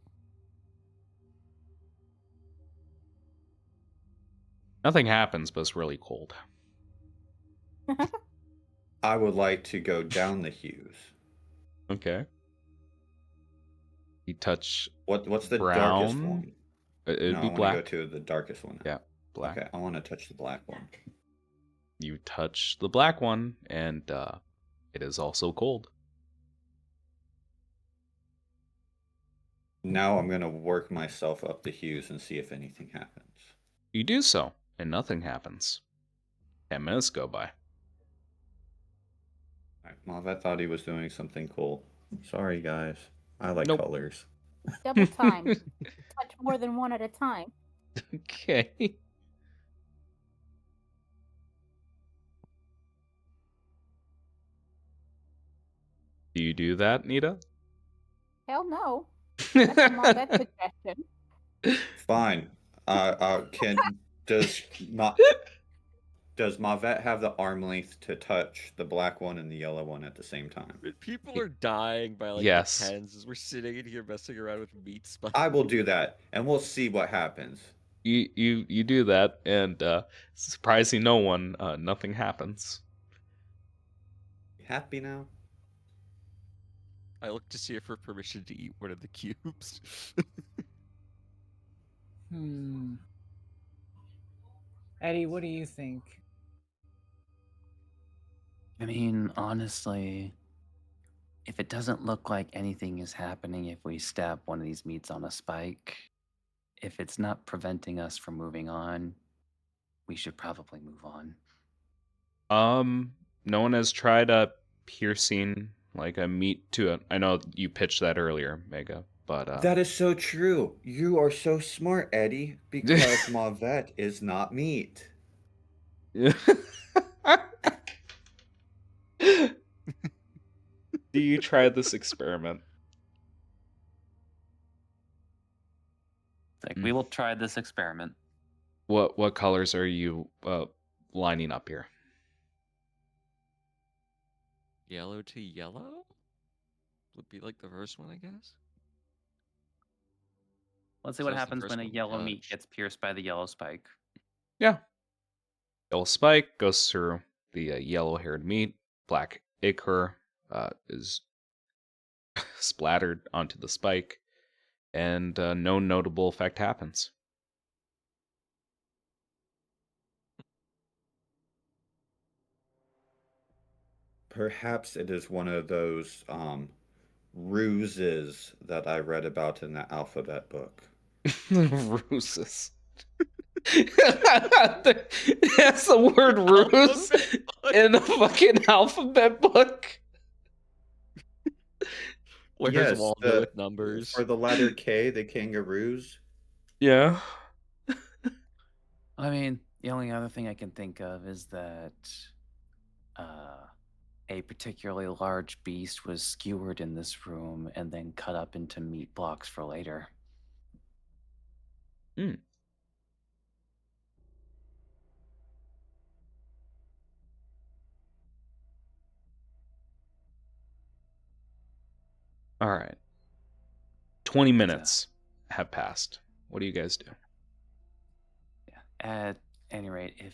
S2: Nothing happens, but it's really cold.
S4: I would like to go down the hues.
S2: Okay. You touch
S4: What's the
S2: brown.
S4: darkest one?
S2: It'd
S4: No,
S2: be
S4: I want
S2: black.
S4: to go to the darkest one.
S2: Yeah, black.
S4: Okay, I want to touch the black one.
S2: You touch the black one, and it is also cold.
S4: Now I'm going to work myself up the hues and see if anything happens.
S2: You do so, and nothing happens. 10 minutes go by.
S4: Alright, Mavet thought he was doing something cool. Sorry, guys. I like
S2: Nope.
S4: colors.
S7: Double time. Touch more than one at a time.
S2: Okay. Do you do that, Nita?
S7: Hell no. That's a Mavet suggestion.
S4: Fine. Does Mavet have the arm length to touch the black one and the yellow one at the same time?
S5: People are dying by like
S2: Yes.
S5: the tens as we're sitting in here messing around with meat spikes.
S4: I will do that, and we'll see what happens.
S2: You do that, and surprising no one, nothing happens.
S4: You happy now?
S5: I look to see if for permission to eat one of the cubes.
S6: Eddie, what do you think?
S3: I mean, honestly, if it doesn't look like anything is happening if we stab one of these meats on a spike, if it's not preventing us from moving on, we should probably move on.
S2: No one has tried piercing like a meat to it. I know you pitched that earlier, Mega, but
S4: That is so true. You are so smart, Eddie, because Mavet is not meat.
S2: Do you try this experiment?
S3: Like, we will try this experiment.
S2: What colors are you lining up here?
S5: Yellow to yellow? Would be like the first one, I guess.
S3: Let's see
S5: So
S3: what
S5: that's the
S3: happens
S5: first
S3: when a
S5: one we
S3: yellow meat
S5: touched.
S3: gets pierced by the yellow spike.
S2: Yeah. Yellow spike goes through the yellow-haired meat. Black ichor is splattered onto the spike, and no notable effect happens.
S4: Perhaps it is one of those ruses that I read about in the alphabet book.
S2: Ruses. That's the word ruse in the fucking alphabet book.
S5: Where's
S4: Yes,
S5: Waldo with numbers?
S4: For the letter K, the kangaroos.
S2: Yeah.
S3: I mean, the only other thing I can think of is that a particularly large beast was skewered in this room and then cut up into meat blocks for later.
S2: Hmm. All right. 20 minutes have passed. What do you guys do?
S3: Yeah. At any rate, if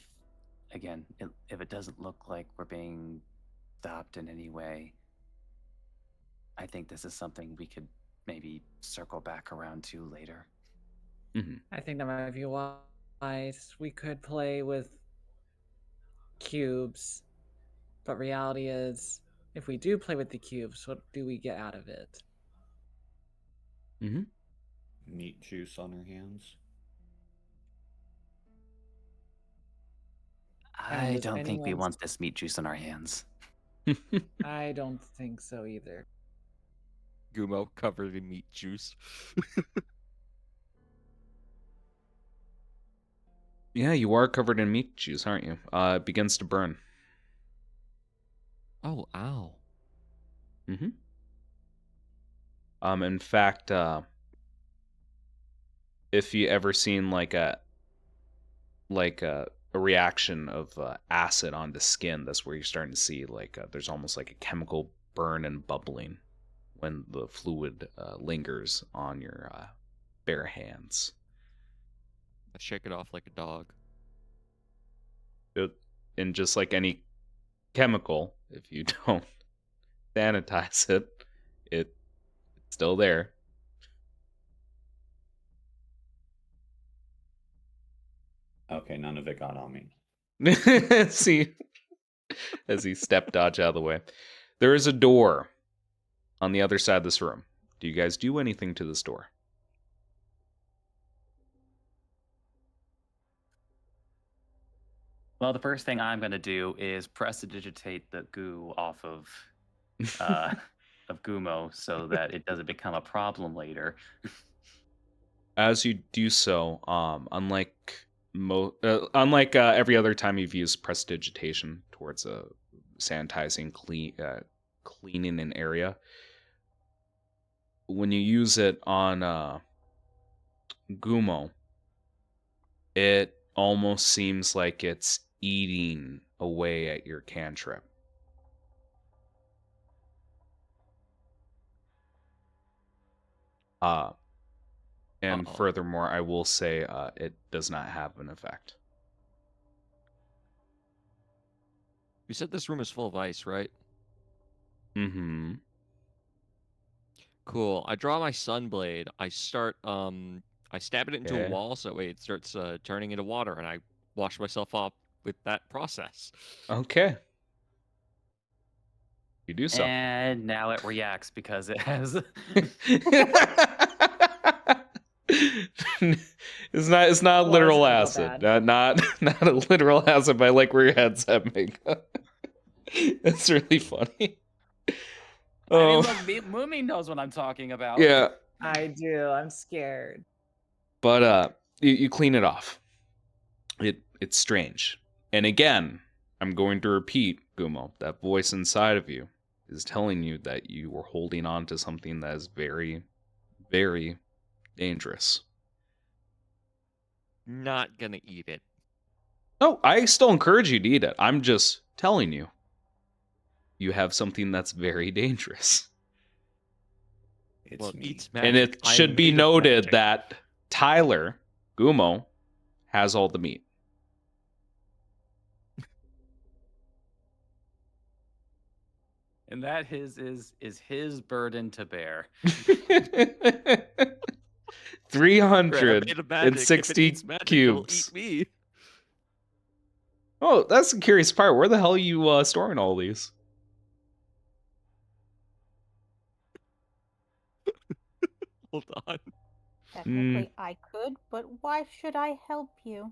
S3: it doesn't look like we're being stopped in any way, I think this is something we could maybe circle back around to later.
S2: Mm-hmm.
S6: I think that might be wise. We could play with cubes, but reality is, if we do play with the cubes, what do we get out of it?
S2: Mm-hmm.
S4: Meat juice on our hands.
S3: I
S6: does
S3: don't think we
S6: anyone's-
S3: want this meat juice in our hands.
S6: I don't think so either.
S5: Gumo covered in meat juice.
S2: Yeah, you are covered in meat juice, aren't you? It begins to burn.
S5: Oh, ow.
S2: Mm-hmm. In fact, if you ever seen like a reaction of acid on the skin, that's where you're starting to see there's almost like a chemical burn and bubbling when the fluid lingers on your bare hands.
S5: I shake it off like a dog.
S2: And just like any chemical, if you don't sanitize it, it's still there.
S4: Okay, none of it got on me.
S2: See, as he step dodge out of the way. There is a door on the other side of this room. Do you guys do anything to this door?
S3: Well, the first thing I'm going to do is prestidigitate the goo off of Gumo so that it doesn't become a problem later.
S2: As you do so, unlike every other time you've used prestidigitation towards sanitizing, cleaning an area, when you use it on Gumo, it almost seems like it's eating away at your cantrip. And
S5: Uh-oh.
S2: furthermore, I will say it does not have an effect.
S5: You said this room is full of ice, right?
S2: Mm-hmm.
S5: Cool. I draw my sunblade. I stab it into a
S2: Okay.
S5: wall so that way it starts turning into water, and I wash myself off with that process.
S2: Okay. You do so.
S3: And now it reacts because it has.
S2: It's not
S6: Well,
S2: literal
S6: it's gonna
S2: acid.
S6: go
S2: Not a literal acid, but I like where your head's at, Mega. It's really funny.
S3: I mean,
S2: Oh,
S3: look, Moomy knows what I'm talking about.
S2: yeah.
S6: I do. I'm scared.
S2: But you clean it off. It's strange. And again, I'm going to repeat, Gumo, that voice inside of you is telling you that you were holding on to something that is very, very dangerous.
S5: Not gonna eat it.
S2: No, I still encourage you to eat it. I'm just telling you. You have something that's very dangerous.
S4: It's
S5: Well,
S4: me.
S5: eats magic.
S2: And it
S5: I am
S2: should be
S5: made of
S2: noted
S5: magic.
S2: that Tyler, Gumo, has all the meat.
S3: And that is his burden to bear.
S5: Great, I'm made of magic. If it
S2: 360
S5: eats magic, it'll
S2: cubes.
S5: eat me.
S2: Oh, that's the curious part. Where the hell are you storing all these?
S5: Hold on.
S7: Technically, I could, but why should I help you?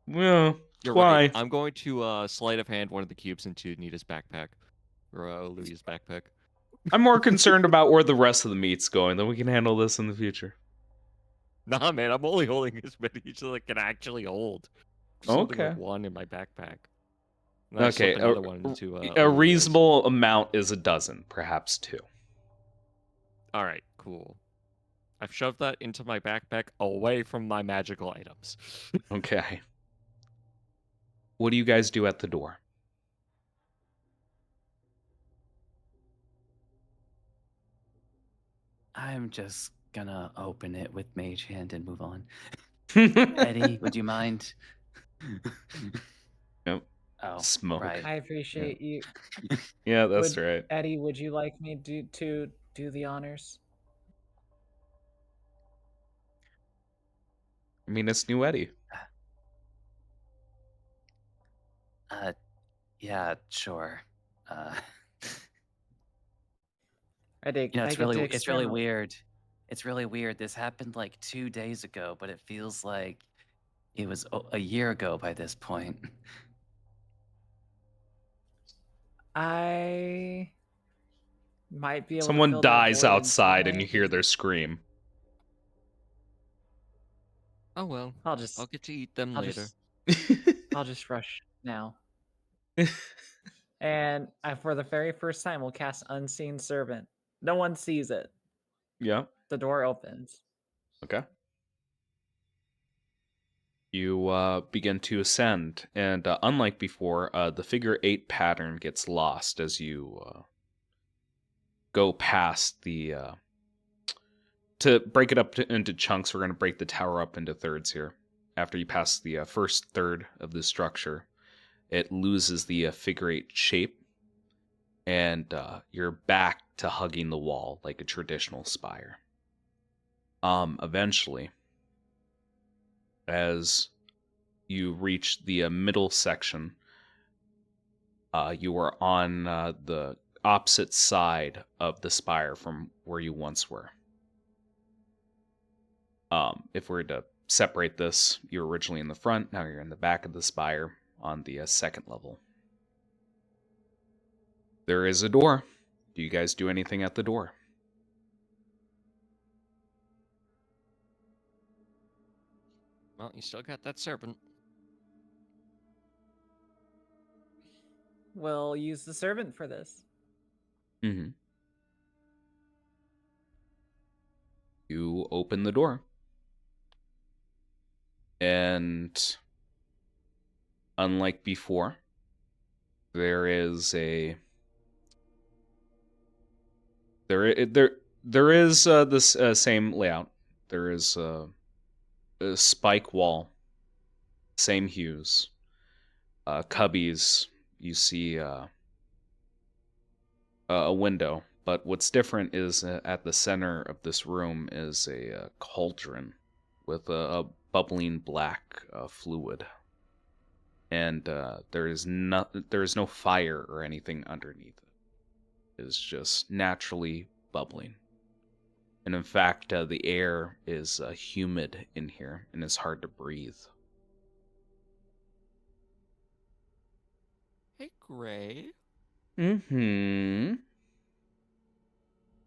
S2: Well,
S5: You're
S2: why?
S5: right. I'm going to sleight of hand one of the cubes into Nita's backpack. Or Louisa's backpack.
S2: I'm more concerned about where the rest of the meat's going. Then we can handle this in the future.
S5: Nah, man, I'm only holding as many as I can actually hold. Something
S2: Okay.
S5: like one in my backpack. And I
S2: Okay,
S5: slip another one into
S2: a
S5: Olivia's.
S2: reasonable amount is a dozen, perhaps 2.
S5: All right, cool. I've shoved that into my backpack away from my magical items.
S2: Okay. What do you guys do at the door?
S3: I'm just gonna open it with Mage Hand and move on. Eddie, would you mind?
S2: Nope.
S3: Oh,
S2: Smoke.
S3: right.
S6: I appreciate you.
S2: Yeah, that's
S6: Would,
S2: right.
S6: Eddie, would you like me to do the honors?
S2: I mean, it's new Eddie.
S3: Yeah, sure. Uh,
S6: I dig.
S3: you know,
S6: I
S3: it's
S6: get to
S3: it's really
S6: experiment.
S3: weird. It's really weird. This happened like 2 days ago, but it feels like it was a year ago by this point.
S6: I might be able to
S2: Someone
S6: fill that
S2: dies
S6: void in some
S2: outside and
S6: way.
S2: you hear their scream.
S5: Oh well,
S6: I'll just
S5: I'll get to eat them
S6: I'll
S5: later.
S6: I'll just rush now. And for the very first time, we'll cast Unseen Servant. No one sees it.
S2: Yeah.
S6: The door opens.
S2: Okay. You begin to ascend, and unlike before, the figure 8 pattern gets lost as you go past the. To break it up into chunks, we're going to break the tower up into thirds here. After you pass the first third of the structure, it loses the figure 8 shape, and you're back to hugging the wall like a traditional spire. Eventually, as you reach the middle section, you are on the opposite side of the spire from where you once were. If we were to separate this, you were originally in the front, now you're in the back of the spire on the second level. There is a door. Do you guys do anything at the door?
S5: Well, you still got that serpent.
S6: We'll use the servant for this.
S2: Mm-hmm. You open the door. And unlike before, there is a there is this same layout. There is a spike wall, same hues, cubbies. You see a window, but what's different is at the center of this room is a cauldron with a bubbling black fluid, and there is no fire or anything underneath it. It's just naturally bubbling. And in fact, the air is humid in here and it's hard to breathe.
S5: Hey, Gray.
S2: Mm-hmm.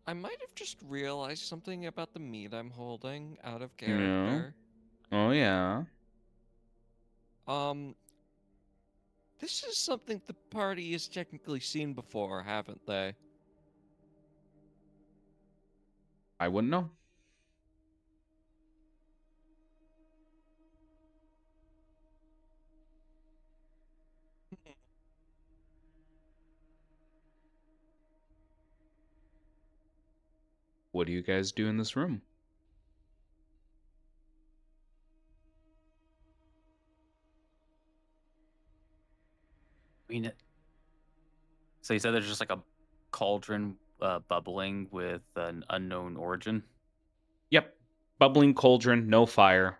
S5: I might have just realized something about the meat I'm holding out of
S2: Yeah.
S5: character.
S2: Oh, yeah.
S5: This is something the party has technically seen before, haven't they?
S2: I wouldn't know. What do you guys do in this room?
S3: I mean, so you said there's just like a cauldron bubbling with an unknown origin?
S2: Yep. Bubbling cauldron, no fire.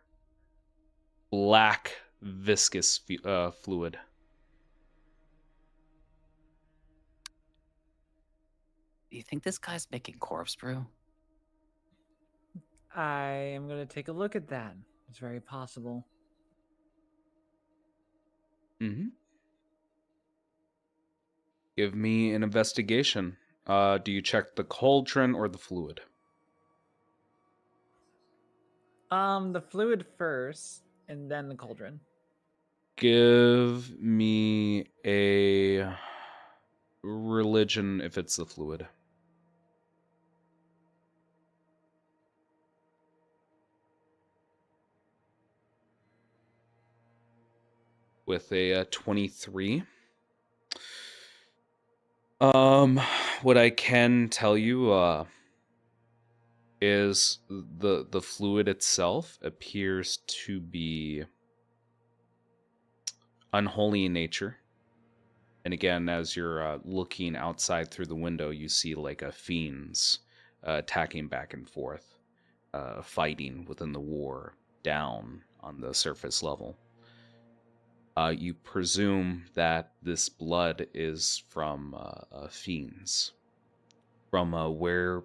S2: Black, viscous fluid.
S3: Do you think this guy's making corpse brew?
S6: I am going to take a look at that. It's very possible.
S2: Mm-hmm. Give me an investigation. Do you check the cauldron or the fluid?
S6: The fluid first, and then the cauldron.
S2: Give me a religion if it's the fluid. With a 23. What I can tell you is the fluid itself appears to be unholy in nature. And again, as you're looking outside through the window, you see like fiends attacking back and forth, fighting within the war down on the surface level. You presume that this blood is from fiends. From where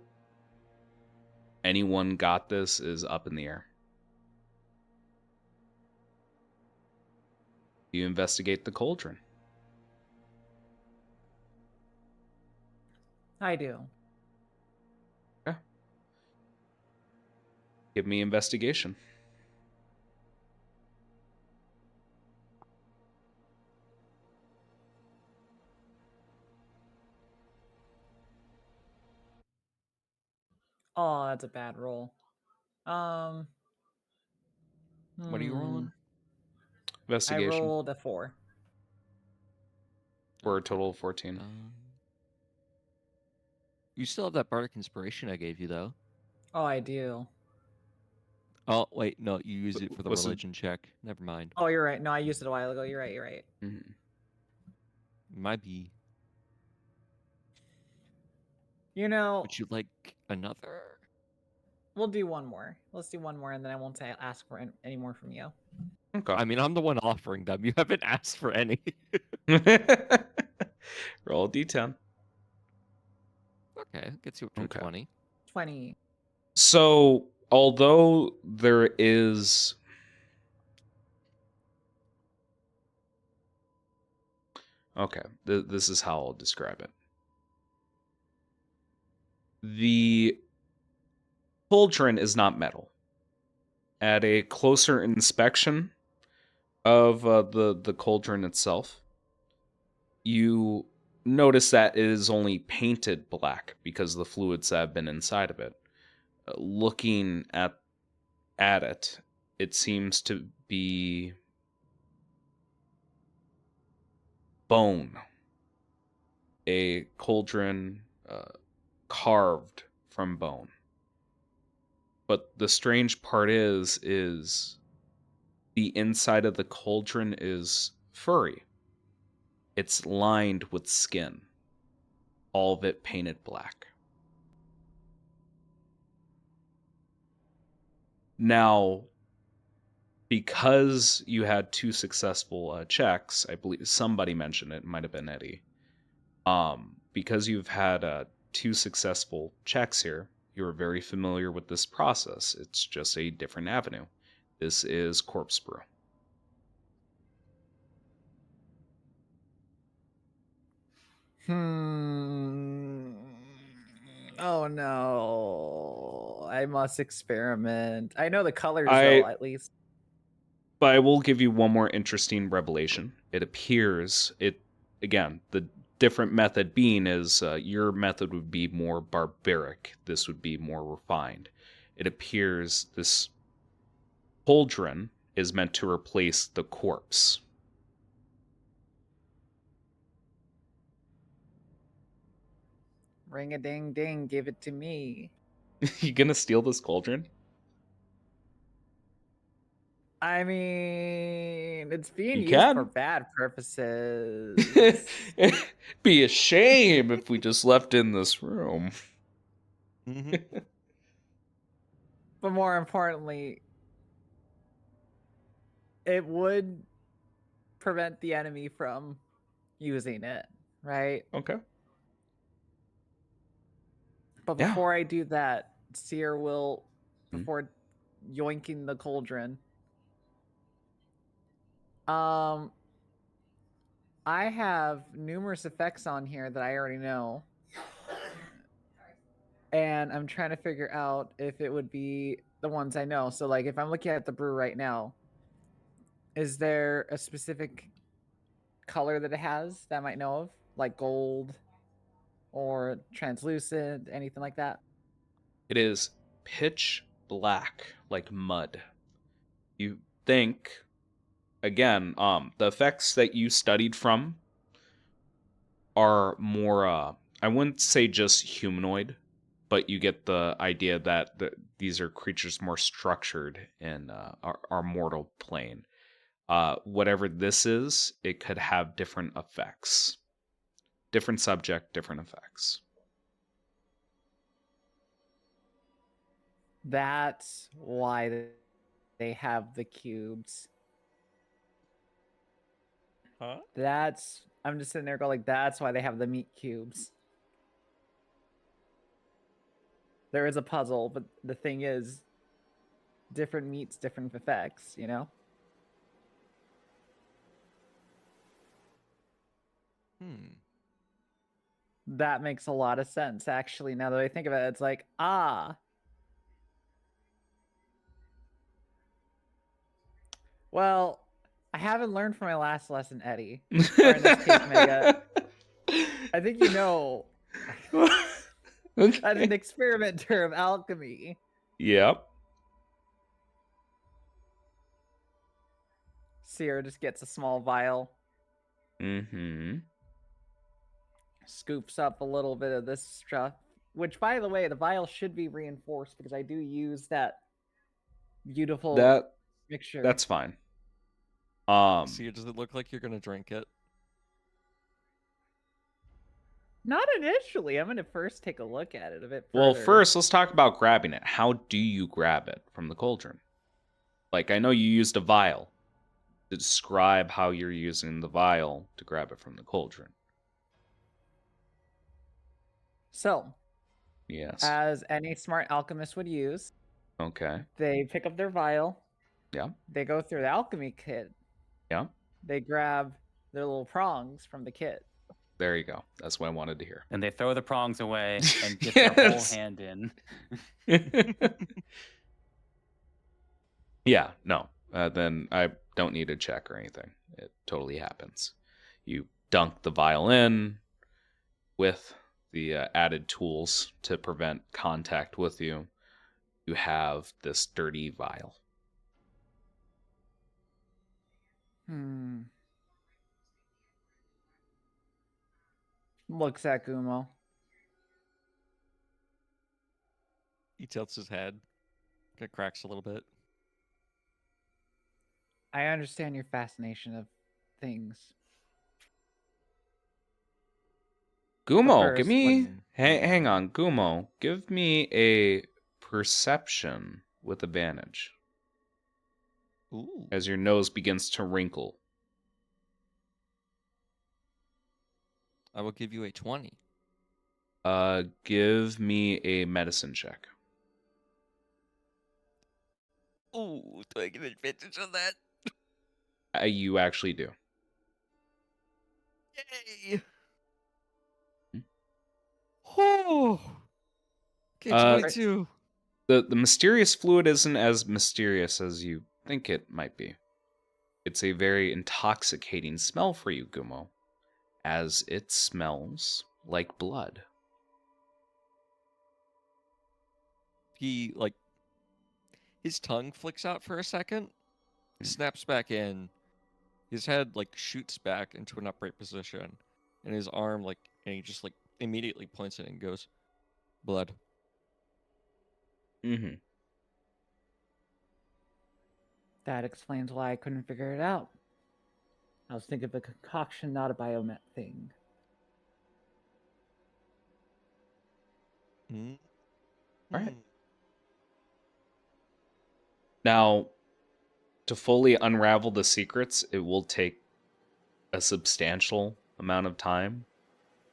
S2: anyone got this is up in the air. You investigate the cauldron.
S6: I do.
S2: Okay. Give me investigation.
S6: Oh, that's a bad roll.
S5: What are you rolling?
S6: I
S2: Investigation
S6: rolled a 4.
S2: for a total of 14.
S5: You still have that bardic inspiration I gave you, though.
S6: Oh, I do.
S5: Oh, wait, no, you use it for the
S2: What's the-
S5: religion check. Never mind.
S6: Oh, you're right. No, I used it a while ago. You're right.
S2: Mhm.
S5: Might be.
S6: You know,
S5: Would you like another?
S6: we'll do one more. Let's do one more, and then I won't ask for any more from you.
S2: Okay.
S5: I mean, I'm the one offering them. You haven't asked for any.
S2: Roll a d10.
S5: Okay, gets you up to
S2: Okay.
S5: a 20.
S6: 20.
S2: So, although there is okay, this is how I'll describe it. The cauldron is not metal. At a closer inspection of the cauldron itself, you notice that it is only painted black because the fluids that have been inside of it. Looking at it, it seems to be bone. A cauldron carved from bone. But the strange part is the inside of the cauldron is furry. It's lined with skin. All of it painted black. Now, because you had 2 successful checks, I believe somebody mentioned it might have been Eddie. Because you've had 2 successful checks here, you're very familiar with this process. It's just a different avenue. This is corpse brew.
S6: Oh no. I must experiment. I know the colors
S2: I-
S6: though, at least.
S2: But I will give you one more interesting revelation. It appears again, the different method being is your method would be more barbaric. This would be more refined. It appears this cauldron is meant to replace the corpse.
S6: Ring a ding ding, give it to me.
S2: You gonna steal this cauldron?
S6: I mean, it's being
S2: You
S6: used for
S2: can.
S6: bad purposes.
S2: It'd be a shame if we just left in this room.
S6: But more importantly, it would prevent the enemy from using it, right?
S2: Okay.
S6: But
S2: Yeah.
S6: before I do that, Seer will,
S2: Hmm.
S6: before yoinking the cauldron, I have numerous effects on here that I already know. And I'm trying to figure out if it would be the ones I know. So, like, if I'm looking at the brew right now, is there a specific color that it has that I might know of? Like gold? or translucent, anything like that?
S2: It is pitch black, like mud. You think, again, the effects that you studied from are more, I wouldn't say just humanoid, but you get the idea that these are creatures more structured in our mortal plane. Whatever this is, it could have different effects. Different subject, different effects.
S6: That's why they have the cubes.
S5: Huh?
S6: I'm just sitting there going like, that's why they have the meat cubes. There is a puzzle, but the thing is, different meats, different effects, you know? That makes a lot of sense, actually. Now that I think of it, it's like, Well, I haven't learned from my last lesson, Eddie. Or in this case, Mega. I think you know.
S2: Okay.
S6: As an experimenter of alchemy.
S2: Yep.
S6: Seer just gets a small vial.
S2: Mm-hmm.
S6: Scoops up a little bit of this stuff. Which, by the way, the vial should be reinforced because I do use that beautiful mixture.
S2: That's fine.
S5: See, does it look like you're gonna drink it?
S6: Not initially. I'm gonna first take a look at it a bit further.
S2: Well, first, let's talk about grabbing it. How do you grab it from the cauldron? Like, I know you used a vial. Describe how you're using the vial to grab it from the cauldron.
S6: So,
S2: yes,
S6: as any smart alchemist would use,
S2: okay,
S6: they pick up their vial.
S2: Yeah.
S6: They go through the alchemy kit.
S2: Yeah.
S6: They grab their little prongs from the kit.
S2: There you go. That's what I wanted to hear.
S3: And they throw the prongs away and get their whole
S2: Yes.
S3: hand in.
S2: Yeah, no. Then I don't need a check or anything. It totally happens. You dunk the vial in with the added tools to prevent contact with you. You have this dirty vial.
S6: Looks at Gumo.
S5: He tilts his head. It cracks a little bit.
S6: I understand your fascination of things.
S2: Gumo,
S6: But
S2: give
S6: first,
S2: me... Hang on, Gumo. Give me a perception with advantage.
S5: Ooh.
S2: As your nose begins to wrinkle.
S5: I will give you a 20.
S2: Give me a medicine check.
S5: Ooh, do I get advantage on that?
S2: You actually do.
S5: Yay! Oh! Okay, 22.
S2: The mysterious fluid isn't as mysterious as you think it might be. It's a very intoxicating smell for you, Gumo, as it smells like blood.
S5: He, like, his tongue flicks out for a second, snaps back in, his head, like, shoots back into an upright position, and his arm, like, and he just, like, immediately points it and goes, blood.
S2: Mm-hmm.
S6: that explains why I couldn't figure it out. I was thinking of a concoction, not a biomet thing.
S5: Mm.
S2: All right. Now, to fully unravel the secrets, it will take a substantial amount of time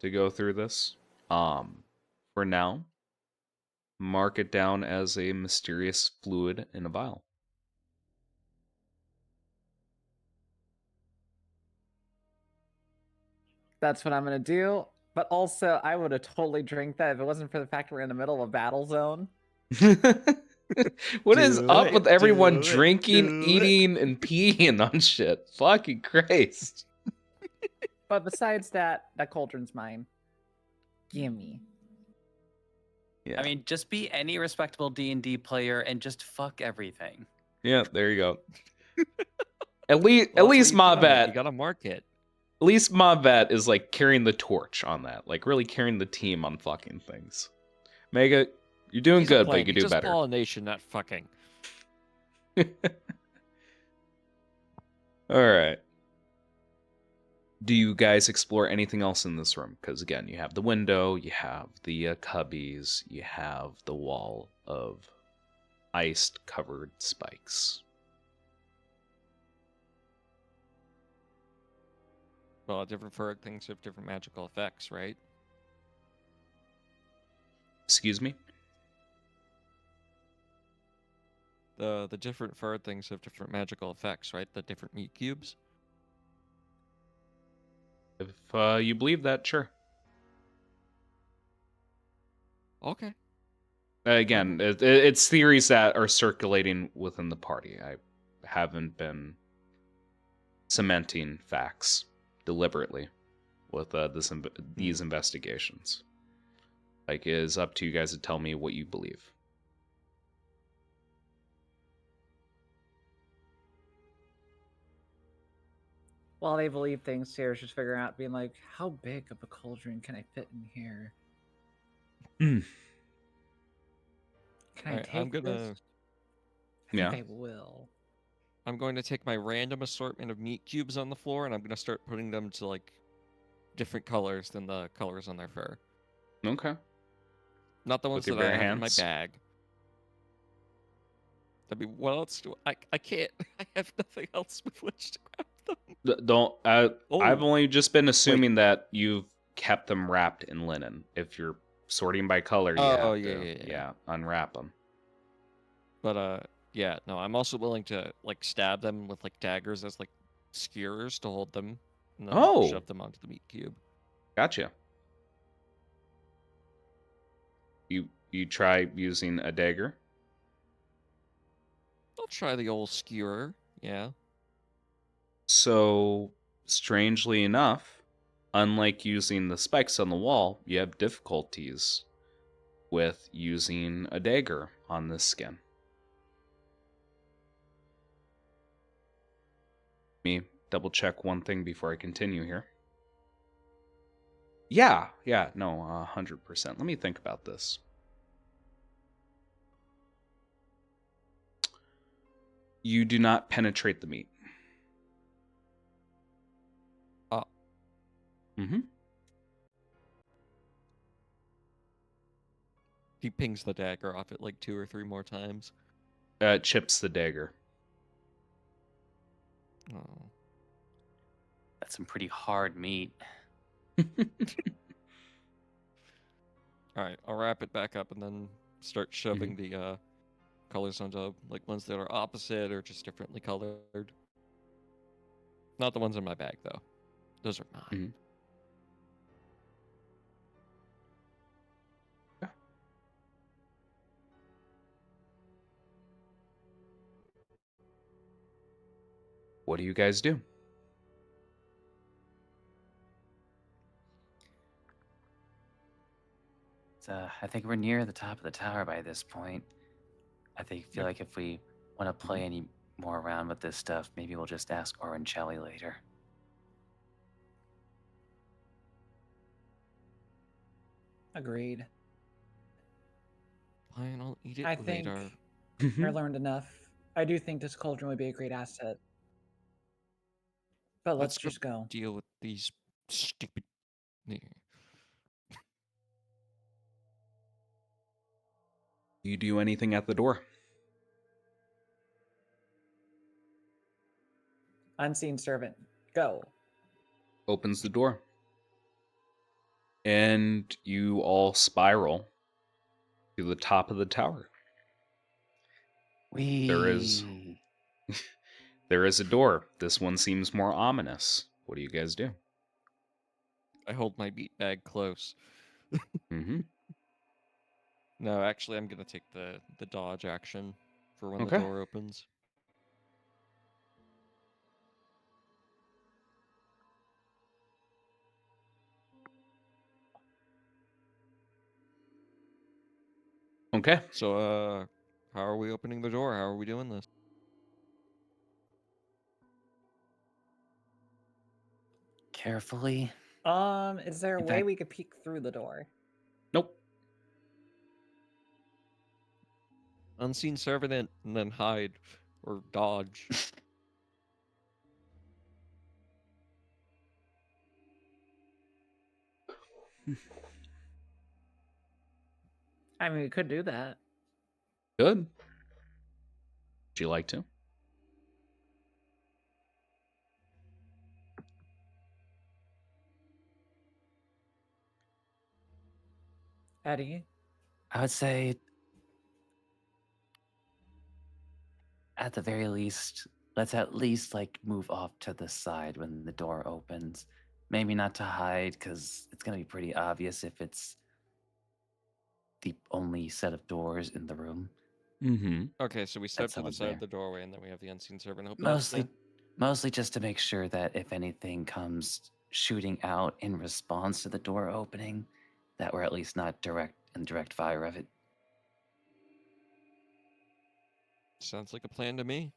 S2: to go through this. For now, mark it down as a mysterious fluid in a vial.
S6: That's what I'm gonna do. But also, I would have totally drank that if it wasn't for the fact we're in the middle of a battle zone.
S2: What is up with everyone
S5: do it,
S2: drinking,
S5: do
S2: eating, and peeing on shit? Fucking Christ.
S6: But besides that, that cauldron's mine. Gimme.
S2: Yeah.
S3: I mean, just be any respectable D&D player and just fuck everything.
S2: Yeah, there you go.
S5: Well,
S2: At
S5: that's how
S2: least
S5: you do it.
S2: Mavet.
S5: You gotta mark it.
S2: At least Mavet is like carrying the torch on that, like really carrying the team on fucking things. Mega, you're doing
S5: He's a
S2: good, but you
S5: plant.
S2: could
S5: He's
S2: do
S5: just
S2: better.
S5: pollination, not fucking.
S2: All right. Do you guys explore anything else in this room? Because again, you have the window, you have the cubbies, you have the wall of iced covered spikes.
S5: Well, different fur things have different magical effects, right?
S2: Excuse me?
S5: The different fur things have different magical effects, right? The different meat cubes.
S2: If you believe that, sure.
S5: Okay.
S2: Again, it's theories that are circulating within the party. I haven't been cementing facts deliberately with these investigations. Like, it is up to you guys to tell me what you believe.
S6: While they believe things, Sarah's just figuring out, being like, how big of a cauldron can I fit in here? Can I
S5: Alright,
S6: take this? I
S2: Yeah.
S6: think I will.
S5: I'm going to take my random assortment of meat cubes on the floor, and I'm going to start putting them to, like, different colors than the colors on their fur.
S2: Okay.
S5: Not the ones
S2: With your
S5: that I
S2: bare
S5: have in my
S2: hands?
S5: bag. I mean, what else do I can't. I have nothing else with which to grab them.
S2: Don't. I've
S5: Oh,
S2: only just been assuming that you've kept them wrapped in linen. If you're sorting by color, you
S5: Oh,
S2: have
S5: yeah,
S2: to,
S5: yeah, yeah.
S2: unwrap them.
S5: But, yeah, no, I'm also willing to, like, stab them with, like, daggers as, like, skewers to hold them, and then
S2: Oh.
S5: shove them onto the meat cube.
S2: Gotcha. You try using a dagger?
S5: I'll try the old skewer, yeah.
S2: So, strangely enough, unlike using the spikes on the wall, you have difficulties with using a dagger on this skin. Let me double check one thing before I continue here. Yeah, no, 100%. Let me think about this. You do not penetrate the meat. Mm-hmm.
S5: He pings the dagger off it like 2 or 3 more times.
S2: Chips the dagger.
S5: Oh.
S3: That's some pretty hard meat.
S5: Alright, I'll wrap it back up and then start shoving the colors onto, like, ones that are opposite or just differently colored. Not the ones in my bag, though. Those are mine.
S2: Yeah. What do you guys do?
S3: I think we're near the top of the tower by this point. I feel like if we want to play any more around with this stuff, maybe we'll just ask Orenchelly later.
S6: Agreed.
S5: Fine, I'll eat it
S6: I think
S5: later.
S6: I learned enough. I do think this cauldron would be a great asset. But let's just go.
S5: Deal with these stupid...
S2: You do anything at the door?
S6: Unseen servant, go.
S2: Opens the door. And you all spiral to the top of the tower. There is a door. This one seems more ominous. What do you guys do?
S5: I hold my meat bag close.
S2: Mm-hmm.
S5: No, actually, I'm gonna take the dodge action for when
S2: Okay.
S5: the door opens.
S2: Okay.
S5: So, how are we opening the door? How are we doing this?
S3: Carefully.
S6: Is there a
S3: In
S6: way
S3: fact-
S6: we could peek through the door?
S2: Nope.
S5: Unseen servant and then hide or dodge.
S6: I mean, we could do that.
S2: Good. Would you like to?
S6: Eddie?
S3: I would say, at the very least, let's at least like move off to the side when the door opens. Maybe not to hide, because it's gonna be pretty obvious if it's the only set of doors in the room.
S2: Mm-hmm.
S5: Okay, so we step to the
S3: someone's
S5: side
S3: there.
S5: of the doorway, and then we have the unseen servant open up.
S3: Mostly just to make sure that if anything comes shooting out in response to the door opening, that we're at least not in direct fire of it.
S5: Sounds like a plan to me.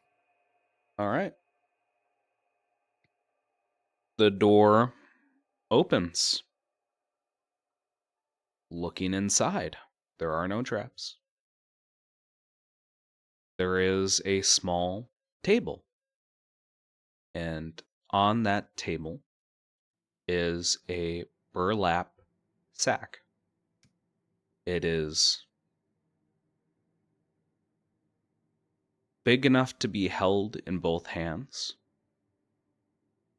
S2: All right. The door opens. Looking inside, there are no traps. There is a small table. And on that table is a burlap sack. It is big enough to be held in both hands,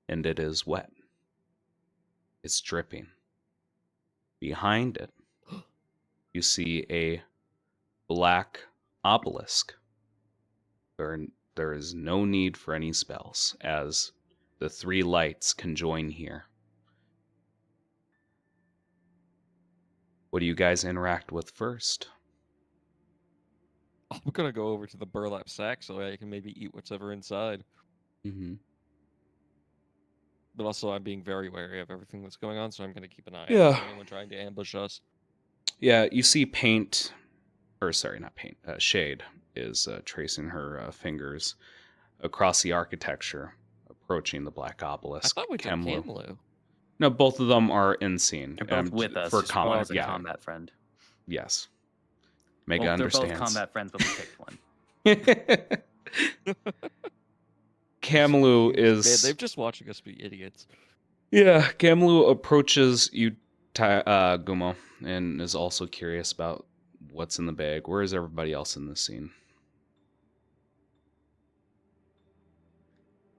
S2: and it is wet. It's dripping. Behind it, you see a black obelisk. There is no need for any spells, as the three lights conjoin here. What do you guys interact with first?
S5: I'm gonna go over to the burlap sack so I can maybe eat whatever inside.
S2: Mm-hmm.
S5: But also, I'm being very wary of everything that's going on, so I'm gonna keep an eye out
S2: Yeah.
S5: for anyone trying to ambush us.
S2: Yeah, you see paint, or sorry, not paint, Shade is tracing her fingers across the architecture, approaching the black
S5: I
S2: obelisk.
S5: thought we took
S2: Kamlu.
S5: Kamlu.
S2: No, both of them are in scene.
S3: They're both with us.
S2: For
S3: Just one
S2: combat.
S3: is a
S2: Yeah.
S3: combat friend.
S2: Yes. Mega
S3: Well, they're
S2: understands.
S3: both combat friends, but we picked one.
S2: Kamlu
S5: Man,
S2: is.
S5: they're just watching us be idiots.
S2: Yeah, Kamlu approaches you, Gumo, and is also curious about what's in the bag. Where is everybody else in this scene?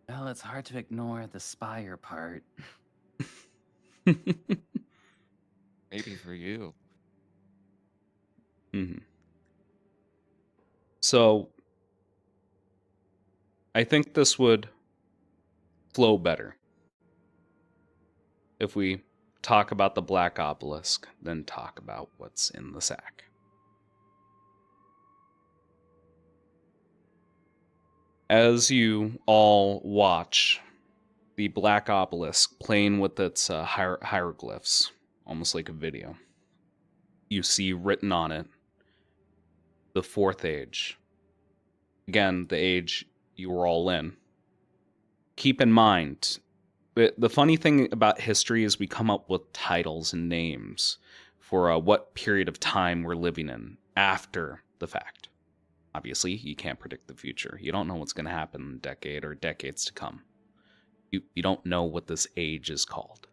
S3: Well, it's hard to ignore the Spire part.
S5: Maybe for you.
S2: Mm-hmm. So, I think this would flow better if we talk about the black obelisk, then talk about what's in the sack. As you all watch the black obelisk playing with its hieroglyphs, almost like a video, you see written on it the fourth age. Again, the age you were all in. Keep in mind, the funny thing about history is we come up with titles and names for what period of time we're living in after the fact. Obviously, you can't predict the future. You don't know what's going to happen in a decade or decades to come. You don't know what this age is called.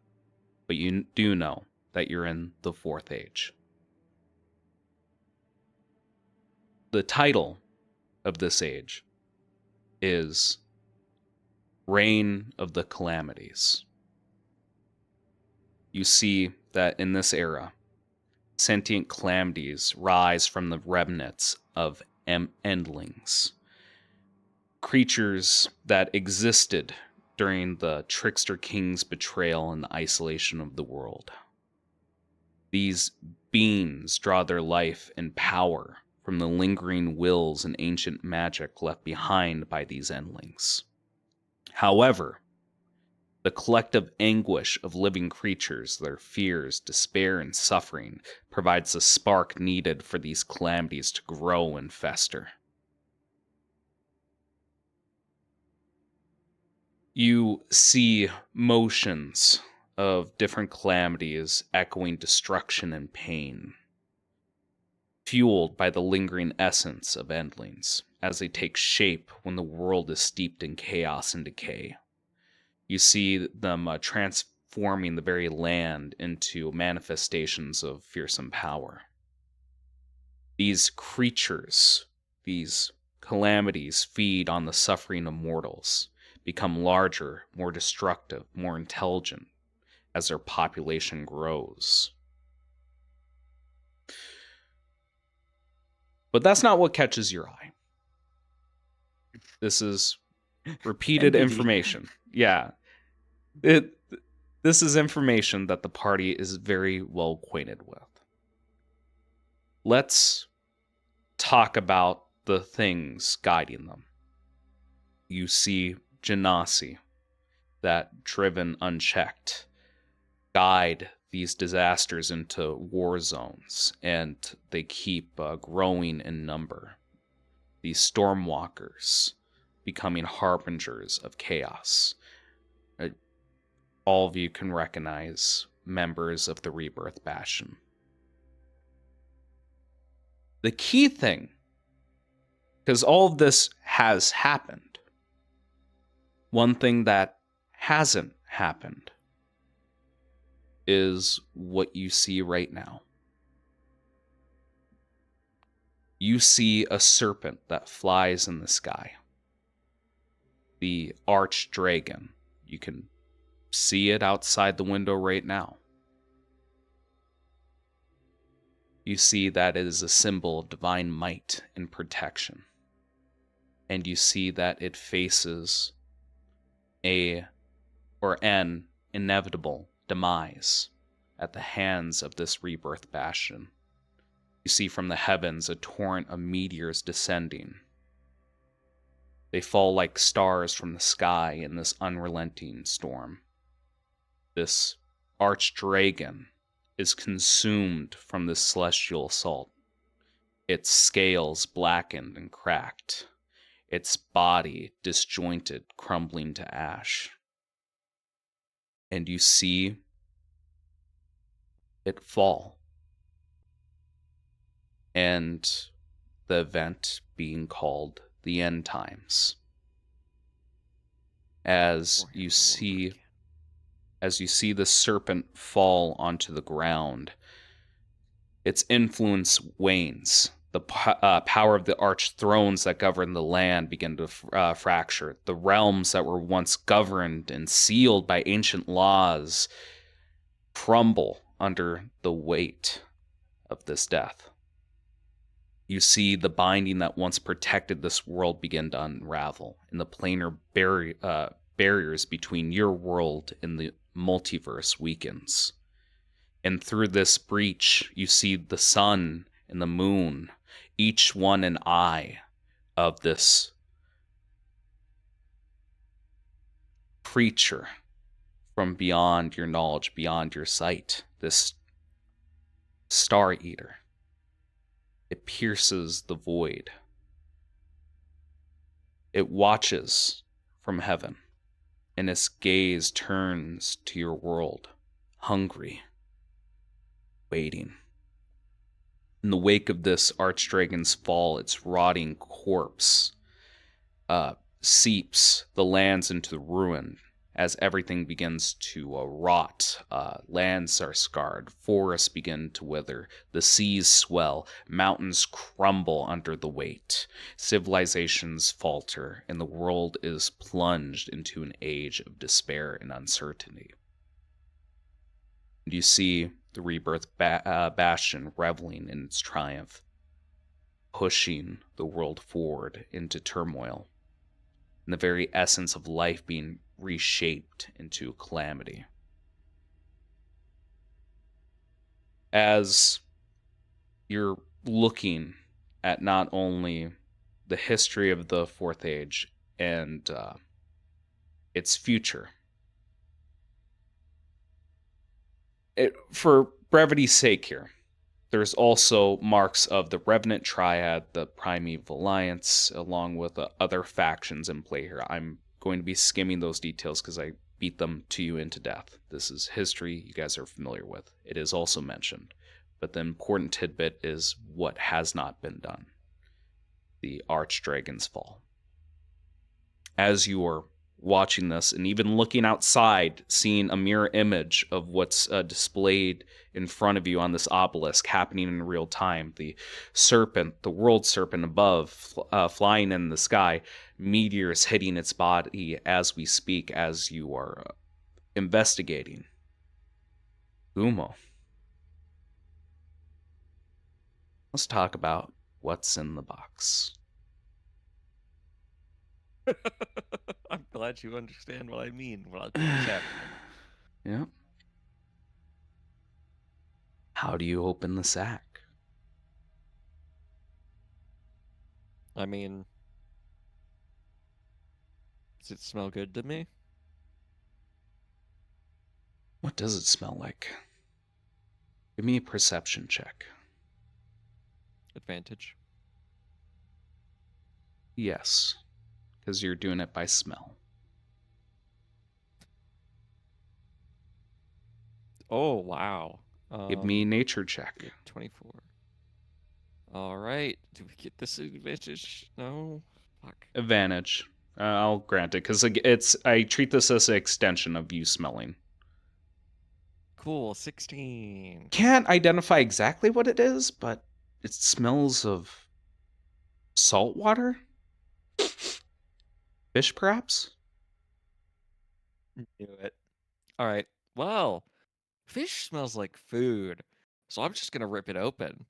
S2: But you do know that you're in the fourth age. The title of this age is Reign of the Calamities. You see that in this era, sentient calamities rise from the remnants of endlings, creatures that existed during the trickster king's betrayal and the isolation of the world. These beings draw their life and power from the lingering wills and ancient magic left behind by these endlings. However, The collective anguish of living creatures, their fears, despair, and suffering provides the spark needed for these calamities to grow and fester. You see motions of different calamities echoing destruction and pain, fueled by the lingering essence of endlings as they take shape when the world is steeped in chaos and decay. You see them transforming the very land into manifestations of fearsome power. These creatures, these calamities feed on the suffering of mortals, become larger, more destructive, more intelligent as their population grows. But that's not what catches your eye. This is repeated
S6: NBD.
S2: information. Yeah. This is information that the party is very well acquainted with. Let's talk about the things guiding them. You see Genasi, that, driven unchecked, guide these disasters into war zones, and they keep growing in number. These stormwalkers becoming harbingers of chaos. All of you can recognize members of the Rebirth Bastion. The key thing, because all of this has happened, one thing that hasn't happened is what you see right now. You see a serpent that flies in the sky. The archdragon. You can see it outside the window right now. You see that it is a symbol of divine might and protection. And you see that it faces an inevitable demise at the hands of this Rebirth Bastion. You see from the heavens a torrent of meteors descending. They fall like stars from the sky in this unrelenting storm. This archdragon is consumed from this celestial assault. Its scales blackened and cracked. Its body disjointed, crumbling to ash. And you see it fall. And the event being called the end times. As you see the serpent fall onto the ground, its influence wanes. The power of the arch-thrones that govern the land begin to fracture. The realms that were once governed and sealed by ancient laws crumble under the weight of this death. You see the binding that once protected this world begin to unravel, and the planar barriers between your world and the multiverse weakens. And through this breach, you see the sun and the moon, each one an eye of this creature from beyond your knowledge, beyond your sight, this Star Eater. It pierces the void. It watches from heaven, and its gaze turns to your world, hungry, waiting. In the wake of this archdragon's fall, its rotting corpse seeps the lands into ruin as everything begins to rot. Lands are scarred, forests begin to wither, the seas swell, mountains crumble under the weight, civilizations falter, and the world is plunged into an age of despair and uncertainty. And you see the Rebirth Bastion reveling in its triumph, pushing the world forward into turmoil, and the very essence of life being reshaped into calamity. As you're looking at not only the history of the Fourth Age and its future, For brevity's sake here, there's also marks of the Revenant Triad, the Primeval Alliance, along with other factions in play here. I'm going to be skimming those details because I beat them to you into death. This is history you guys are familiar with. It is also mentioned. But the important tidbit is what has not been done. The Archdragon's Fall. As you are watching this and even looking outside, seeing a mirror image of what's displayed in front of you on this obelisk happening in real time, the serpent, the world serpent above, flying in the sky, meteors hitting its body as we speak, as you are investigating. Gumo, let's talk about what's in the box.
S5: I'm glad you understand what I mean when I think it's happening.
S2: Yeah. How do you open the sack?
S5: I mean, does it smell good to me?
S2: What does it smell like? Give me a perception check.
S5: Advantage.
S2: Yes, because you're doing it by smell.
S5: Oh, wow.
S2: Give me a nature check.
S5: 24. All right. Do we get this advantage? No? Fuck.
S2: Advantage. I'll grant it, because I treat this as an extension of you smelling.
S5: Cool, 16.
S2: Can't identify exactly what it is, but it smells of salt water? Fish, perhaps?
S5: Knew it. All right. Well, fish smells like food, so I'm just gonna rip it open.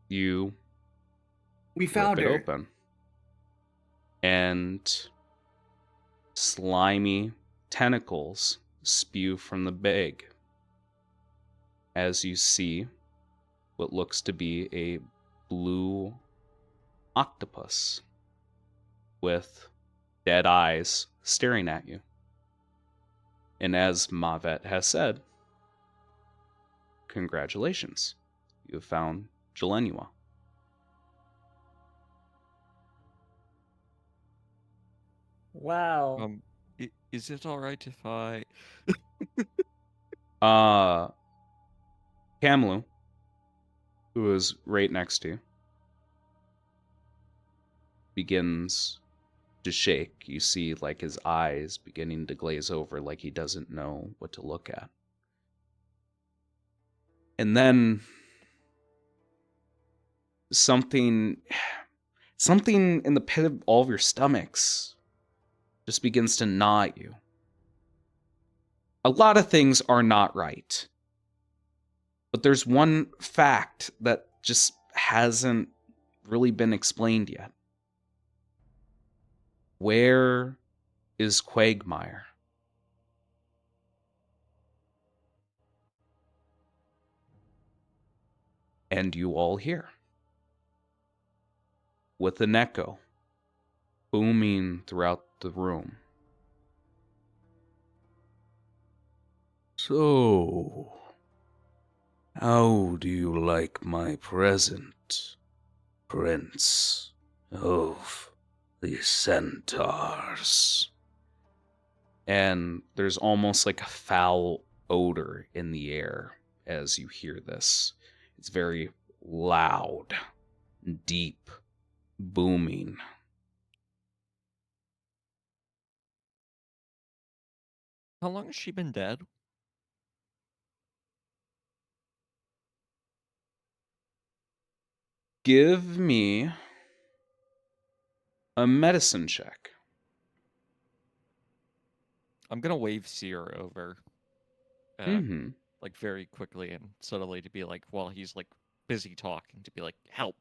S2: You
S8: We found
S2: rip it
S8: her.
S2: open. And slimy tentacles spew from the bag as you see what looks to be a blue octopus with dead eyes staring at you. And as Mavet has said, congratulations, you have found Jelenua.
S6: Wow.
S5: Is it all right if I?
S2: Kamlu, who is right next to you, begins to shake. You see, like, his eyes beginning to glaze over, like he doesn't know what to look at. And then something in the pit of all of your stomachs just begins to gnaw at you. A lot of things are not right. But there's one fact that just hasn't really been explained yet. Where is Quagmire? And you all hear, with an echo booming throughout the room. So, how do you like my present, Prince of the Centaurs? And there's almost like a foul odor in the air as you hear this. It's very loud, deep, booming.
S5: How long has she been dead?
S2: Give me a medicine check.
S5: I'm gonna wave Seer over,
S2: Mm-hmm.
S5: like very quickly and subtly to be like, while he's like busy talking, to be like, help.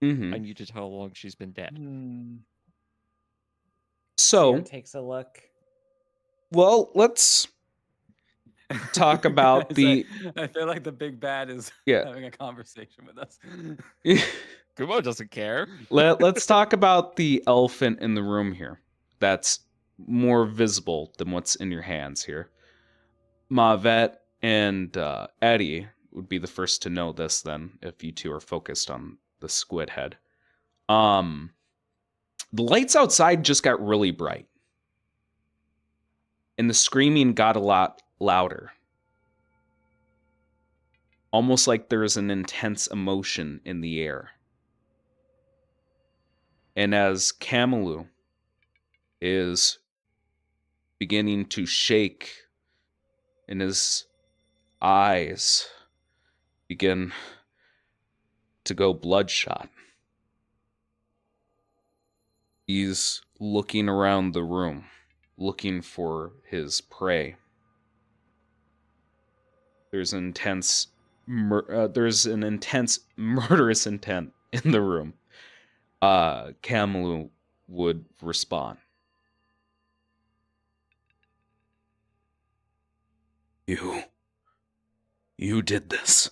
S2: Mm-hmm.
S5: I need to tell how long she's been dead.
S2: So,
S6: Seer takes a look.
S2: well, let's talk about the...
S3: I feel like the big bad is
S2: Yeah.
S3: having a conversation with us.
S5: Kumo doesn't care.
S2: Let's talk about the elephant in the room here. That's more visible than what's in your hands here. Mavet and Eddie would be the first to know this then, if you two are focused on the squid head. The lights outside just got really bright. And the screaming got a lot louder. Almost like there's an intense emotion in the air. And as Camelou is beginning to shake and his eyes begin to go bloodshot, he's looking around the room, looking for his prey. There's an intense murderous intent in the room. Camelou would respond. You did this.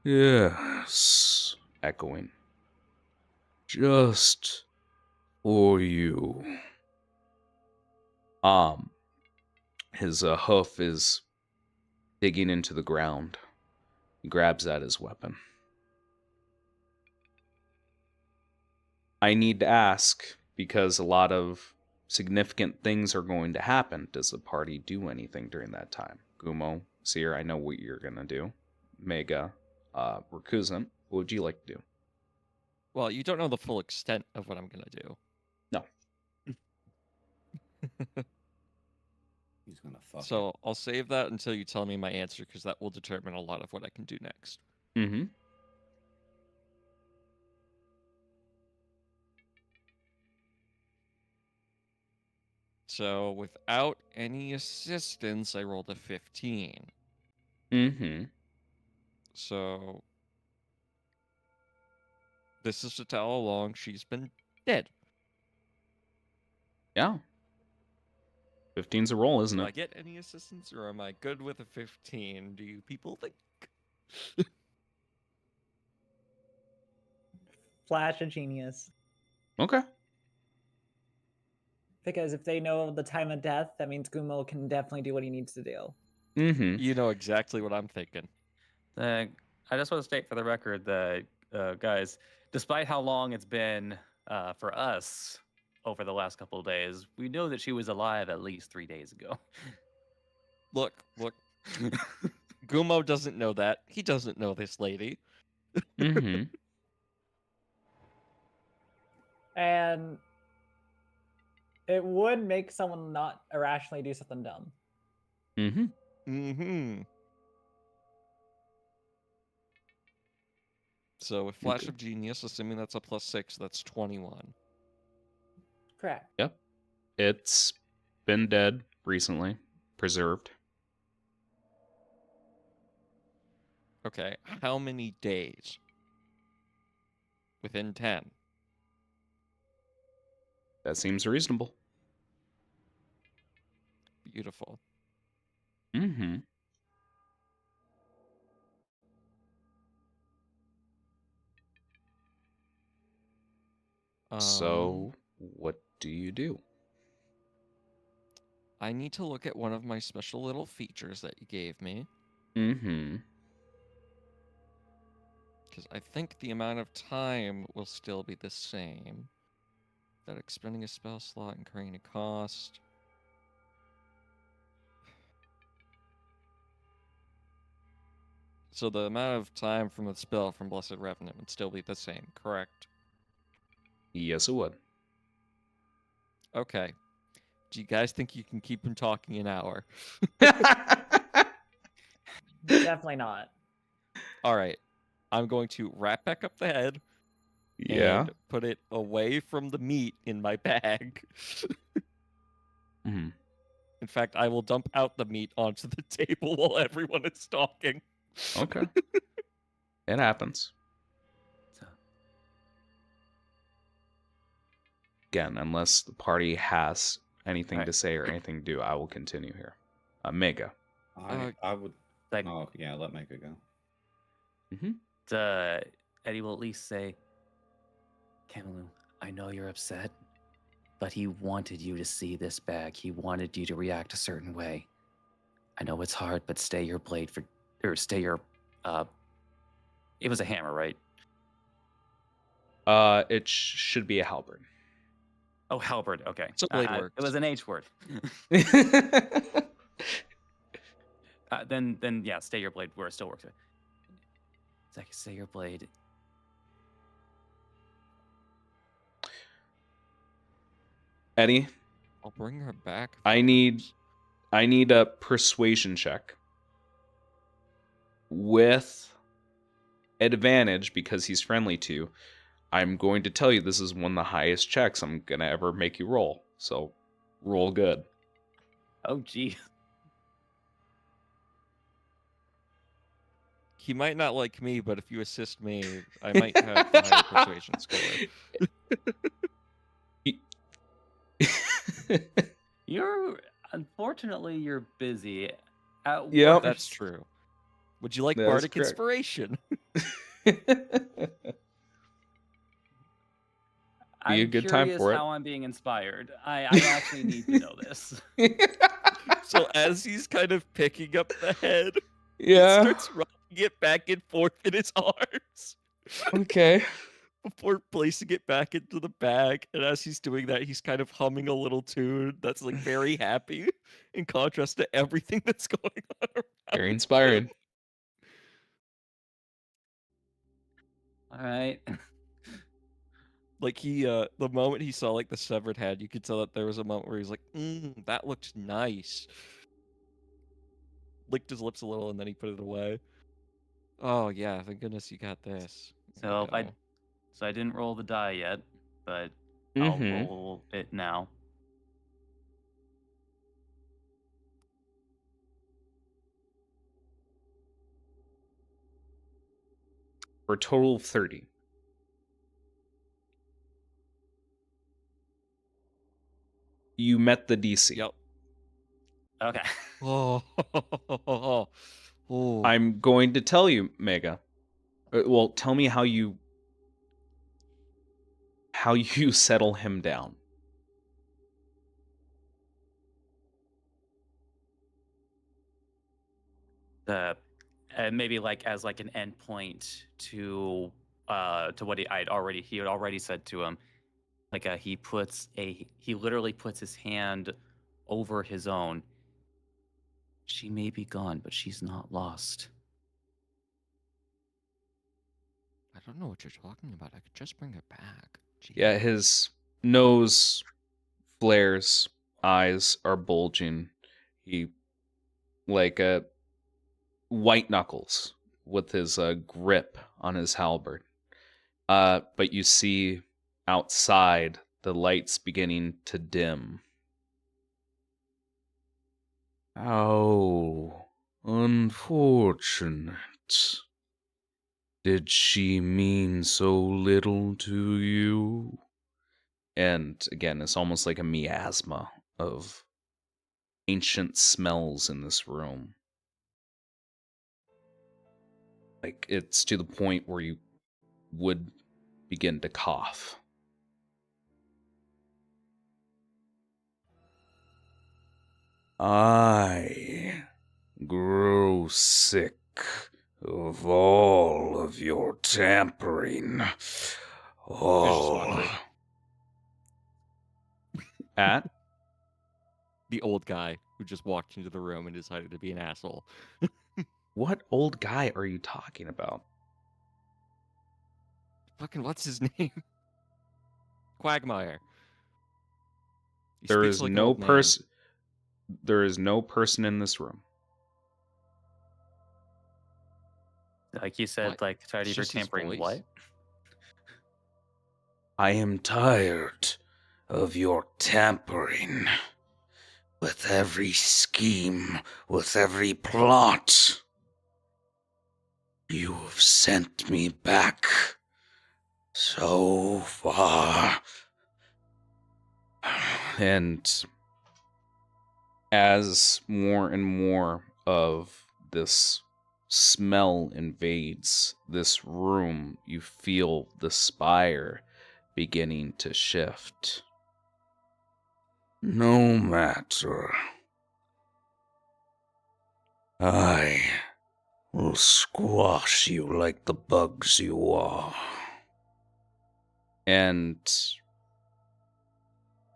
S2: Yes, echoing. Just for you. His hoof is digging into the ground. He grabs at his weapon. I need to ask, because a lot of significant things are going to happen. Does the party do anything during that time? Gumo, Seer, I know what you're going to do. Mega, Rakuzan, what would you like to do?
S5: Well, you don't know the full extent of what I'm going to do.
S2: No.
S4: He's gonna fuck
S5: So I'll save that until you tell me my answer, because that will determine a lot of what I can do next.
S2: Mm-hmm.
S5: So without any assistance, I rolled a 15.
S2: Mm-hmm.
S5: So this is to tell how long she's been dead.
S2: Yeah. 15's a roll, isn't
S5: Do
S2: it?
S5: I get any assistance, or am I good with a 15? Do you people think?
S6: Flash of genius.
S2: Okay.
S6: Because if they know the time of death, that means Gumo can definitely do what he needs to do.
S2: Mm-hmm.
S5: You know exactly what I'm thinking.
S3: I just want to state for the record that, guys, despite how long it's been for us over the last couple of days, we know that she was alive at least 3 days ago.
S5: Look. Gumo doesn't know that. He doesn't know this lady.
S2: Mm-hmm.
S6: And it would make someone not irrationally do something dumb.
S2: Mm-hmm.
S5: Mm-hmm. So with Flash of Genius, assuming that's a +6, that's 21.
S6: Correct.
S2: Yep. It's been dead recently. Preserved.
S5: Okay, how many days? Within 10.
S2: That seems reasonable.
S5: Beautiful.
S2: Mm-hmm. So, what do you do?
S5: I need to look at one of my special little features that you gave me,
S2: Mm-hmm.
S5: because I think the amount of time will still be the same. That expending a spell slot, incurring a cost. So the amount of time from the spell from Blessed Revenant would still be the same, correct?
S2: Yes, it would.
S5: Okay. Do you guys think you can keep him talking an hour?
S6: Definitely not.
S5: All right. I'm going to wrap back up the head
S2: Yeah.
S5: and put it away from the meat in my bag.
S2: Mm-hmm.
S5: In fact, I will dump out the meat onto the table while everyone is talking.
S2: Okay. It happens.
S3: So,
S2: Again, unless the party has anything
S3: Right.
S2: to say or anything to do, I will continue here. Mega.
S4: I would.
S3: like,
S4: Oh yeah, let Mega go.
S2: Mm-hmm.
S3: Eddie will at least say, Camelou, I know you're upset, but he wanted you to see this bag. He wanted you to react a certain way. I know it's hard, but stay your blade stay your, it was a hammer, right?
S2: It should be a halberd.
S3: Oh, halberd, okay.
S5: So blade
S3: It
S5: works.
S3: was an H word. Then yeah, stay your blade where it still works. It's like, stay your blade.
S2: Eddie,
S5: I'll bring her back.
S2: I need a persuasion check with advantage because he's friendly to you. I'm going to tell you this is one of the highest checks I'm gonna ever make you roll. So roll good.
S3: Oh, gee.
S5: He might not like me, but if you assist me, I might have the higher persuasion score.
S3: Unfortunately, you're busy. At
S2: Yep.
S3: worst,
S5: That's true. Would you like
S2: That is
S5: bardic
S2: correct.
S5: inspiration?
S2: Be a good time for it.
S3: How I'm being inspired. I actually need to know this.
S5: So as he's kind of picking up the head, he
S2: Yeah.
S5: starts rocking it back and forth in his arms
S2: Okay.
S5: before placing it back into the bag. And as he's doing that, he's kind of humming a little tune that's like very happy in contrast to everything that's going on around
S2: Very inspiring.
S5: him.
S3: All right.
S5: Like the moment he saw like the severed head, you could tell that there was a moment where he's like, that looked nice. Licked his lips a little and then he put it away. Oh yeah, thank goodness you got this.
S3: So
S5: There we go.
S3: I didn't roll the die yet, but I'll roll it now.
S2: For a total of 30. You met the DC.
S5: Yep.
S3: Okay.
S5: Oh. Oh.
S2: I'm going to tell you, Mega. Well, tell me how you settle him down.
S3: Maybe like as like an endpoint to what he had already said to him. Like he literally puts his hand over his own. She may be gone, but she's not lost.
S5: I don't know what you're talking about. I could just bring her back. Jeez.
S2: Yeah, his nose flares, eyes are bulging. He like white knuckles with his grip on his halberd. But you see outside the lights beginning to dim. How unfortunate. Did she mean so little to you? And again, it's almost like a miasma of ancient smells in this room. Like, it's to the point where you would begin to cough. I grow sick of all of your tampering. Oh. At?
S5: The old guy who just walked into the room and decided to be an asshole.
S2: What old guy are you talking about?
S5: Fucking what's his name? Quagmire. He
S2: There
S5: speaks
S2: is
S5: like an
S2: no
S5: old man.
S2: person. There is no person in this room.
S3: Like you said,
S5: What?
S3: like tired
S5: It's
S3: of your
S5: just his
S3: tampering.
S5: voice?
S3: What?
S2: I am tired of your tampering. With every scheme, with every plot. You have sent me back so far. And as more and more of this smell invades this room, you feel the spire beginning to shift. No matter. I will squash you like the bugs you are. And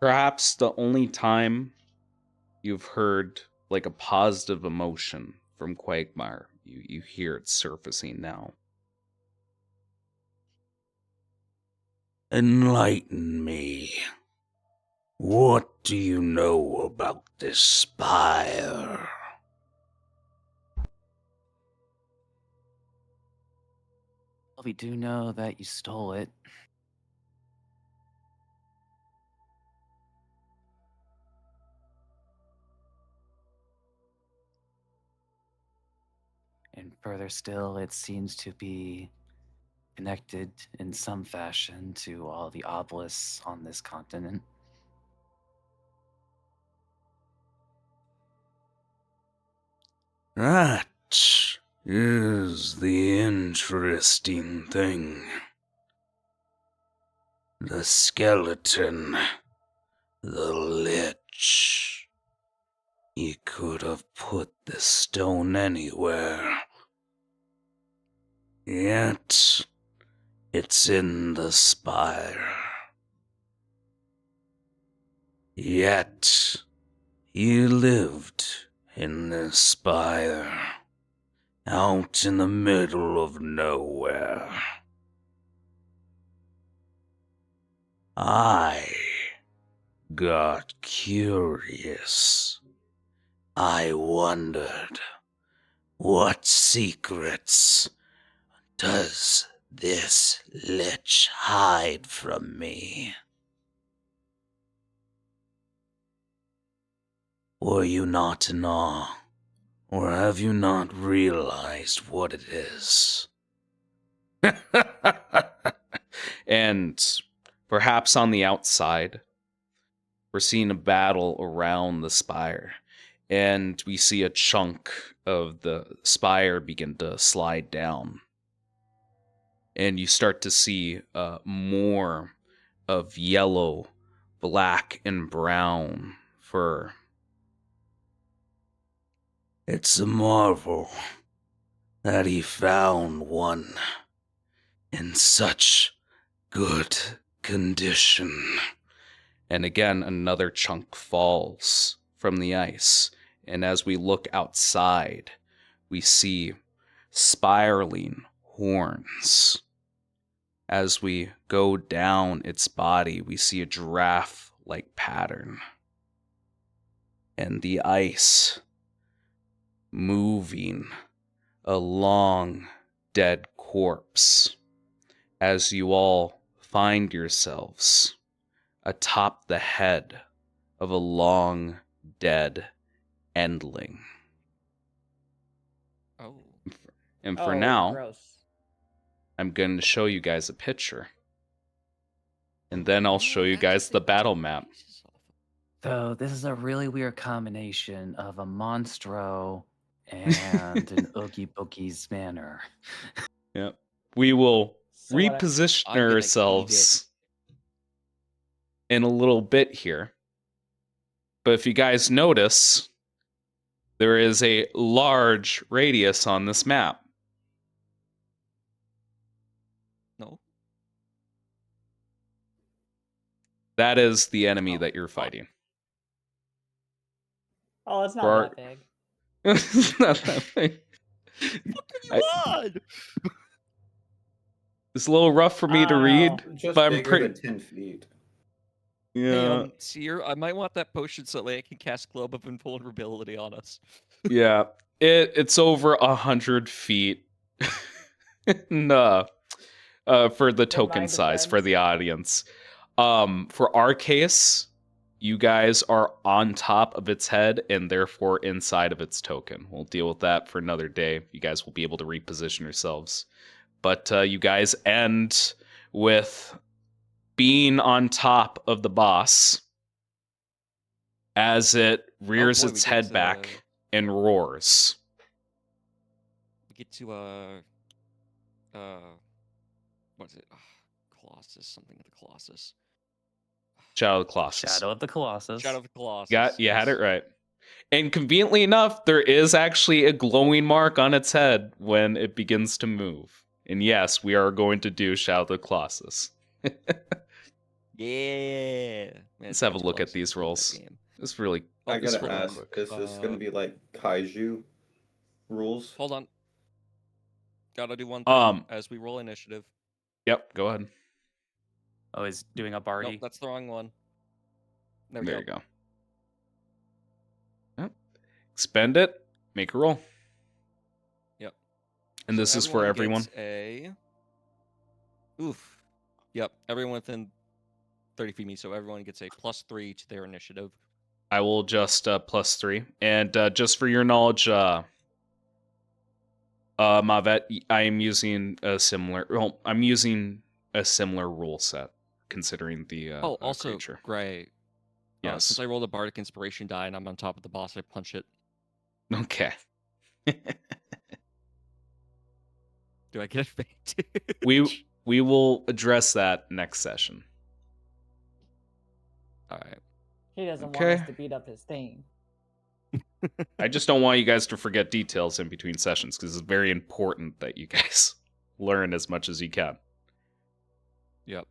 S2: perhaps the only time you've heard like a positive emotion from Quagmire, you hear it surfacing now. Enlighten me. What do you know about this spire?
S3: We do know that you stole it. And further still, it seems to be connected in some fashion to all the obelisks on this continent.
S2: That is the interesting thing. The skeleton, the lich. He could have put the stone anywhere. Yet, it's in the spire. Yet, he lived in this spire, out in the middle of nowhere. I got curious. I wondered, what secrets does this lich hide from me? Were you not in awe, or have you not realized what it is? And perhaps on the outside, we're seeing a battle around the spire, and we see a chunk of the spire begin to slide down. And you start to see more of yellow, black, and brown fur. It's a marvel that he found one in such good condition. And again, another chunk falls from the ice. And as we look outside, we see spiraling horns. As we go down its body, we see a giraffe-like pattern. And the ice moving a long dead corpse as you all find yourselves atop the head of a long dead endling.
S5: Oh.
S2: And for now,
S6: gross.
S2: I'm going to show you guys a picture. And then I'll show you guys the battle map.
S3: So this is a really weird combination of a monstro and an Oogie Boogie's manor.
S2: Yep. We will
S6: So what I-
S2: reposition
S5: I'm gonna eat
S2: ourselves in a little bit here. But if you guys notice, there is a large radius on this map.
S5: No.
S2: That is the enemy
S5: Oh,
S2: that you're
S5: fuck.
S2: fighting.
S6: Oh, it's not
S2: For
S6: that big.
S2: It's not that big. It's a little rough for me
S6: I
S2: to
S6: don't
S2: read,
S6: know.
S4: Just
S2: but I'm
S4: bigger
S2: pretty.
S4: than 10 feet.
S2: Yeah.
S5: Hey, Seer, I might want that potion so that I can cast Globe of Invulnerability on us.
S2: Yeah. It's over 100 feet. No. For the token
S6: my
S2: size for
S6: defense.
S2: the audience. For our case, you guys are on top of its head and therefore inside of its token. We'll deal with that for another day. You guys will be able to reposition yourselves. But you guys end with being on top of the boss as it rears
S5: boy,
S2: its
S5: we get
S2: head back and roars.
S5: We get to what is it? Colossus, something of the Colossus.
S2: Shadow of the Colossus.
S3: Shadow of the Colossus.
S5: Shadow of the Colossus.
S2: You had it right. And conveniently enough, there is actually a glowing mark on its head when it begins to move. And yes, we are going to do Shadow of the Colossus.
S5: Yeah. Man,
S2: Let's have a
S5: it's
S2: look at
S5: close.
S2: these
S5: I love that
S2: rolls.
S5: game.
S2: It's really.
S4: I
S5: this
S4: gotta
S5: real
S4: ask,
S5: quick.
S4: is this gonna be like kaiju rules?
S5: Hold on. Gotta do one thing as we roll initiative.
S2: Yep, go ahead.
S3: Oh, he's doing a Barty.
S5: Nope, that's the wrong one. There
S2: you go. Yep. Expend it. Make a roll.
S5: Yep.
S2: And this is for everyone.
S5: Gets Oof. Yep. Everyone within 30 feet of me, so everyone gets a +3 to their initiative.
S2: I will just +3. And just for your knowledge, Mavet, I am using a similar. Well, I'm using a similar rule set, considering the
S5: also,
S2: creature.
S5: Gray.
S2: Yes.
S5: Since I rolled a Bardic Inspiration die and I'm on top of the boss, I punch it.
S2: Okay.
S5: Do I get advantage?
S2: We will address that next session.
S5: All right.
S9: He doesn't want
S2: Okay.
S9: us to beat up his team.
S2: I just don't want you guys to forget details in between sessions because it's very important that you guys learn as much as you can.
S5: Yep.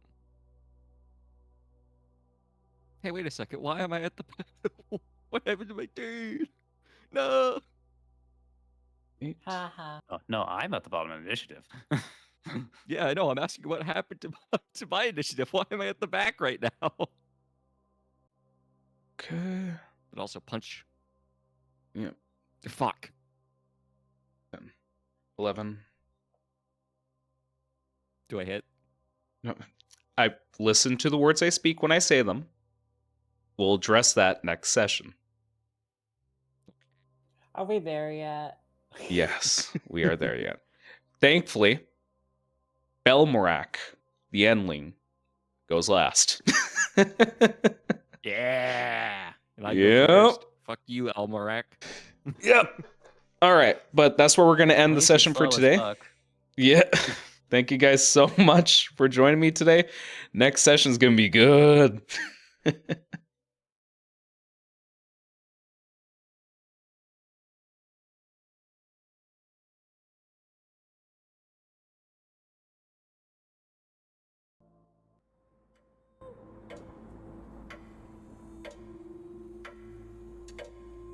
S5: Hey, wait a second. Why am I at the... What happened to my dude? No.
S9: Ha ha.
S3: Oh, no, I'm at the bottom of the initiative.
S5: Yeah, I know. I'm asking what happened to my initiative. Why am I at the back right now?
S2: Okay.
S5: But also punch.
S2: Yeah.
S5: Fuck.
S2: 10, 11.
S5: Do I hit?
S2: No. I listen to the words I speak when I say them. We'll address that next session.
S9: Are we there yet?
S2: Yes, we are there yet. Thankfully, Belmorak, the Endling, goes last.
S5: Yeah. And I
S2: Yep.
S5: go first. Fuck you, Elmorak.
S2: Yep. All right, but that's where we're going to end the
S3: He's
S2: session for
S3: slow as
S2: today.
S3: fuck.
S2: Yeah. Thank you guys so much for joining me today. Next session's going to be good.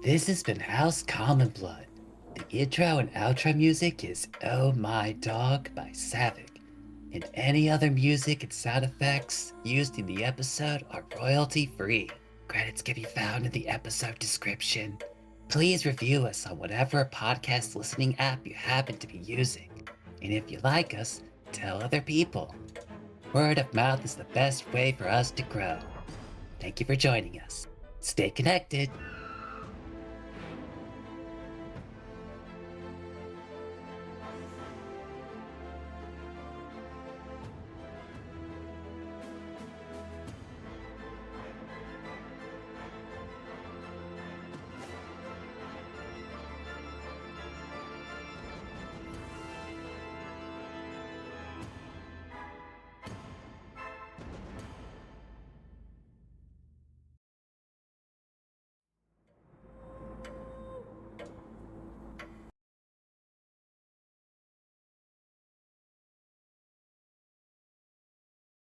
S1: This has been House Common Blood. The intro and outro music is Oh My Dog by Savick, and any other music and sound effects used in the episode are royalty free. Credits can be found in the episode description. Please review us on whatever podcast listening app you happen to be using. And if you like us, tell other people. Word of mouth is the best way for us to grow. Thank you for joining us. Stay connected.